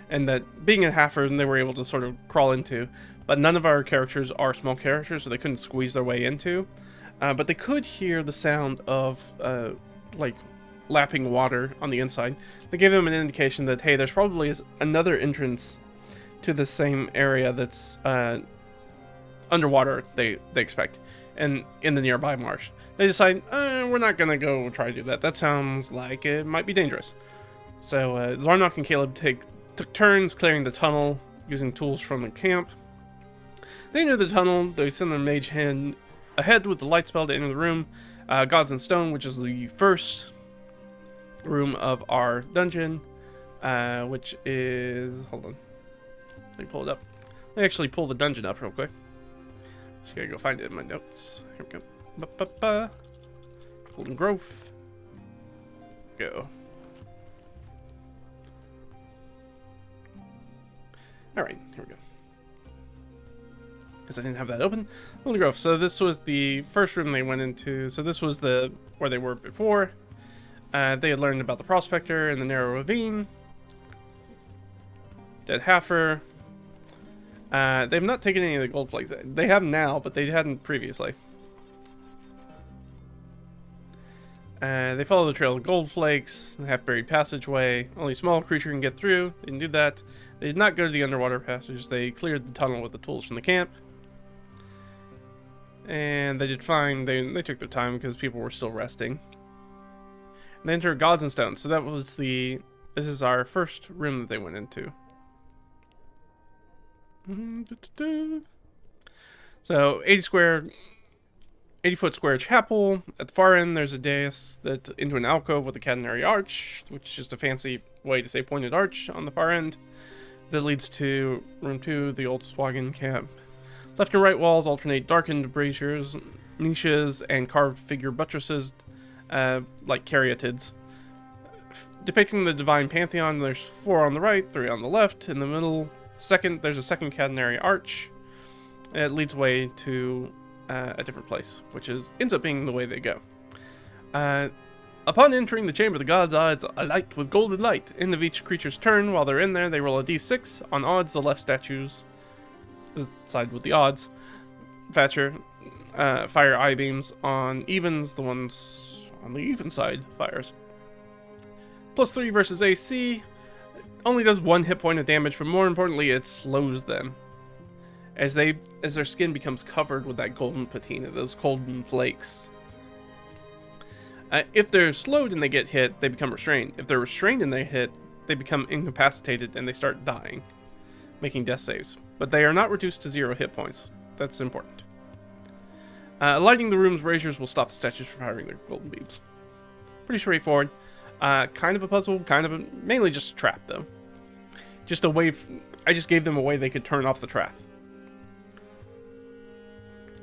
and that being a half-earthen, they were able to sort of crawl into. But none of our characters are small characters, so they couldn't squeeze their way into. But they could hear the sound of, like, lapping water on the inside. They gave them an indication that, hey, there's probably another entrance to the same area that's underwater, they expect, and in the nearby marsh. They decide, we're not gonna go try to do that. That sounds like it might be dangerous. So Zarnok and Caleb took turns clearing the tunnel using tools from the camp. They enter the tunnel. They send their mage hand ahead with the light spell to enter the room. Gods in Stone, which is the first room of our dungeon, which is, hold on, let me pull it up. Let me actually pull the dungeon up real quick. Just gotta go find it in my notes. Here we go. Golden Grove. Go. Alright, here we go. Because I didn't have that open. Golden Grove. So this was the first room they went into. So this was where they were before. They had learned about the Prospector and the Narrow Ravine. Dead Heifer. They've not taken any of the gold flakes. They have now, but they hadn't previously. They follow the trail of gold flakes, the half-buried passageway. Only a small creature can get through. They didn't do that. They did not go to the underwater passage. They cleared the tunnel with the tools from the camp. And they did fine. They took their time because people were still resting. And they entered Gods and Stone. So that was this is our first room that they went into. So 80-foot square chapel. At the far end, there's a dais that into an alcove with a catenary arch, which is just a fancy way to say pointed arch on the far end. That leads to room 2, the old Swaggin camp. Left and right walls alternate darkened braziers, niches, and carved figure buttresses, like caryatids. Depicting the divine pantheon, there's 4 on the right, 3 on the left. In the middle, there's a second catenary arch. It leads way to a different place, which ends up being the way they go. Upon entering the Chamber of the Gods, odds alight with golden light. End of each creature's turn. While they're in there, they roll a d6. On odds, the left statues, the side with the odds, fire eye beams. On evens, the ones on the even side fires. +3 versus AC. Only does 1 hit point of damage, but more importantly, it slows them. As their skin becomes covered with that golden patina, those golden flakes. If they're slowed and they get hit, they become restrained. If they're restrained and they hit, they become incapacitated and they start dying, making death saves. But they are not reduced to 0 hit points. That's important. Lighting the room's braziers will stop the statues from firing their golden beams. Pretty straightforward. Kind of a puzzle, mainly just a trap though. Just a way, I just gave them a way they could turn off the trap.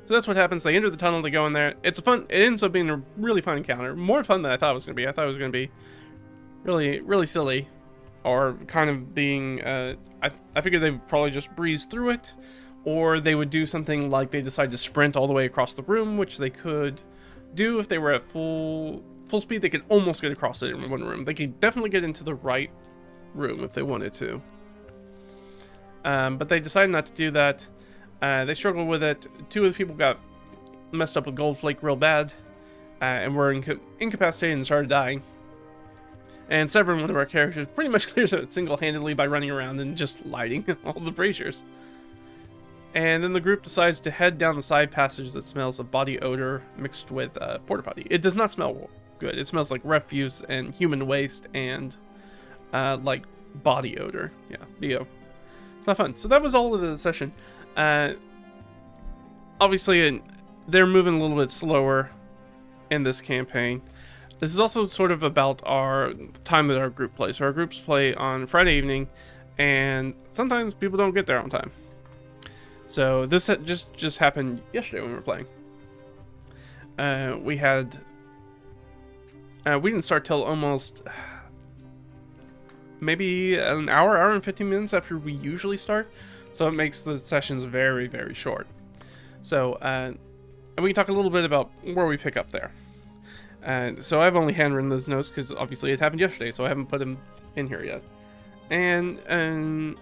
So that's what happens. They enter the tunnel, they go in there. It ends up being a really fun encounter. More fun than I thought it was going to be. I thought it was going to be really, really silly. Or kind of being, I figured they would probably just breeze through it. Or they would do something like they decide to sprint all the way across the room, which they could do if they were at full speed. They could almost get across it in one room. They could definitely get into the right room if they wanted to. But they decided not to do that. They struggled with it. 2 of the people got messed up with gold flake real bad, and were incapacitated and started dying. And Severin, one of our characters, pretty much clears it single-handedly by running around and just lighting all the braziers. And then the group decides to head down the side passage that smells of body odor mixed with porta potty. It does not smell good. It smells like refuse and human waste and like body odor. Yeah, BO. It's not fun. So that was all of the session. Obviously, they're moving a little bit slower in this campaign. This is also sort of about our time that our group plays. So our groups play on Friday evening, and sometimes people don't get there on time. So this just happened yesterday when we were playing. We didn't start till almost maybe an hour and 15 minutes after we usually start. So it makes the sessions very, very short. So, and we can talk a little bit about where we pick up there. So I've only handwritten those notes because obviously it happened yesterday, so I haven't put them in here yet. And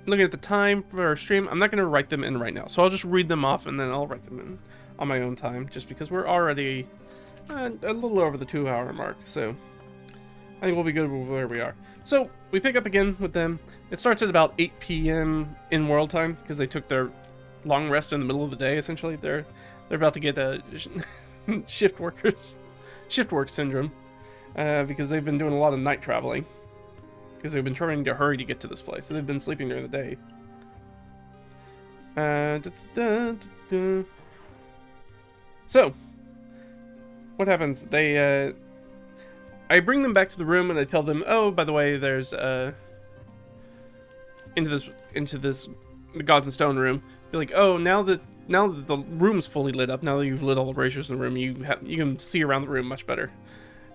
looking at the time for our stream, I'm not going to write them in right now. So I'll just read them off and then I'll write them in on my own time, just because we're already a little over the 2-hour mark. So I think we'll be good with where we are. So we pick up again with them. It starts at about 8 p.m. in world time because they took their long rest in the middle of the day. Essentially, they're about to get a shift work syndrome because they've been doing a lot of night traveling because they've been trying to hurry to get to this place. So they've been sleeping during the day. So what happens? I bring them back to the room and I tell them, oh, by the way, there's into this the Gods and Stone room. Be like, oh, now that the room's fully lit up, now that you've lit all the braziers in the room, you can see around the room much better,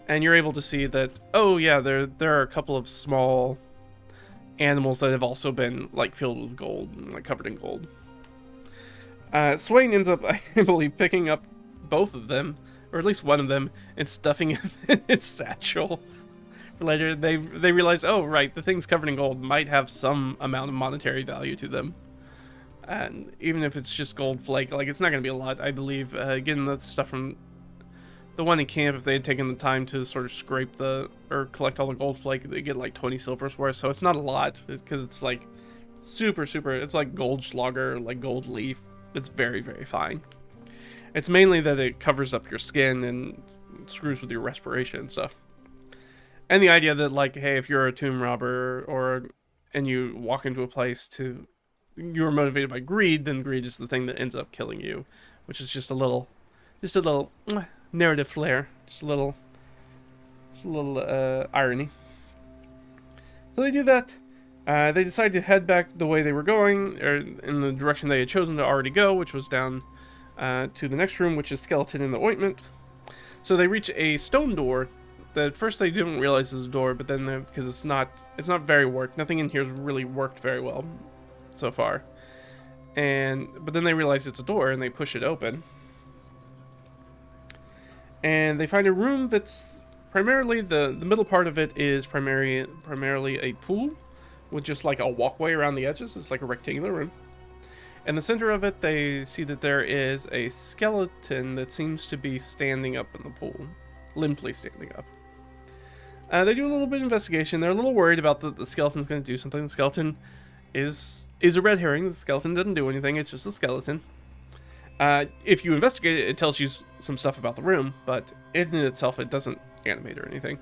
and you're able to see that. Oh yeah, there are a couple of small animals that have also been like filled with gold, and, like covered in gold. Swain ends up, I believe, picking up both of them, or at least one of them, and stuffing it in its satchel. For later, they realize, oh right, the things covered in gold might have some amount of monetary value to them. And even if it's just gold flake, like it's not going to be a lot, I believe. Getting the stuff from the one in camp, if they had taken the time to sort of scrape or collect all the gold flake, they get like 20 silvers worth. So it's not a lot because it's like super, it's like gold schlager, like gold leaf. It's very, very fine. It's mainly that it covers up your skin and screws with your respiration and stuff. And the idea that like, hey, if you're a tomb robber and you walk into a place you're motivated by greed, then greed is the thing that ends up killing you, which is just a little narrative flair, just a little irony. So they do that. They decide to head back the way they were going, or in the direction they had chosen to already go, which was down to the next room, which is Skeleton in the Ointment. So they reach a stone door that at first they didn't realize was a door, but then because it's not very worked. Nothing in here has really worked very well so far. But then they realize it's a door and they push it open. And they find a room that's primarily the middle part of it is primarily a pool with just like a walkway around the edges. It's like a rectangular room. In the center of it, they see that there is a skeleton that seems to be standing up in the pool, limply standing up. They do a little bit of investigation. They're a little worried about the skeleton's going to do something. The skeleton is a red herring. The skeleton doesn't do anything. It's just a skeleton. If you investigate it, it tells you some stuff about the room, but in itself, it doesn't animate or anything.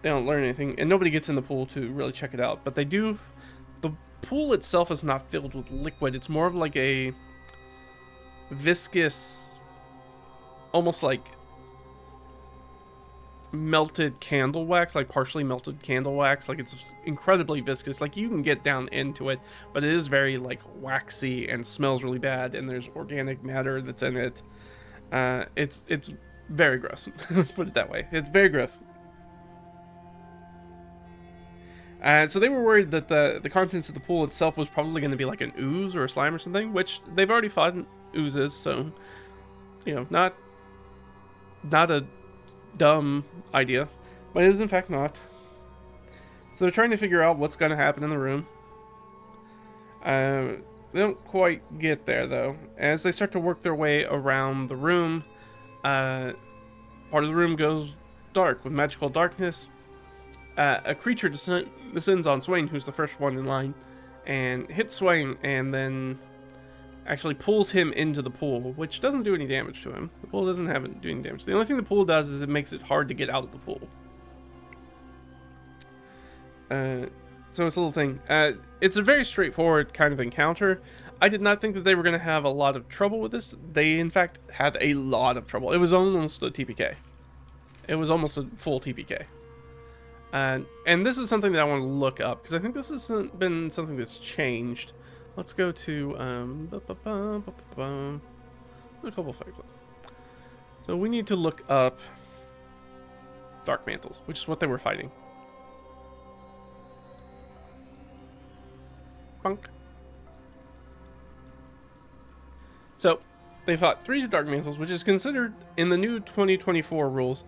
They don't learn anything, and nobody gets in the pool to really check it out. But they do. The pool itself is not filled with liquid. It's more of like a viscous, almost like melted candle wax, like partially melted candle wax. Like it's incredibly viscous. Like you can get down into it, but it is very like waxy and smells really bad, and there's organic matter that's in it. It's very gross. Let's put it that way. It's very gross. So they were worried that the contents of the pool itself was probably going to be like an ooze or a slime or something, which they've already fought oozes, so you know, not a dumb idea, but it is in fact not. they're trying to figure out what's going to happen in the room. They don't quite get there, though. As they start to work their way around the room, part of the room goes dark with magical darkness. A creature descends on Swain, who's the first one in line, and hits Swain, and then actually pulls him into the pool, which doesn't do any damage to him. The pool doesn't have it do any damage. The only thing the pool does is it makes it hard to get out of the pool. So it's a little thing. It's a very straightforward kind of encounter. I did not think that they were going to have a lot of trouble with this. They, in fact, had a lot of trouble. It was almost a TPK. It was almost a full TPK. And this is something that I want to look up, because I think this has been something that's changed. Let's go to a couple facts. So we need to look up Dark Mantles, which is what they were fighting. Bunk. So they fought 3 Dark Mantles, which is considered in the new 2024 rules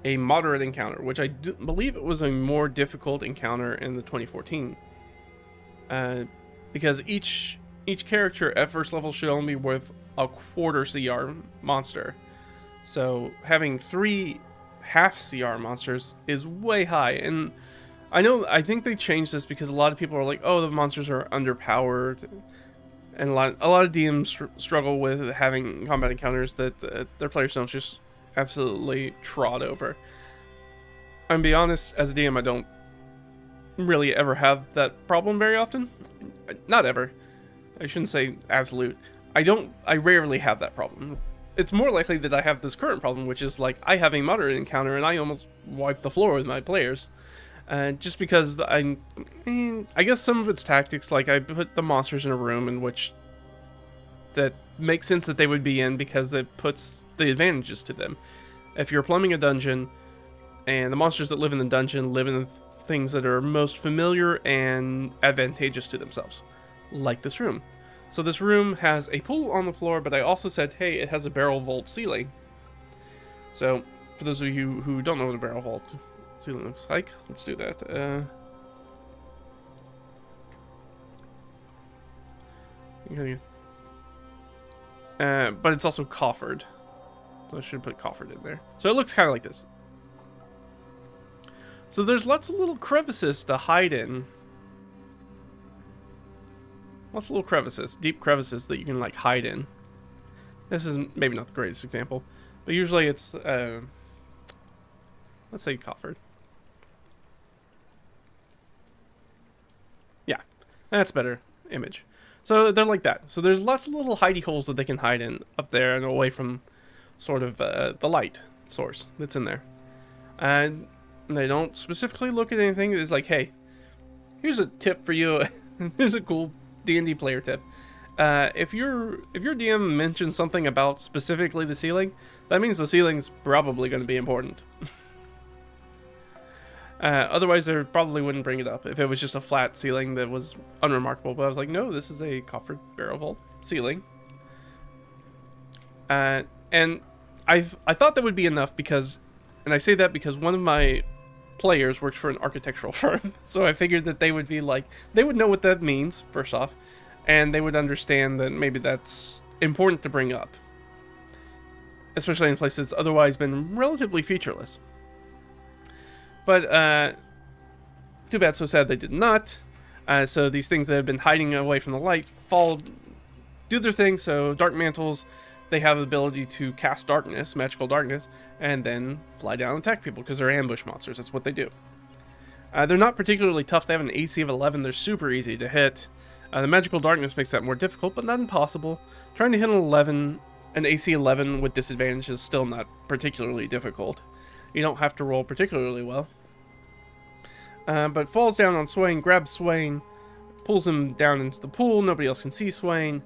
a moderate encounter, which I believe it was a more difficult encounter in the 2014. Because each character at first level should only be worth a quarter CR monster. So having 3 half CR monsters is way high. And I think they changed this because a lot of people are like, oh, the monsters are underpowered. And a lot of DMs struggle with having combat encounters that their players don't just absolutely trot over. I'm gonna be honest, as a DM, I don't really ever have that problem very often. Not ever. I shouldn't say absolute. I rarely have that problem. It's more likely that I have this current problem, which is like I have a moderate encounter and I almost wipe the floor with my players. Just because I guess some of it's tactics, like I put the monsters in a room in which that makes sense that they would be in because it puts the advantages to them. If you're plumbing a dungeon and the monsters that live in the dungeon live in things that are most familiar and advantageous to themselves, like this room. So this room has a pool on the floor, but I also said, hey, it has a barrel vault ceiling. So for those of you who don't know what a barrel vault ceiling looks like, let's do that. But it's also coffered. So I should put coffered in there. So it looks kind of like this. So there's lots of little crevices to hide in. Lots of little crevices, deep crevices that you can like hide in. This is maybe not the greatest example, but usually it's, let's say coffered. Yeah, that's a better image. So they're like that. So there's lots of little hidey holes that they can hide in up there and away from sort of the light source that's in there. And they don't specifically look at anything. It's like, hey, here's a tip for you. Here's a cool D&D player tip. If your DM mentions something about specifically the ceiling, that means the ceiling's probably going to be important. Otherwise, they probably wouldn't bring it up if it was just a flat ceiling that was unremarkable. But I was like, no, this is a coffered barrel vault ceiling. And I thought that would be enough because, and I say that because one of my players works for an architectural firm. So I figured that they would be like, they would know what that means, first off, and they would understand that maybe that's important to bring up. Especially in places that's otherwise been relatively featureless. But, too bad, so sad they did not. So these things that have been hiding away from the light do their thing. So Dark Mantles, they have the ability to cast darkness, magical darkness, and then fly down and attack people because they're ambush monsters. That's what they do. They're not particularly tough. They have an AC of 11. They're super easy to hit. The magical darkness makes that more difficult, but not impossible. Trying to hit an AC 11 with disadvantage is still not particularly difficult. You don't have to roll particularly well. But falls down on Swain, grabs Swain, pulls him down into the pool. Nobody else can see Swain.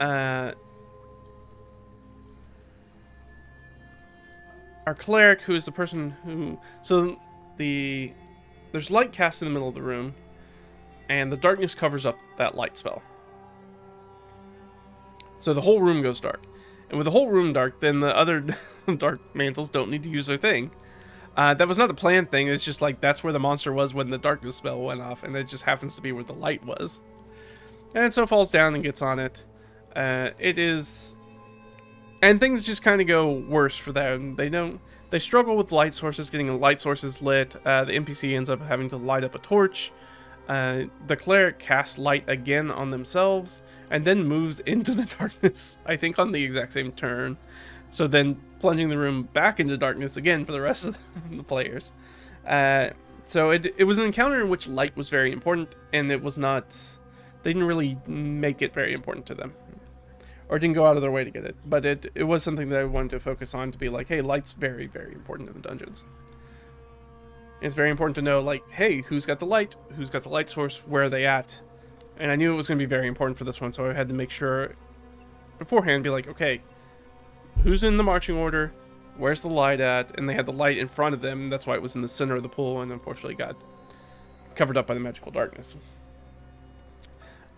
Our cleric, who is the person who... So there's light cast in the middle of the room, and the darkness covers up that light spell. So the whole room goes dark. And with the whole room dark, then the other Dark Mantles don't need to use their thing. That was not the planned thing. It's just like that's where the monster was when the darkness spell went off, and it just happens to be where the light was. And so falls down and gets on it. It is, and things just kind of go worse for them. They struggle with light sources, getting the light sources lit. The NPC ends up having to light up a torch. The cleric casts light again on themselves, and then moves into the darkness, I think on the exact same turn. So then plunging the room back into darkness again for the rest of the players. So it was an encounter in which light was very important, and it was not... They didn't really make it very important to them. Or didn't go out of their way to get it. But it was something that I wanted to focus on, to be like, hey, light's very, very important in the dungeons. It's very important to know, like, hey, who's got the light? Who's got the light source? Where are they at? And I knew it was going to be very important for this one, so I had to make sure beforehand, be like, okay, who's in the marching order? Where's the light at? And they had the light in front of them. That's why it was in the center of the pool, and unfortunately got covered up by the magical darkness.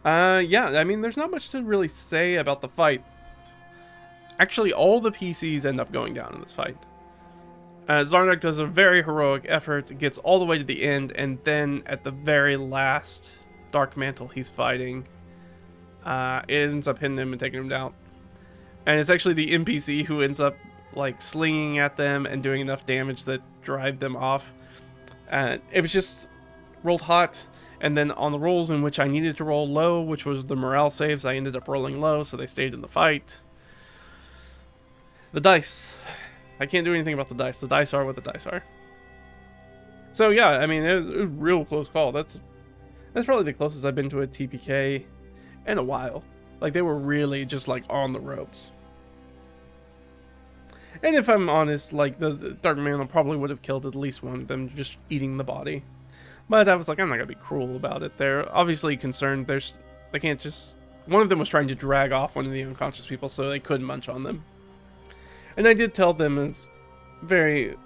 Yeah, I mean, there's not much to really say about the fight. Actually, all the PCs end up going down in this fight. Zarnak does a very heroic effort, gets all the way to the end, and then at the very last Dark Mantle he's fighting, it ends up hitting him and taking him down. And it's actually the NPC who ends up, like, slinging at them and doing enough damage that drive them off. It was just rolled hot. And then on the rolls in which I needed to roll low, which was the morale saves, I ended up rolling low, so they stayed in the fight. The dice. I can't do anything about the dice. The dice are what the dice are. So yeah, I mean, it was a real close call. That's probably the closest I've been to a TPK in a while. Like, they were really just, like, on the ropes. And if I'm honest, like, the Dark Mantle probably would have killed at least one of them just eating the body. But I was like, I'm not going to be cruel about it. They're obviously concerned. They can't just... One of them was trying to drag off one of the unconscious people so they couldn't munch on them. And I did tell them very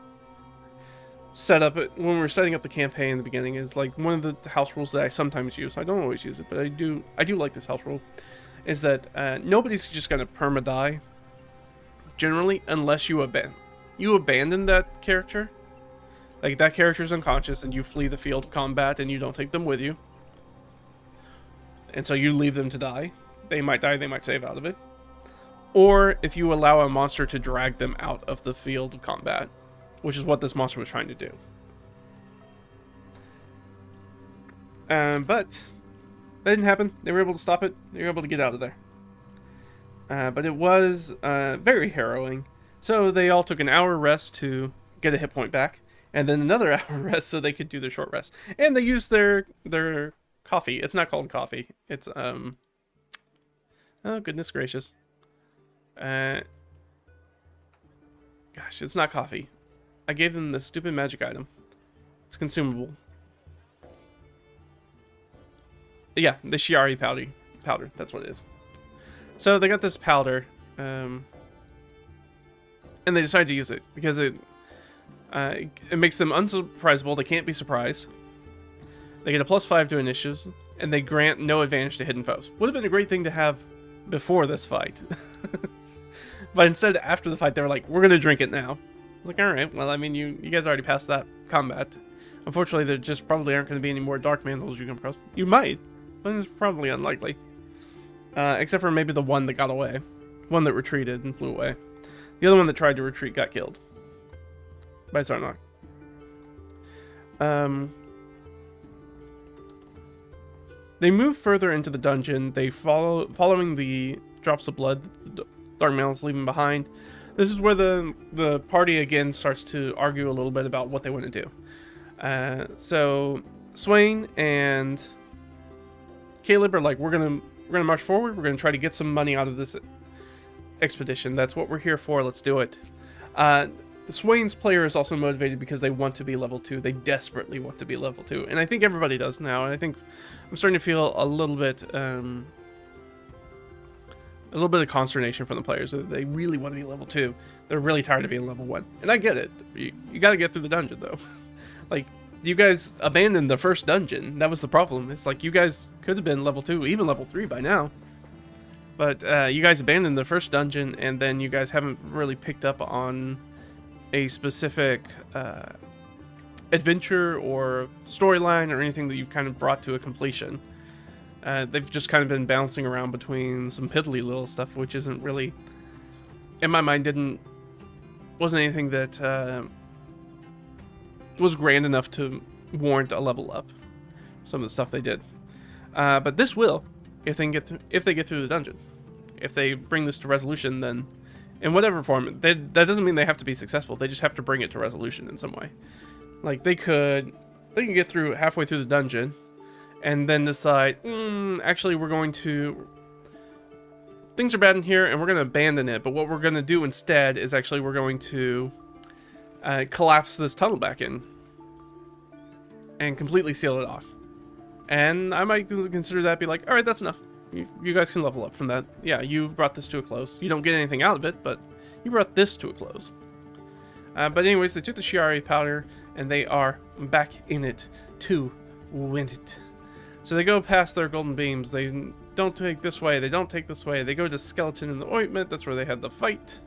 set up... When we were setting up the campaign in the beginning, is like one of the house rules that I sometimes use. I don't always use it, but I do like this house rule. Is that nobody's just going to perma-die, generally, unless you abandon that character. Like, that character's unconscious and you flee the field of combat and you don't take them with you. And so you leave them to die. They might die, they might save out of it. Or if you allow a monster to drag them out of the field of combat, which is what this monster was trying to do. But that didn't happen. They were able to stop it. They were able to get out of there. But it was very harrowing. So they all took an hour rest to get a hit point back. And then another hour rest so they could do their short rest. And they used their coffee. It's not called coffee. It's, oh, goodness gracious. Gosh, it's not coffee. I gave them the stupid magic item. It's consumable. Yeah, the Shiari powder. That's what it is. So they got this powder. And they decided to use it because it makes them unsurprisable. They can't be surprised. They get a +5 to initiatives, and they grant no advantage to hidden foes. Would have been a great thing to have before this fight. But instead, after the fight, they were like, we're going to drink it now. I was like, alright, well, I mean, you guys already passed that combat. Unfortunately, there just probably aren't going to be any more Dark Mantles you can cross. You might, but it's probably unlikely. Except for maybe the one that got away. One that retreated and flew away. The other one that tried to retreat got killed by Zarnak. They move further into the dungeon. They following the drops of blood Dark Mantle's leaving behind. This is where the party again starts to argue a little bit about what they want to do. So Swain and Caleb are like, we're gonna march forward. We're gonna try to get some money out of this expedition. That's what we're here for. Let's do it. Swain's player is also motivated because they want to be level 2. They desperately want to be level 2. And I think everybody does now. And I think I'm starting to feel a little bit of consternation from the players. They really want to be level 2. They're really tired of being level 1. And I get it. You got to get through the dungeon, though. Like, you guys abandoned the first dungeon. That was the problem. It's like, you guys could have been level 2, even level 3 by now. But you guys abandoned the first dungeon, and then you guys haven't really picked up on a specific adventure or storyline or anything that you've kind of brought to a completion. They've just kind of been bouncing around between some piddly little stuff, which isn't really, in my mind, wasn't anything that was grand enough to warrant a level up. Some of the stuff they did, but this will, if they get through the dungeon. If they bring this to resolution, then in whatever form, that doesn't mean they have to be successful. They just have to bring it to resolution in some way. Like they can get through halfway through the dungeon, and then decide, actually, things are bad in here, and we're going to abandon it. But what we're going to do instead is actually we're going to collapse this tunnel back in and completely seal it off. And I might consider that, be like, all right, that's enough. You guys can level up from that. Yeah, you brought this to a close. You don't get anything out of it, but you brought this to a close. But anyways, they took the Shiari powder, and they are back in it to win it. So they go past their golden beams. They don't take this way. They don't take this way. They go to Skeleton in the Ointment. That's where they had the fight.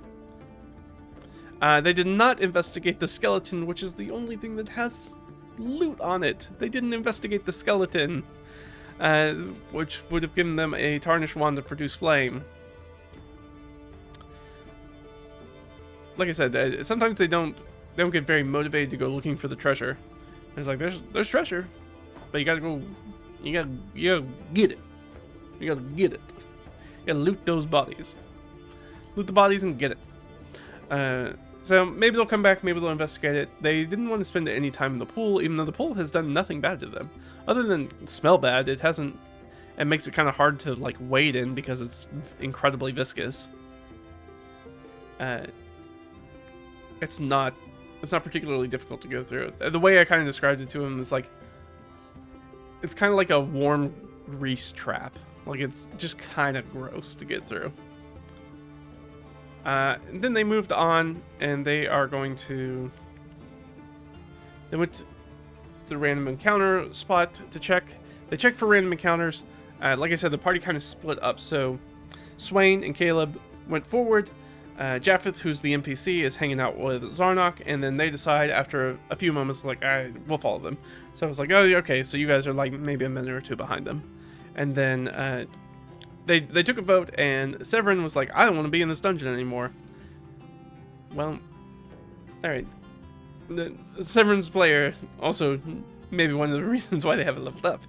They did not investigate the skeleton, which is the only thing that has loot on it. They didn't investigate the skeleton, which would have given them a tarnished wand to produce flame. Like I said, sometimes they don't get very motivated to go looking for the treasure. It's like there's treasure, but you gotta get it. You gotta get it. You gotta loot those bodies. Loot the bodies and get it. So maybe they'll come back, maybe they'll investigate it. They didn't want to spend any time in the pool, even though the pool has done nothing bad to them. Other than smell bad, it makes it kind of hard to like wade in because it's incredibly viscous. It's not particularly difficult to go through. The way I kind of described it to him is like, it's kind of like a warm grease trap. Like it's just kind of gross to get through. And then they moved on, and they went to the random encounter spot to check. They checked for random encounters. Like I said, the party kind of split up. So Swain and Caleb went forward. Japheth, who's the NPC, is hanging out with Zarnok, and then they decide after a few moments, like, we'll follow them. So I was like, oh, okay, so you guys are like maybe a minute or two behind them. And then they took a vote, and Severin was like, I don't want to be in this dungeon anymore. Well, alright. Severin's player, also maybe one of the reasons why they haven't leveled up.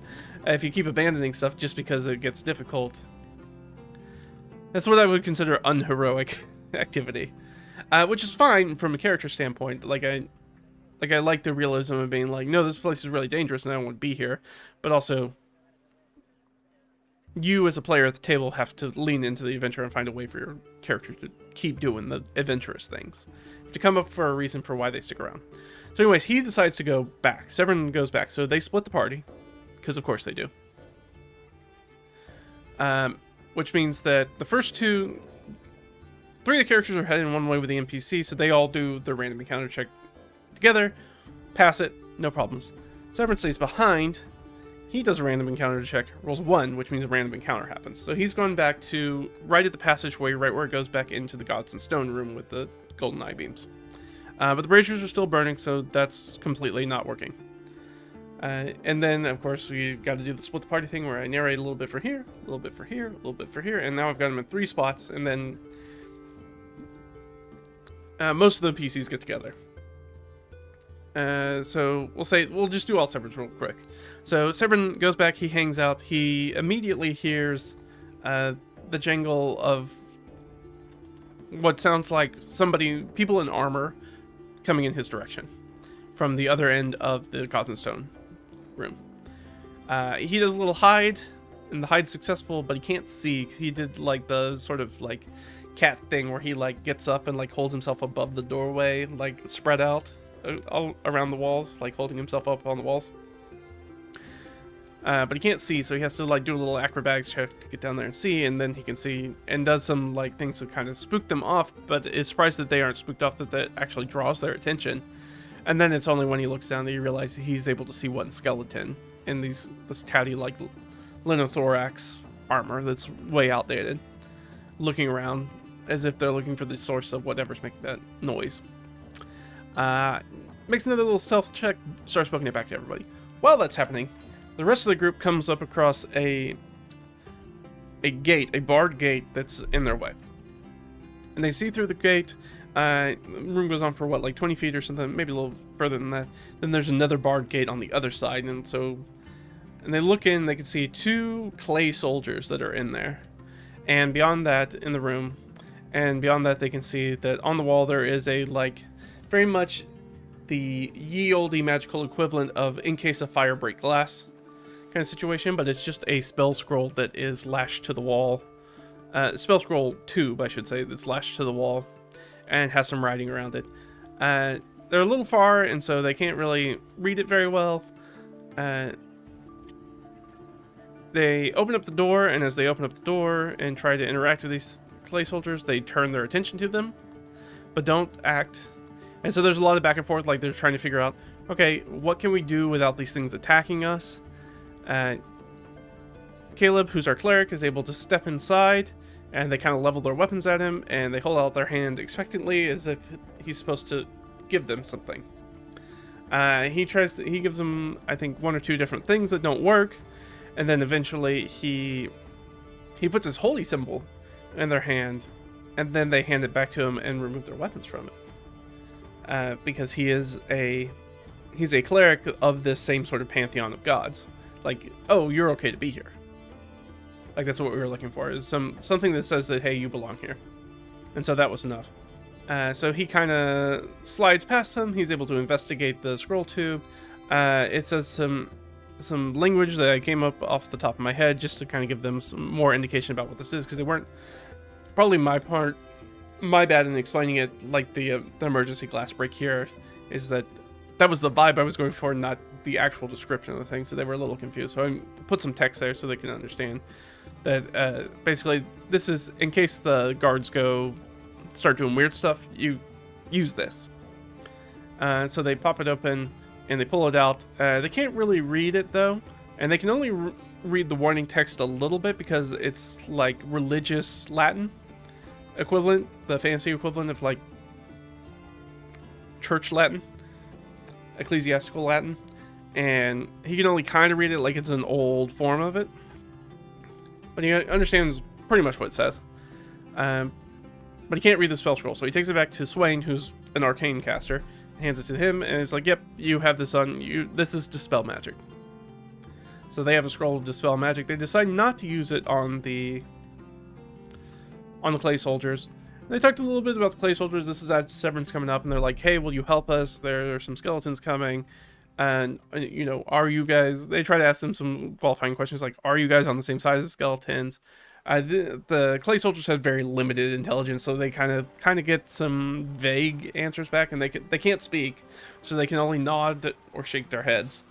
If you keep abandoning stuff just because it gets difficult. That's what I would consider unheroic activity. Which is fine from a character standpoint. I like the realism of being like, no, this place is really dangerous and I don't want to be here. But also, you as a player at the table have to lean into the adventure and find a way for your character to keep doing the adventurous things. To come up for a reason for why they stick around. So anyways, he decides to go back. Severin goes back. So they split the party. Because of course they do. Which means that the first three of the characters are heading one way with the NPC, so they all do their random encounter check together, pass it, no problems. Severin stays behind. He does a random encounter check, rolls 1, which means a random encounter happens. So he's going back to right at the passageway, right where it goes back into the Gods and Stone room with the golden eye beams. But the braziers are still burning, so that's completely not working. And then, of course, we got to do the split the party thing where I narrate a little bit for here, a little bit for here, a little bit for here, and now I've got them in 3 spots, and then most of the PCs get together. So we'll just do all Severin's real quick. So Severin goes back, he hangs out, he immediately hears the jangle of what sounds like people in armor coming in his direction from the other end of the Gods and Stone room. He does a little hide, and the hide's successful, but he can't see. He did like the sort of like cat thing where he like gets up and like holds himself above the doorway, like spread out all around the walls, like holding himself up on the walls. But he can't see, so he has to like do a little acrobatics check to get down there and see, and then he can see and does some like things to kind of spook them off, but is surprised that they aren't spooked off, that actually draws their attention. And then it's only when he looks down that you realize he's able to see one skeleton in this tatty like linothorax armor that's way outdated, looking around as if they're looking for the source of whatever's making that noise. Makes another little stealth check, starts poking it back to everybody. While that's happening, the rest of the group comes up across a gate, a barred gate that's in their way. And they see through the gate. The room goes on for what, like 20 feet or something, maybe a little further than that. Then there's another barred gate on the other side, and they look in, they can see 2 clay soldiers that are in there. And beyond that, in the room, and beyond that, they can see that on the wall there is a, like, very much the ye olde magical equivalent of in case of fire break glass kind of situation, but it's just a spell scroll that is lashed to the wall. Spell scroll tube, I should say, that's lashed to the wall and has some writing around it. They're a little far, and so they can't really read it very well. They open up the door, and as they open up the door and try to interact with these clay soldiers, they turn their attention to them, but don't act. And so there's a lot of back and forth, like they're trying to figure out, okay, what can we do without these things attacking us? Caleb, who's our cleric, is able to step inside, and they kind of level their weapons at him, and they hold out their hand expectantly as if he's supposed to give them something. He gives them, I think, 1 or 2 different things that don't work, and then eventually he puts his holy symbol in their hand, and then they hand it back to him and remove their weapons from it. Because he's a cleric of this same sort of pantheon of gods. Like, oh, you're okay to be here. Like, that's what we were looking for, is something that says that, hey, you belong here. And so that was enough. So he kind of slides past him. He's able to investigate the scroll tube. It says some language that I came up off the top of my head just to kind of give them some more indication about what this is, because they weren't, probably my bad in explaining it. Like the emergency glass break here is that was the vibe I was going for, not the actual description of the thing, so they were a little confused. So I put some text there so they can understand that basically this is in case the guards start doing weird stuff, you use this. So they pop it open and they pull it out. They can't really read it though, and they can only read the warning text a little bit because it's like religious Latin equivalent, the fancy equivalent of like church Latin, ecclesiastical Latin, and he can only kind of read it like it's an old form of it, but he understands pretty much what it says. But he can't read the spell scroll, so he takes it back to Swain, who's an arcane caster, hands it to him, and it's like, yep, you have this on you. This is dispel magic. So they have a scroll of dispel magic. They decide not to use it on the clay soldiers. They talked a little bit about the clay soldiers. This is at Severance coming up, and they're like, hey, will you help us? There are some skeletons coming. And, you know, are you guys... They try to ask them some qualifying questions, like, are you guys on the same side as the skeletons? The clay soldiers have very limited intelligence, so they kind of get some vague answers back, and they can't speak, so they can only nod or shake their heads.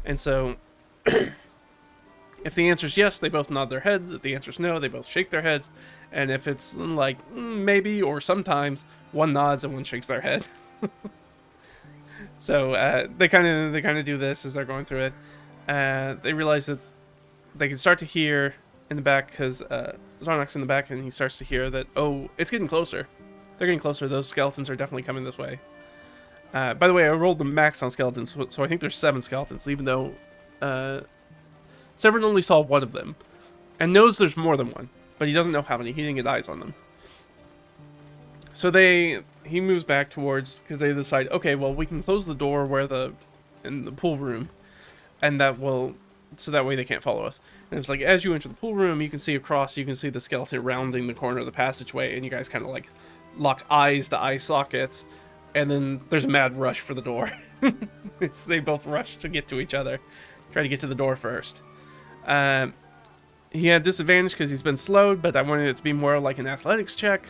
And so, if the answer is yes, they both nod their heads. If the answer is no, they both shake their heads. And if it's like maybe or sometimes, one nods and one shakes their head. So they kind of do this as they're going through it. They realize that they can start to hear in the back, because Zarnak's in the back, and he starts to hear that, oh, it's getting closer. They're getting closer. Those skeletons are definitely coming this way. By the way, I rolled the max on skeletons, so I think there's 7 skeletons, even though Severin only saw one of them, and knows there's more than one, but he doesn't know how many. He didn't get eyes on them. So he moves back towards, because they decide, okay, well, we can close the door in the pool room, and so that way they can't follow us. And it's like, as you enter the pool room, you can see across, you can see the skeleton rounding the corner of the passageway, and you guys kind of like lock eyes to eye sockets, and then there's a mad rush for the door. They both rush to get to each other, try to get to the door first. He had disadvantage because he's been slowed, but I wanted it to be more like an athletics check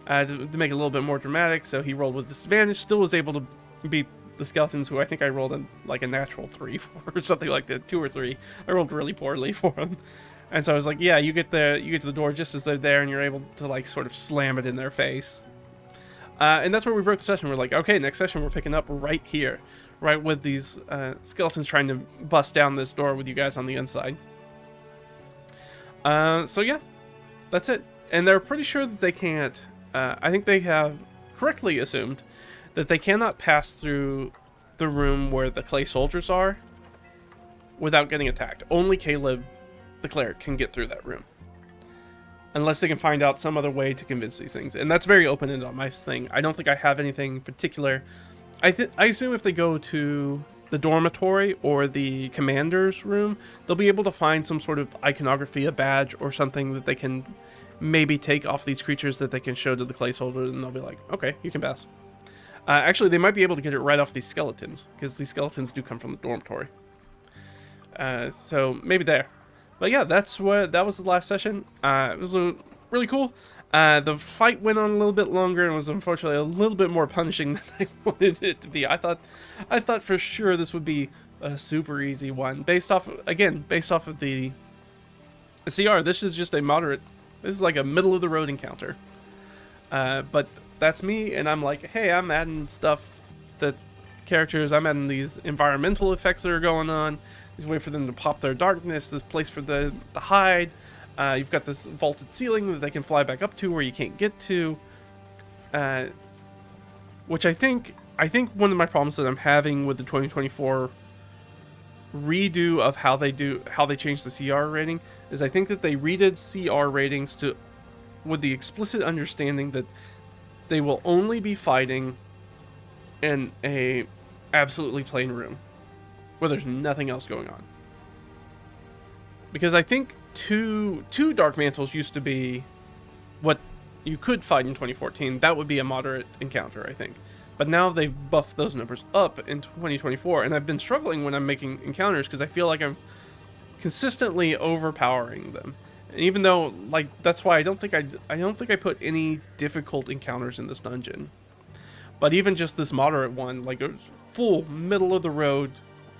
to make it a little bit more dramatic, so he rolled with disadvantage, still was able to beat the skeletons, who I think I rolled like a natural 3 for, or something like that, 2 or 3. I rolled really poorly for him. And so I was like, yeah, you get to the door just as they're there, and you're able to like sort of slam it in their face. And that's where we broke the session. We're like, okay, next session we're picking up right here, right with these skeletons trying to bust down this door with you guys on the inside. So yeah, that's it. And they're pretty sure that they can't, I think they have correctly assumed that they cannot pass through the room where the clay soldiers are without getting attacked. Only Caleb, the cleric, can get through that room. Unless they can find out some other way to convince these things. And that's very open-ended on my thing. I don't think I have anything particular. I assume if they go to the dormitory or the commander's room, they'll be able to find some sort of iconography, a badge, or something that they can maybe take off these creatures that they can show to the clay soldiers, and they'll be like, okay, you can pass. Actually, they might be able to get it right off these skeletons, because these skeletons do come from the dormitory. So maybe there. But yeah, that was the last session. It was really cool. The fight went on a little bit longer and was unfortunately a little bit more punishing than I wanted it to be. I thought for sure this would be a super easy one. Based off of the CR, this is just a moderate. This is like a middle of the road encounter. But that's me, and I'm like, hey, I'm adding stuff that characters. I'm adding these environmental effects that are going on. There's a way for them to pop their darkness. There's a place for the hide. You've got this vaulted ceiling that they can fly back up to where you can't get to. Which I think one of my problems that I'm having with the 2024 redo of how they change the CR rating is I think that they redid CR ratings with the explicit understanding that they will only be fighting in a absolutely plain room where there's nothing else going on. Because I think two Dark Mantles used to be what you could fight in 2014. That would be a moderate encounter, I think. But now they've buffed those numbers up in 2024, and I've been struggling when I'm making encounters because I feel like I'm consistently overpowering them. And even though, like, that's why I don't think I put any difficult encounters in this dungeon. But even just this moderate one, like a full middle of the road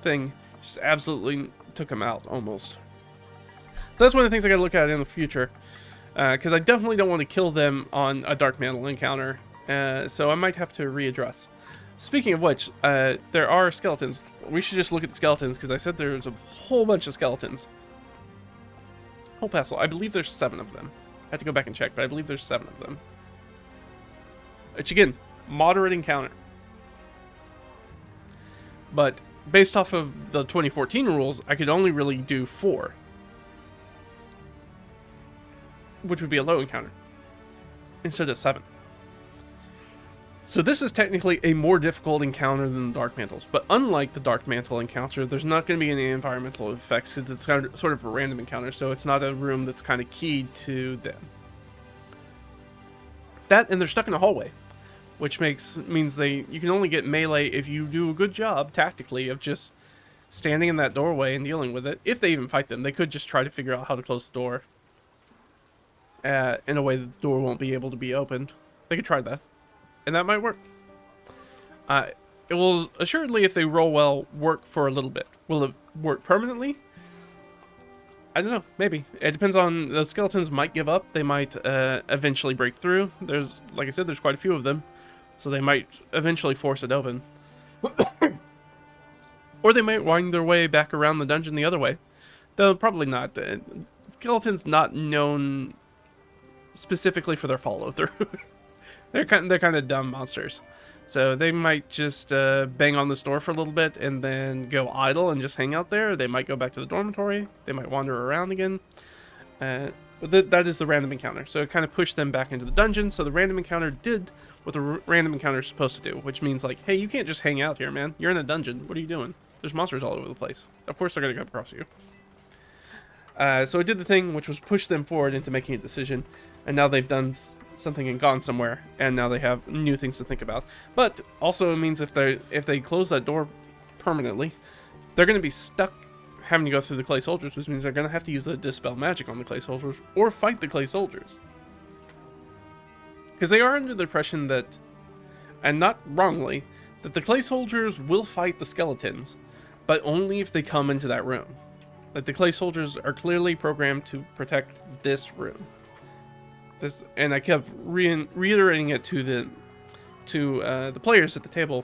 thing, just absolutely took them out almost. So that's one of the things I gotta look at in the future, because I definitely don't want to kill them on a Dark Mantle encounter. So I might have to readdress. Speaking of which, there are skeletons. We should just look at the skeletons, because I said there's a whole bunch of skeletons. Whole pestle. I believe there's 7 of them. I have to go back and check, but I believe there's 7 of them. Which again, moderate encounter. But based off of the 2014 rules, I could only really do 4. Which would be a low encounter. Instead of 7. So this is technically a more difficult encounter than the Dark Mantles, but unlike the Dark Mantle encounter, there's not going to be any environmental effects because it's sort of a random encounter, so it's not a room that's kind of keyed to them. That, and they're stuck in a hallway, which means you can only get melee if you do a good job tactically of just standing in that doorway and dealing with it. If they even fight them, they could just try to figure out how to close the door in a way that the door won't be able to be opened. They could try that. And that might work. It will assuredly, if they roll well, work for a little bit. Will it work permanently? I don't know. Maybe. It depends on... The skeletons might give up. They might eventually break through. Like I said, there's quite a few of them. So they might eventually force it open. Or they might wind their way back around the dungeon the other way. Though probably not. Skeletons not known specifically for their follow-through. They're kind of dumb monsters. So they might just bang on this door for a little bit and then go idle and just hang out there. They might go back to the dormitory. They might wander around again. But that is the random encounter. So it kind of pushed them back into the dungeon. So the random encounter did what the random encounter is supposed to do, which means like, hey, you can't just hang out here, man. You're in a dungeon. What are you doing? There's monsters all over the place. Of course they're going to come across you. So it did the thing, which was push them forward into making a decision. And now they've done something and gone somewhere, and now they have new things to think about. But also it means if they close that door permanently, they're going to be stuck having to go through the clay soldiers, which means they're going to have to use the dispel magic on the clay soldiers or fight the clay soldiers. Because they are under the impression that, and not wrongly, that the clay soldiers will fight the skeletons, but only if they come into that room. Like the clay soldiers are clearly programmed to protect this room. And I kept reiterating it to the players at the table.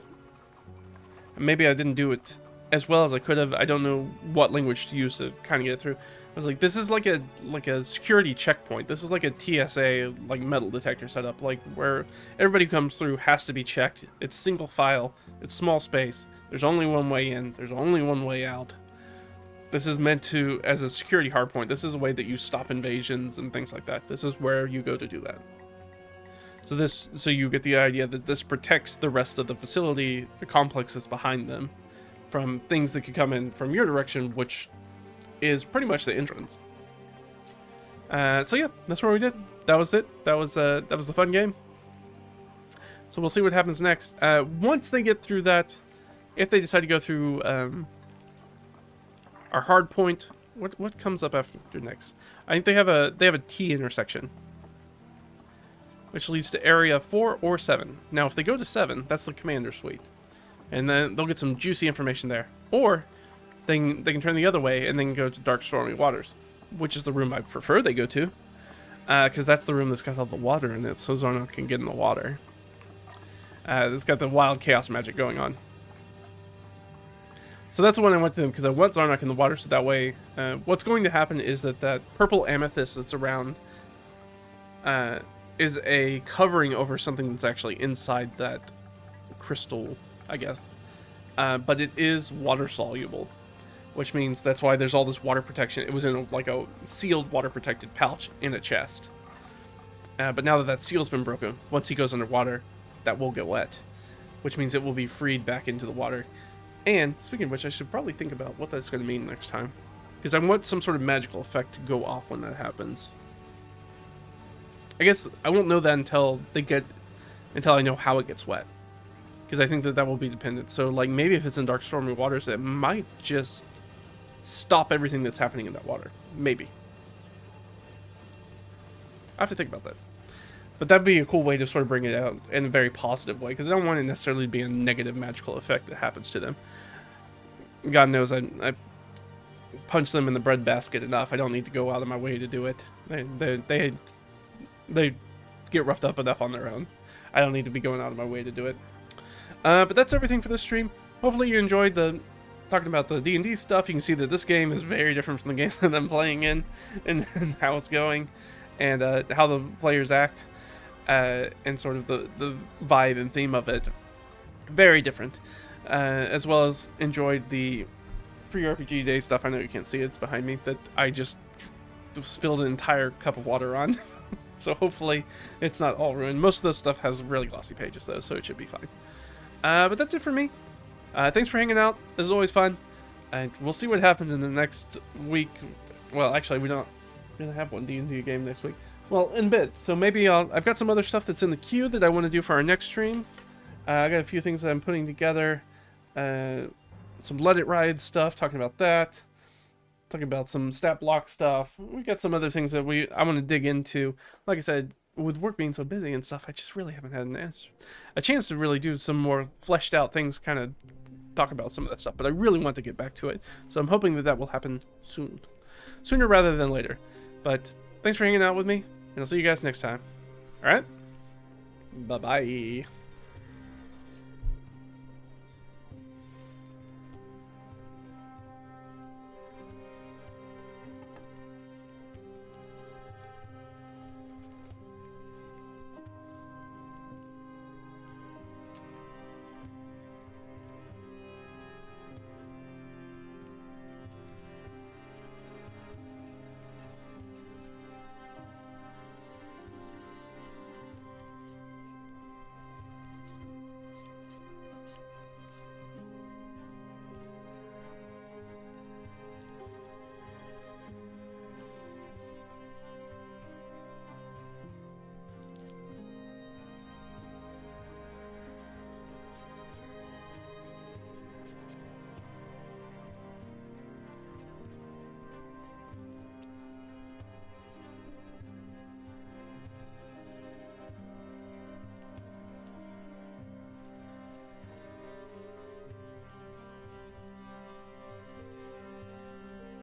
And maybe I didn't do it as well as I could have. I don't know what language to use to kind of get it through. I was like, this is like a security checkpoint. This is like a TSA like metal detector setup, like where everybody who comes through has to be checked. It's single file. It's small space. There's only one way in. There's only one way out. This is meant to, as a security hardpoint, this is a way that you stop invasions and things like that. This is where you go to do that. So you get the idea that this protects the rest of the facility, the complex that's behind them, from things that could come in from your direction, which is pretty much the entrance. So yeah, that's what we did. That was it. That was the fun game. So we'll see what happens next. Once they get through that, if they decide to go through our hard point, what comes up after next? I think they have a T intersection, which leads to area 4 or 7. Now, if they go to 7, that's the commander suite, and then they'll get some juicy information there. Or they can turn the other way and then go to Dark Stormy Waters, which is the room I prefer they go to, because that's the room that's got all the water in it, so Zarnok can get in the water. It's got the wild chaos magic going on. So that's the one I went to them, because I want Zarnok in the water, so that way, what's going to happen is that purple amethyst that's around is a covering over something that's actually inside that crystal, I guess. But it is water soluble, which means that's why there's all this water protection. It was in like a sealed water protected pouch in a chest. But now that seal's been broken, once he goes underwater, that will get wet, which means it will be freed back into the water. And speaking of which, I should probably think about what that's going to mean next time, because I want some sort of magical effect to go off when that happens. I guess I won't know that until I know how it gets wet, because I think that will be dependent. So like maybe if it's in Dark Stormy Waters, it might just stop everything that's happening in that water. Maybe. I have to think about that. But that'd be a cool way to sort of bring it out in a very positive way, because I don't want it necessarily to be a negative magical effect that happens to them. God knows I punch them in the breadbasket enough. I don't need to go out of my way to do it. They get roughed up enough on their own. I don't need to be going out of my way to do it. But that's everything for this stream. Hopefully you enjoyed talking about the D&D stuff. You can see that this game is very different from the game that I'm playing in, and how it's going, and how the players act, and sort of the vibe and theme of it. Very different. As well as enjoyed the free RPG Day stuff. I know you can't see it, it's behind me, that I just spilled an entire cup of water on. So hopefully it's not all ruined. Most of this stuff has really glossy pages though, so it should be fine. But that's it for me. Thanks for hanging out. This is always fun. And we'll see what happens in the next week. Well, actually, we don't really have one D&D game next week. Well, in a bit. So maybe I've got some other stuff that's in the queue that I want to do for our next stream. I got a few things that I'm putting together. Some Let It Ride stuff, talking about that. Talking about some stat block stuff. We got some other things that I want to dig into. Like I said, with work being so busy and stuff, I just really haven't had a chance to really do some more fleshed out things, kind of talk about some of that stuff. But I really want to get back to it. So I'm hoping that will happen soon. Sooner rather than later. But thanks for hanging out with me, and I'll see you guys next time. Alright? Bye-bye.